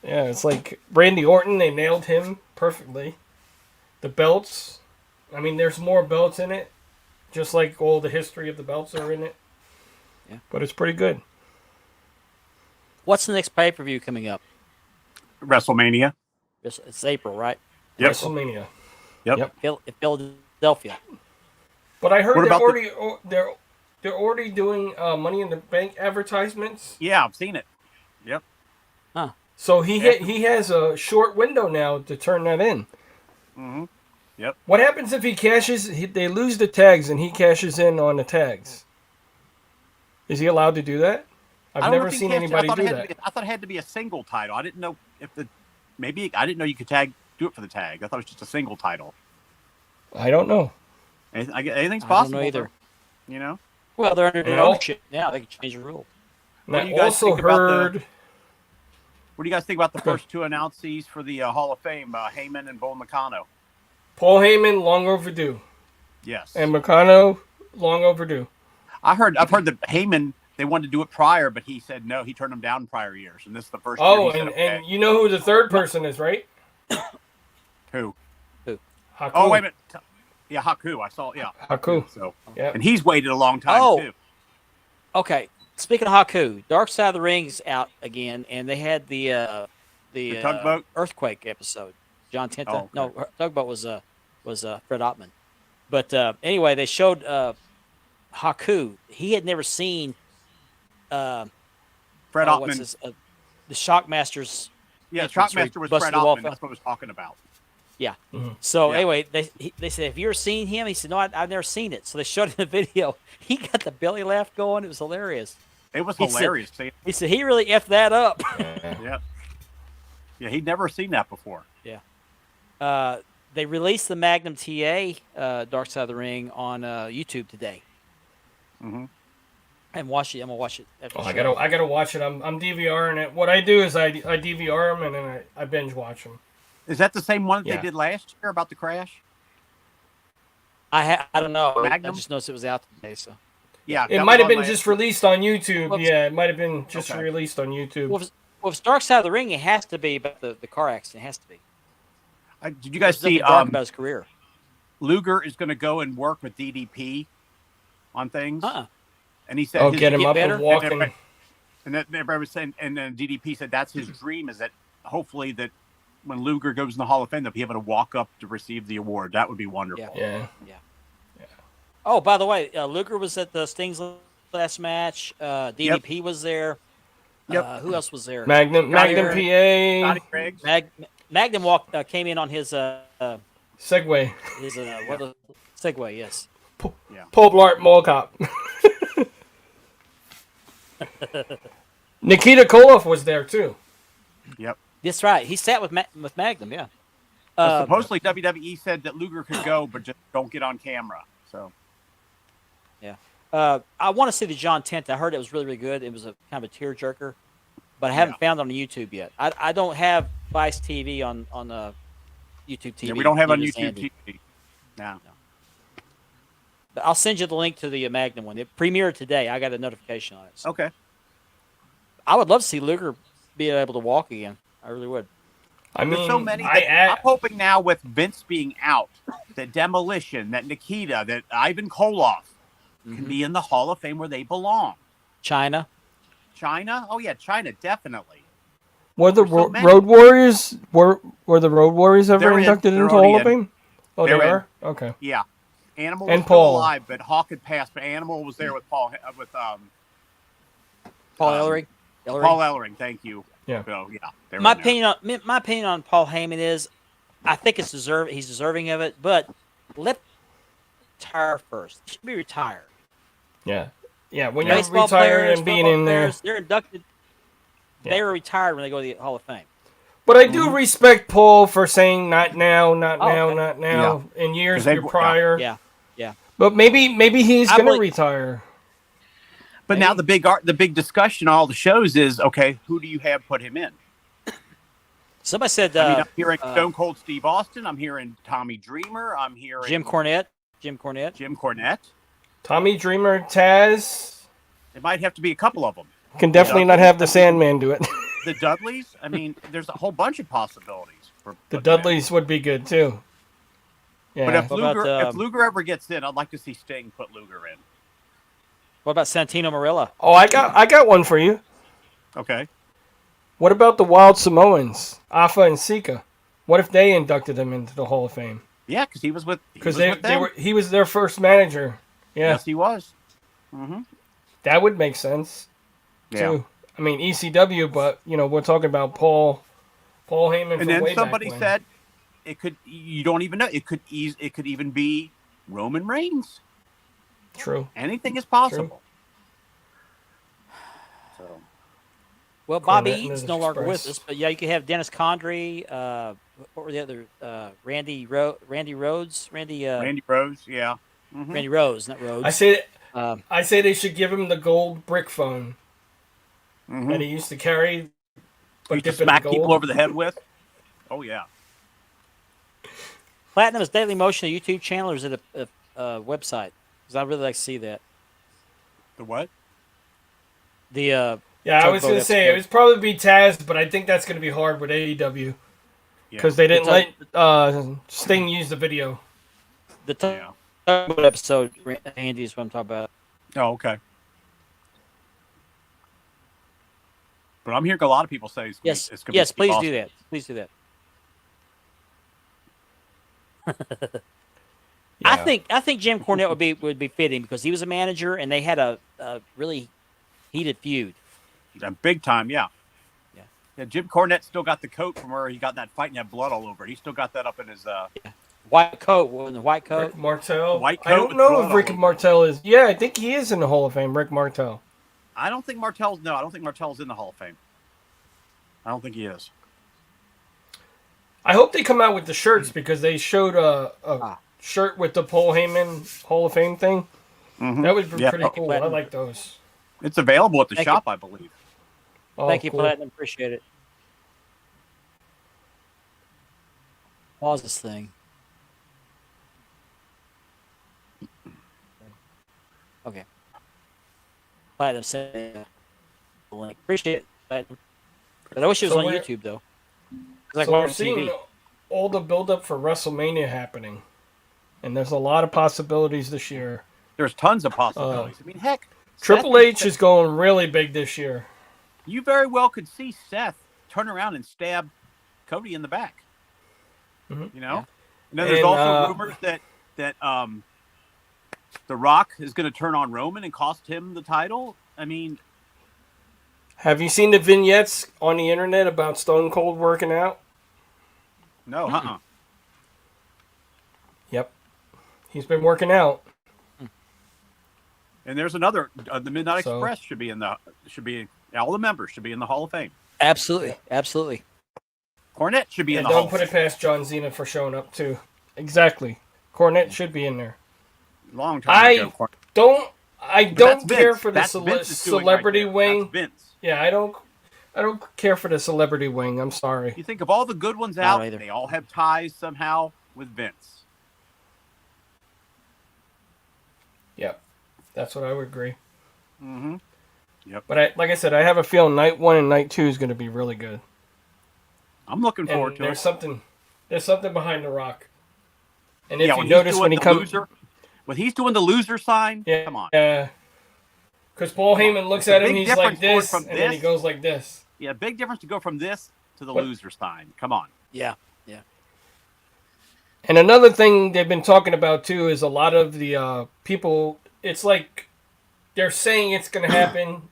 Yeah, it's like Randy Orton, they nailed him perfectly. The belts, I mean, there's more belts in it, just like all the history of the belts are in it. Yeah. But it's pretty good. What's the next pay per view coming up? WrestleMania. It's April, right? Yep. WrestleMania. Philadelphia. But I heard What they're about already they're already doing Money in the Bank advertisements. Yeah, I've seen it. Yep. So he has a short window now to turn that in. Mm-hmm. Yep. What happens if he cashes? They lose the tags and he cashes in on the tags. Is he allowed to do that? I I've don't know never if he seen cashed- anybody I thought do it had that. to be- I thought it had to be a single title. I didn't know if I didn't know you could do it for the tag. I thought it was just a single title. I don't know. Anything's I don't possible. know either. You know. Well, they're under And their al- ownership now. They can change the rule. And What do I you guys also think about heard. What do you guys think about the first two announcees for the Hall of Fame, Heyman and Bull Nakano? Paul Heyman, long overdue. Yes. And Meccano, long overdue. I've heard that Heyman, they wanted to do it prior, but he said no. He turned them down in prior years, and this is the first year. Oh, he said, and, okay. and you know who the third person is, right? Who? Haku. Oh, wait a minute. Yeah, Haku. I saw. Yeah, Haku. So, Yeah. and he's waited a long time Oh. too. Okay. Speaking of Haku, Dark Side of the Ring's out again, and they had the Tugboat? earthquake episode. John Tenta. Oh, okay. No, Tugboat was Fred Ottman. But anyway, they showed Haku. He had never seen Fred what's Ottman. this, the Shockmasters. Yeah, entrance where he Shockmaster was busted Fred the wall Ottman. fell. That's what I was talking about. Yeah. Mhm. So Yeah. anyway, they said, "Have you ever seen him?" He said, "No, I've never seen it." So they showed him the video. He got the belly laugh going. It was hilarious. It was He said- hilarious. See? He said he really effed that up. Yeah. Yeah, he'd never seen that before. They released the Magnum TA Dark Side of the Ring on YouTube today. Mm-hmm. I haven't watched it. I'm gonna watch it after Oh, the I show. gotta watch it. I'm DVRing it. What I do is I DVR them and then I binge watch them. Is that the same one that Yeah. they did last year about the crash? I don't know. Magnum? I just noticed it was out today. So Yeah. It that might was have on been last just year. released on YouTube. Well, Yeah, it might have been just Okay. released on YouTube. well, if it's Dark Side of the Ring, it has to be about the car accident. It has to be. Did you guys There's see nothing dark about his career. Luger is going to go and work with DDP on things? And he said, Oh, his- get him get up better? and walking. And then everybody was saying, and then DDP said that's his dream is that hopefully that when Luger goes in the Hall of Fame, they'll be able to walk up to receive the award. That would be wonderful. Yeah. Oh, by the way, Luger was at the Sting's last match. DDP was there. Yep. Who else was there? Magnum Scotty PA Griggs. Magnum came in on his Segway. Segway. Yes. Paul Blart Mall Cop. Nikita Koloff was there too. Yep. That's right. He sat with Magnum. Yeah. But supposedly WWE said that Luger could go, but just don't get on camera. So I want to see the John Tent. I heard it was really, really good. It was a kind of a tearjerker, but I haven't found it on YouTube yet. I don't have Vice TV on YouTube TV. yeah, we don't have on Neither does YouTube Andy. TV. No. But I'll send you the link to the Magnum one. It premiered today. I got a notification on it. So Okay. I would love to see Luger be able to walk again. I really would. I There's mean, so many. I I'm hoping now with Vince being out, that Demolition, that Nikita, that Ivan Koloff can be in the Hall of Fame where they belong. China. China? Oh yeah, China definitely. were the there's so many. Road Warriors were the Road Warriors ever They're in. inducted They're into Hall of already in. Fame? Oh, They're they in. are. Okay. Yeah. Animal And was still Paul. alive, but Hawk had passed. But Animal was there with Paul Paul Um, Ellering. Paul Ellering. Thank you. Yeah. So yeah. they were My in there. opinion on Paul Heyman is, I think he's deserving of it, but let retire first. He should be retired. Yeah. Yeah. When you're Baseball retired players, and being football in there. players, they're inducted. They were retired when they go to the Hall of Fame. But I do respect Paul for saying not now, not Oh, now, okay. not now. In years 'Cause they- prior. Yeah. But maybe he's I gonna believe- retire. But now the big discussion on all the shows is okay. Who do you have put him in? Somebody said I mean, I'm hearing Stone Cold Steve Austin. I'm hearing Tommy Dreamer. I'm hearing Jim Cornette. Jim Cornette. Tommy Dreamer, Taz It might have to be a couple of them. can definitely not have the Sandman do it. The Dudleys. I mean, there's a whole bunch of possibilities. For The putting him in. Dudleys would be good too. Yeah. But if What about, if Luger ever gets in, I'd like to see Sting put Luger in. What about Santino Marella? Oh, I got one for you. Okay. What about the Wild Samoans, Afa and Sika? What if they inducted him into the Hall of Fame? Yeah, because he was with Because with they them. were he was their first manager. Yeah, Yes, he was. Mm-hmm. that would make sense Yeah. too. I mean ECW, but we're talking about Paul Heyman And from then way somebody back when. said it could. You don't even know. It could even be Roman Reigns. True. Anything is possible. So Well, Bobby Cornette and Eaton's the no longer with Express. us, but yeah, you could have Dennis Condrey. What were the other? Randy Rhodes. Randy Rose, yeah. Mhm. Randy Rose, not Rhodes. I say they should give him the gold brick phone Mhm. that he used to carry, but Used to dip in smack gold. people over the head with. Oh yeah. Platinum's Daily Motion, a YouTube channel, or is it a website? Because I'd really like to see that. The what? The Yeah, I was Tugboat going to say it episode. was probably be Taz, but I think that's going to be hard with AEW Yeah. because they didn't The let Sting use the video. the Yeah. Tugboat episode, Andy, is what I'm talking about. Oh, okay. But I'm hearing a lot of people say it's gonna Yes, be, it's gonna yes, be please awesome. do that. Please do that. I think Jim Cornette would be fitting because he was a manager and they had a really heated feud. Yeah, big time, yeah. Yeah. Yeah, Jim Cornette still got the coat from where he got that fight and had blood all over it. He still got that up in his White coat, the white coat. Rick Martel. White I coat don't with know blood if all Rick over it. Martel is. Yeah, I think he is in the Hall of Fame. Rick Martel. I don't think Martel's in the Hall of Fame. I don't think he is. I hope they come out with the shirts because they showed a shirt with the Paul Heyman Hall of Fame thing. Mhm. That would be Yeah. pretty cool. I like those. It's available at the Thank shop, I believe. Oh, Thank you, cool. Platinum. Appreciate it. Pause this thing. Okay. Platinum sent the link. Appreciate it, Platinum. But I wish it was So on we're- YouTube though. 'Cause I So can watch we're on seeing TV. all the build up for WrestleMania happening, and there's a lot of possibilities this year. There's tons of possibilities. I mean, heck, Triple Seth- H is going really big this year. You very well could see Seth turn around and stab Cody in the back. Mhm. You know? Yeah. And then there's And, also rumors that The Rock is going to turn on Roman and cost him the title. I mean, Have you seen the vignettes on the internet about Stone Cold working out? no, Yep, he's been working out. And there's another. The Midnight So- Express all the members should be in the Hall of Fame. Absolutely, absolutely. Cornette should be in And the Hall don't of put Fame. it past John Cena for showing up too. Exactly, Cornette should be in there. Long time ago. I But don't that's care Vince. for the That's Vince's doing celebrity right there. wing. That's Vince. Yeah, I don't care for the celebrity wing. I'm sorry. You think of all the good ones Not out, either. they all have ties somehow with Vince. Yep, that's what I would agree. Mm-hmm. But like I said, I have a feeling night 1 and night 2 is going to be really good. I'm looking forward And to there's it. something behind The Rock. And if Yeah, you when notice he's when he doing the comes, loser, when he's doing the loser sign, yeah, come on. because Paul Heyman looks It's a at him, big he's difference like going this, from and then he this- goes like this. Yeah, big difference to go from this to the What- loser sign. Come on. Yeah. And another thing they've been talking about too is a lot of the people. It's like they're saying it's going to happen,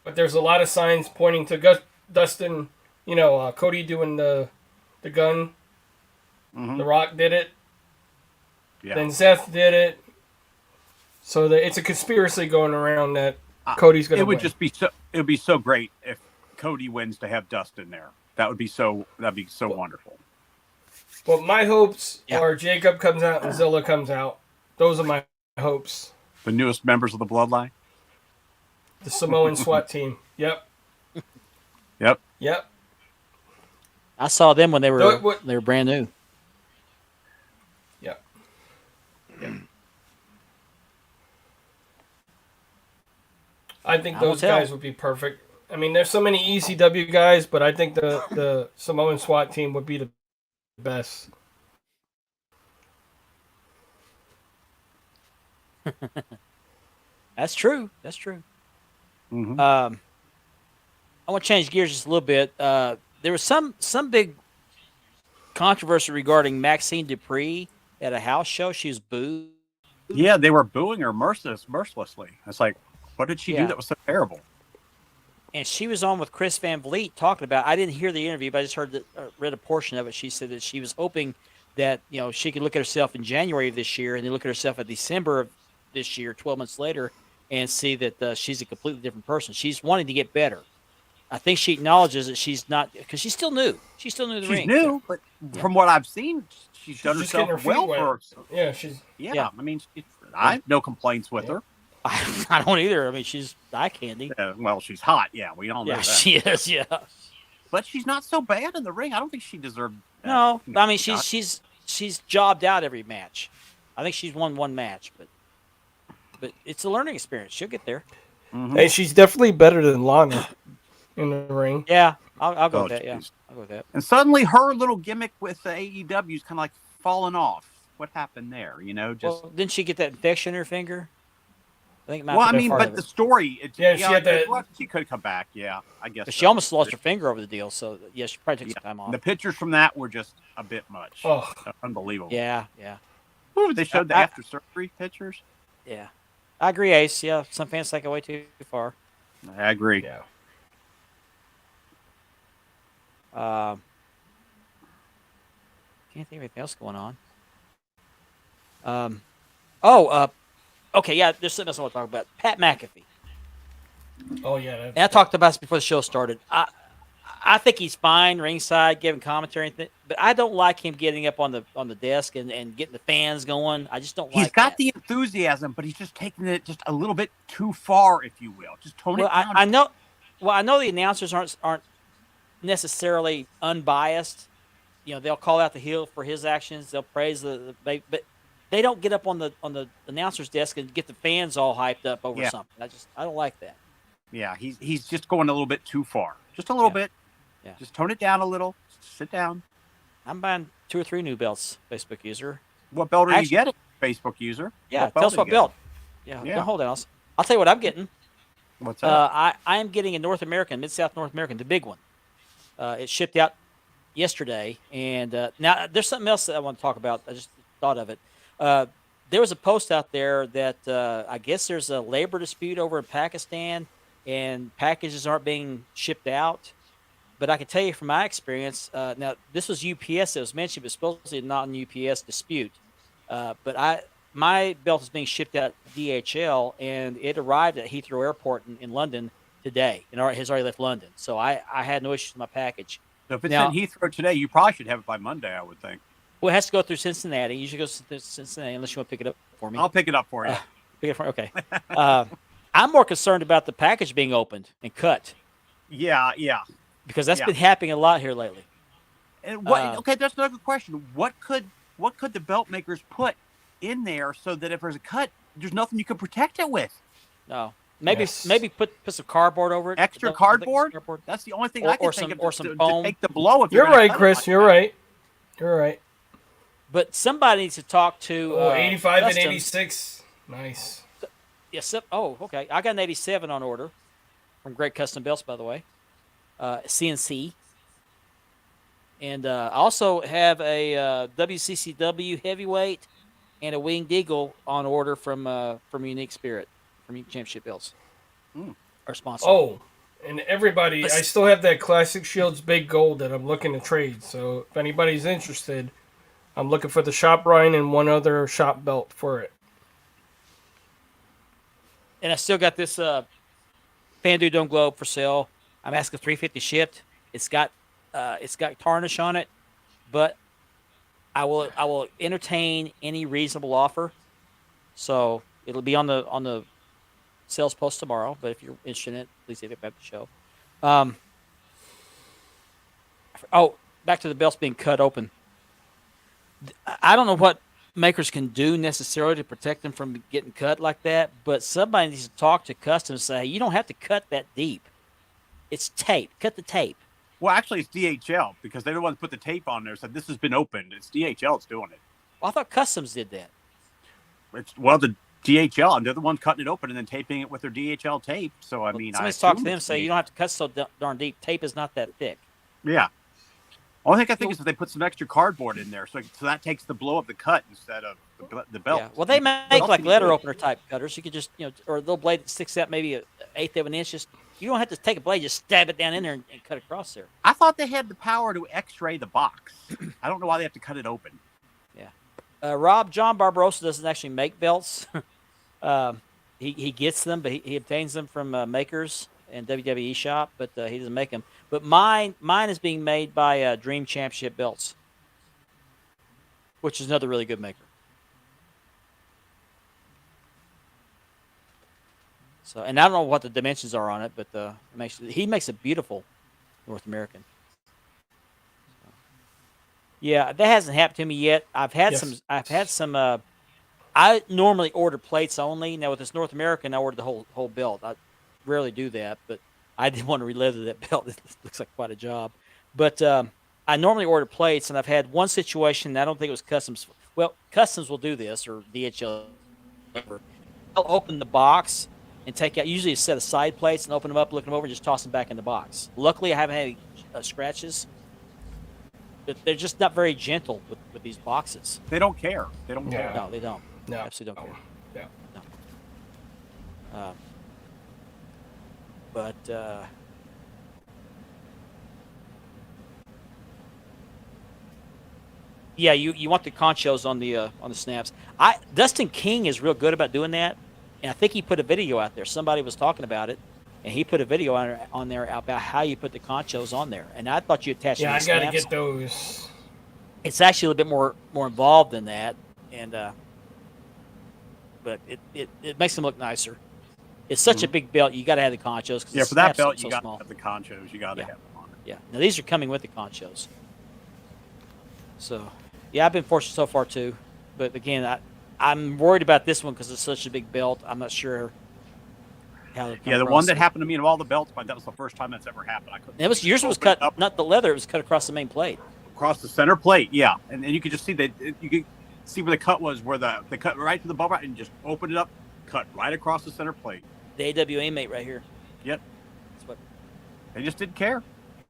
but there's a lot of signs pointing to Dustin. Cody doing the gun. Mhm. The Rock did it. Yeah. Then Seth did it. So it's a conspiracy going around that Cody's going to It would win. just be so. It would be so great if Cody wins to have Dustin there. That'd be so wonderful. But my hopes Yeah. are Jacob comes out and Zilla comes out. Those are my hopes. The newest members of the Bloodline. The Samoan SWAT team. Yep. Yep. Yep. I saw them when they Though it were brand new. Yep. I think Time will those tell. guys would be perfect. I mean, there's so many ECW guys, but I think the Samoan SWAT team would be the best. That's true. That's true. Mhm. I want to change gears just a little bit. There was some big controversy regarding Maxine Dupree at a house show. She was booed. Yeah, they were booing her mercilessly. It's like, what did she Yeah. do that was so terrible? And she was on with Chris Van Vliet talking about. I didn't hear the interview, but I just read a portion of it. She said that she was hoping that she could look at herself in January of this year, and then look at herself in December of this year, 12 months later, and see that she's a completely different person. She's wanting to get better. I think she acknowledges that she's not, because she's still new. She's still new to the She's ring. new, but from what I've seen, she's done just getting herself her feet well wet. for her. Yeah, she's Yeah. I mean, I have no complaints with her. I don't either. I mean, she's eye candy. Well, she's hot. Yeah, we all know Yeah, that. she is. Yeah. But she's not so bad in the ring. I don't think she deserved that. No, You know, I mean shot. she's jobbed out every match. I think she's won one match, but it's a learning experience. She'll get there. Mhm. hey, she's definitely better than Lana in the ring. Yeah, I'll go Oh, with that. Yeah, jeez. I'll go with that. And suddenly her little gimmick with the AEW is kind of like falling off. What happened there? Well, didn't she get that infection in her finger? I think it might Well, I be mean, part but of the it. story. Yeah, she had that- well, she could come back. Yeah, I guess. But so. she almost lost her finger over the deal. So yeah, she probably took Yeah. some time off. The pictures from that were just a bit much. Oh, Unbelievable. Yeah, yeah, Ooh, they showed the I- after surgery pictures. yeah. I agree, Ace. Yeah, some fans take it way too far. I agree. yeah. Can't think of anything else going on. Okay, yeah. There's something else I want to talk about. Pat McAfee. Oh yeah. And I talked about this before the show started. I think he's fine ringside, giving commentary, and but I don't like him getting up on the desk and getting the fans going. I just don't like. He's got that. the enthusiasm, but he's just taking it just a little bit too far, if you will. Just tone Well, it down. I know. Well, I know the announcers aren't necessarily unbiased. They'll call out the heel for his actions. They'll praise but they don't get up on the announcer's desk and get the fans all hyped up over Yeah. something. I don't like that. Yeah, he's just going a little bit too far. Just a little bit. Yeah. Just tone it down a little. Sit down. I'm buying 2 or 3 new belts, Facebook user. What belt are Actually- you getting, Facebook user? Yeah, What tell us are what you belt. Yeah, Yeah. don't hold else. I'll tell you what I'm getting. getting? What's that? I am getting a North American, Mid-South North American, the big one. It shipped out yesterday, and now there's something else that I want to talk about. I just thought of it. There was a post out there that I guess there's a labor dispute over in Pakistan, and packages aren't being shipped out. But I can tell you from my experience, now this was UPS that was mentioned, but supposedly not an UPS dispute. But my belt is being shipped out DHL, and it arrived at Heathrow Airport in London today, and has already left London. So I had no issues with my package. So if it's now- in Heathrow today, you probably should have it by Monday, I would think. Well, it has to go through Cincinnati. You should go to Cincinnati unless you want to pick it up for me. I'll pick it up for you. Pick it up for, okay. I'm more concerned about the package being opened and cut Yeah. because that's Yeah. been happening a lot here lately. And what? Uh, Okay, that's another good question. What could the belt makers put in there so that if there's a cut, there's nothing you can protect it with? No, maybe Yes. maybe put some cardboard over it. Extra Don't think it's cardboard? That's the only thing Or- I can or think some- of or to, some to foam. take the blow. If You're gonna right, cut it Chris. like You're that. right. You're right. But somebody needs to talk to. 85 and Customs. 86. Nice. Yes. Okay. I got an 87 on order from Great Custom Belts, by the way. CNC. And I also have a WCCW heavyweight and a Winged Eagle on order from Unique Spirit, from Unique Championship Belts. Our sponsor. Oh, and everybody, I still have that Classic Shields Big Gold that I'm looking to trade. So if anybody's interested, I'm looking for the shop Ryan and one other shop belt for it. And I still got this Fandu Dome Globe for sale. I'm asking $350 shipped. It's got tarnish on it, but I will entertain any reasonable offer. So it'll be on the sales post tomorrow. But if you're interested in it, please hit it back to the show. Back to the belts being cut open. I don't know what makers can do necessarily to protect them from getting cut like that, but somebody needs to talk to Customs and say, you don't have to cut that deep. It's tape. Cut the tape. Well, actually, it's DHL because they're the ones who put the tape on there. Said this has been opened. It's DHL that's doing it. Well, I thought Customs did that. It's well, the DHL, and they're the ones cutting it open and then taping it with their DHL tape. So I mean, somebody's I talked to them, say you don't have to cut so darn deep. Tape is not that thick. Yeah. Only thing I think is that they put some extra cardboard in there, so that takes the blow of the cut instead of the belt. Yeah. Well, they make What else like can you letter do? opener type cutters. You could just, or a little blade that sticks out maybe an eighth of an inch. Just you don't have to take a blade, just stab it down in there and cut across there. I thought they had the power to X-ray the box. I don't know why they have to cut it open. Yeah. John Barbarossa doesn't actually make belts. He gets them, but he obtains them from makers and WWE shop, but he doesn't make them. But mine is being made by Dream Championship Belts, which is another really good maker. So, and I don't know what the dimensions are on it, but he makes a beautiful North American. So, yeah, that hasn't happened to me yet. I've had some. I normally order plates only. Now with this North American, I ordered the whole belt. I rarely do that, but I didn't want to re-leather that belt. It looks like quite a job. But I normally order plates, and I've had one situation. I don't think it was customs. Well, customs will do this, or DHL. They'll open the box and take out usually a set of side plates and open them up, look them over, and just toss them back in the box. Luckily, I haven't had any scratches. But they're just not very gentle with these boxes. They don't care. They don't Yeah. care. No, they don't. No. Absolutely don't care. Yeah. No. But yeah, you want the conchos on the snaps. Dustin King is real good about doing that, and I think he put a video out there. Somebody was talking about it, and he put a video on there about how you put the conchos on there. And I thought you attached. Yeah, I the got to snaps. get those. It's actually a little bit more involved than that, and but it makes them look nicer. It's such a big belt, you got to have the conchos. 'Cause Yeah, the for that snaps are belt, so you got to small. have the conchos. You got to Yeah. have them on it. Yeah. Now these are coming with the conchos. So, yeah, I've been fortunate so far too, but again, I'm worried about this one because it's such a big belt. I'm not sure how. Yeah, the one that happened to me of all the belts, but that was the first time that's ever happened. I couldn't. Yours was open it cut, up not the leather. It was cut across the main plate. across the center plate. Yeah, and you could just see that you could see where the cut was, where the cut right to the bubble, and just open it up, cut right across the center plate. The AWA mate right here. Yep. That's what. They just didn't care.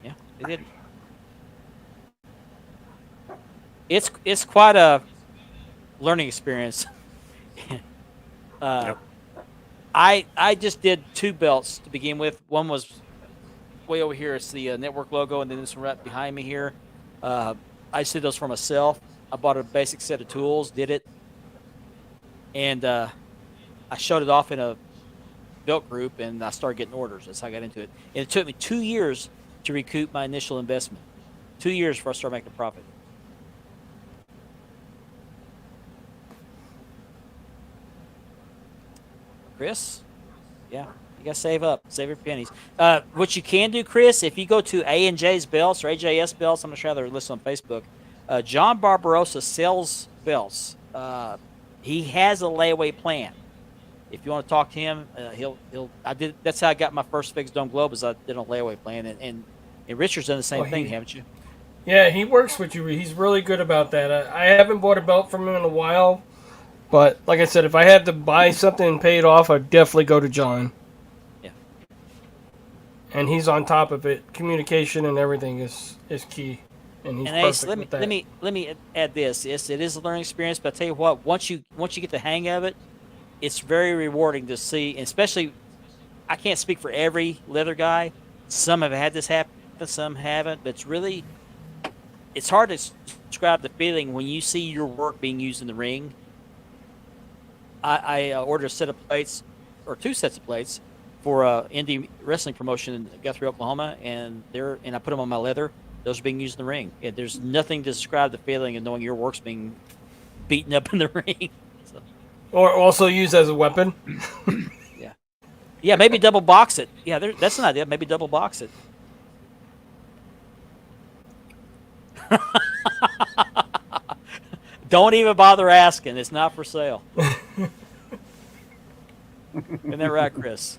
Yeah, they did. It's quite a learning experience. Yep. I just did 2 belts to begin with. One was way over here. It's the network logo, and then this one right behind me here. I just did those for myself. I bought a basic set of tools, did it, and I showed it off in a belt group, and I started getting orders. That's how I got into it. And it took me 2 years to recoup my initial investment. 2 years before I started making a profit. Chris? Yeah, you gotta save up, save your pennies. What you can do, Chris, if you go to A&J's Belts or AJS Belts, I'm not sure how they're listed on Facebook. John Barbarossa sells belts. He has a layaway plan. If you want to talk to him, he'll. That's how I got my first fixed dome globe. Is I did a layaway plan, and Richard's done the same thing, haven't you? Yeah, he works with you. He's really good about that. I haven't bought a belt from him in a while, but like I said, if I had to buy something and pay it off, I'd definitely go to John. Yeah. And he's on top of it. Communication and everything is key, and he's And perfect Ace, with that. let me add this. Yes, it is a learning experience, but I tell you what, once you get the hang of it, it's very rewarding to see, and especially, I can't speak for every leather guy. Some have had this happen, some haven't, but it's hard to describe the feeling when you see your work being used in the ring. I ordered a set of plates, or 2 sets of plates, for indie wrestling promotion in Guthrie, Oklahoma, and I put them on my leather. Those are being used in the ring. And there's nothing to describe the feeling of knowing your work's being beaten up in the ring. So, Or also used as a weapon. yeah, maybe double box it. Yeah, that's an idea. Maybe double box it. Don't even bother asking. It's not for sale. Isn't that right, Chris?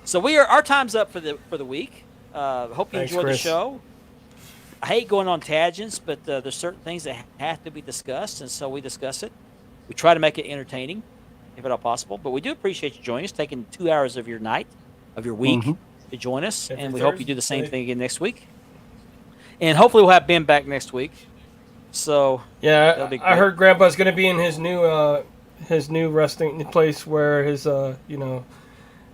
So our time's up for the week. Hope you Thanks, enjoyed Chris. the show. I hate going on tangents, but there's certain things that have to be discussed, and so we discuss it. We try to make it entertaining. if at all possible. But we do appreciate you joining us, taking 2 hours of your night, of your week, to join us, Every and we hope you do the same Thursday. thing again next week. And hopefully, we'll have Ben back next week. So Yeah, That'll be I great. heard Grandpa's gonna be in his new resting place where his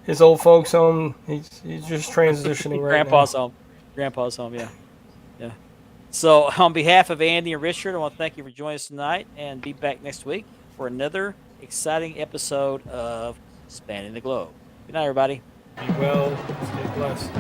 his old folks home. He's just transitioning right Grandpa's home. Grandpa's home, yeah. Yeah. So, on behalf of Andy and Richard, I want to thank you for joining us tonight and be back next week for another exciting episode of Spanning the Globe. Good night, everybody. now. Be well, stay blessed.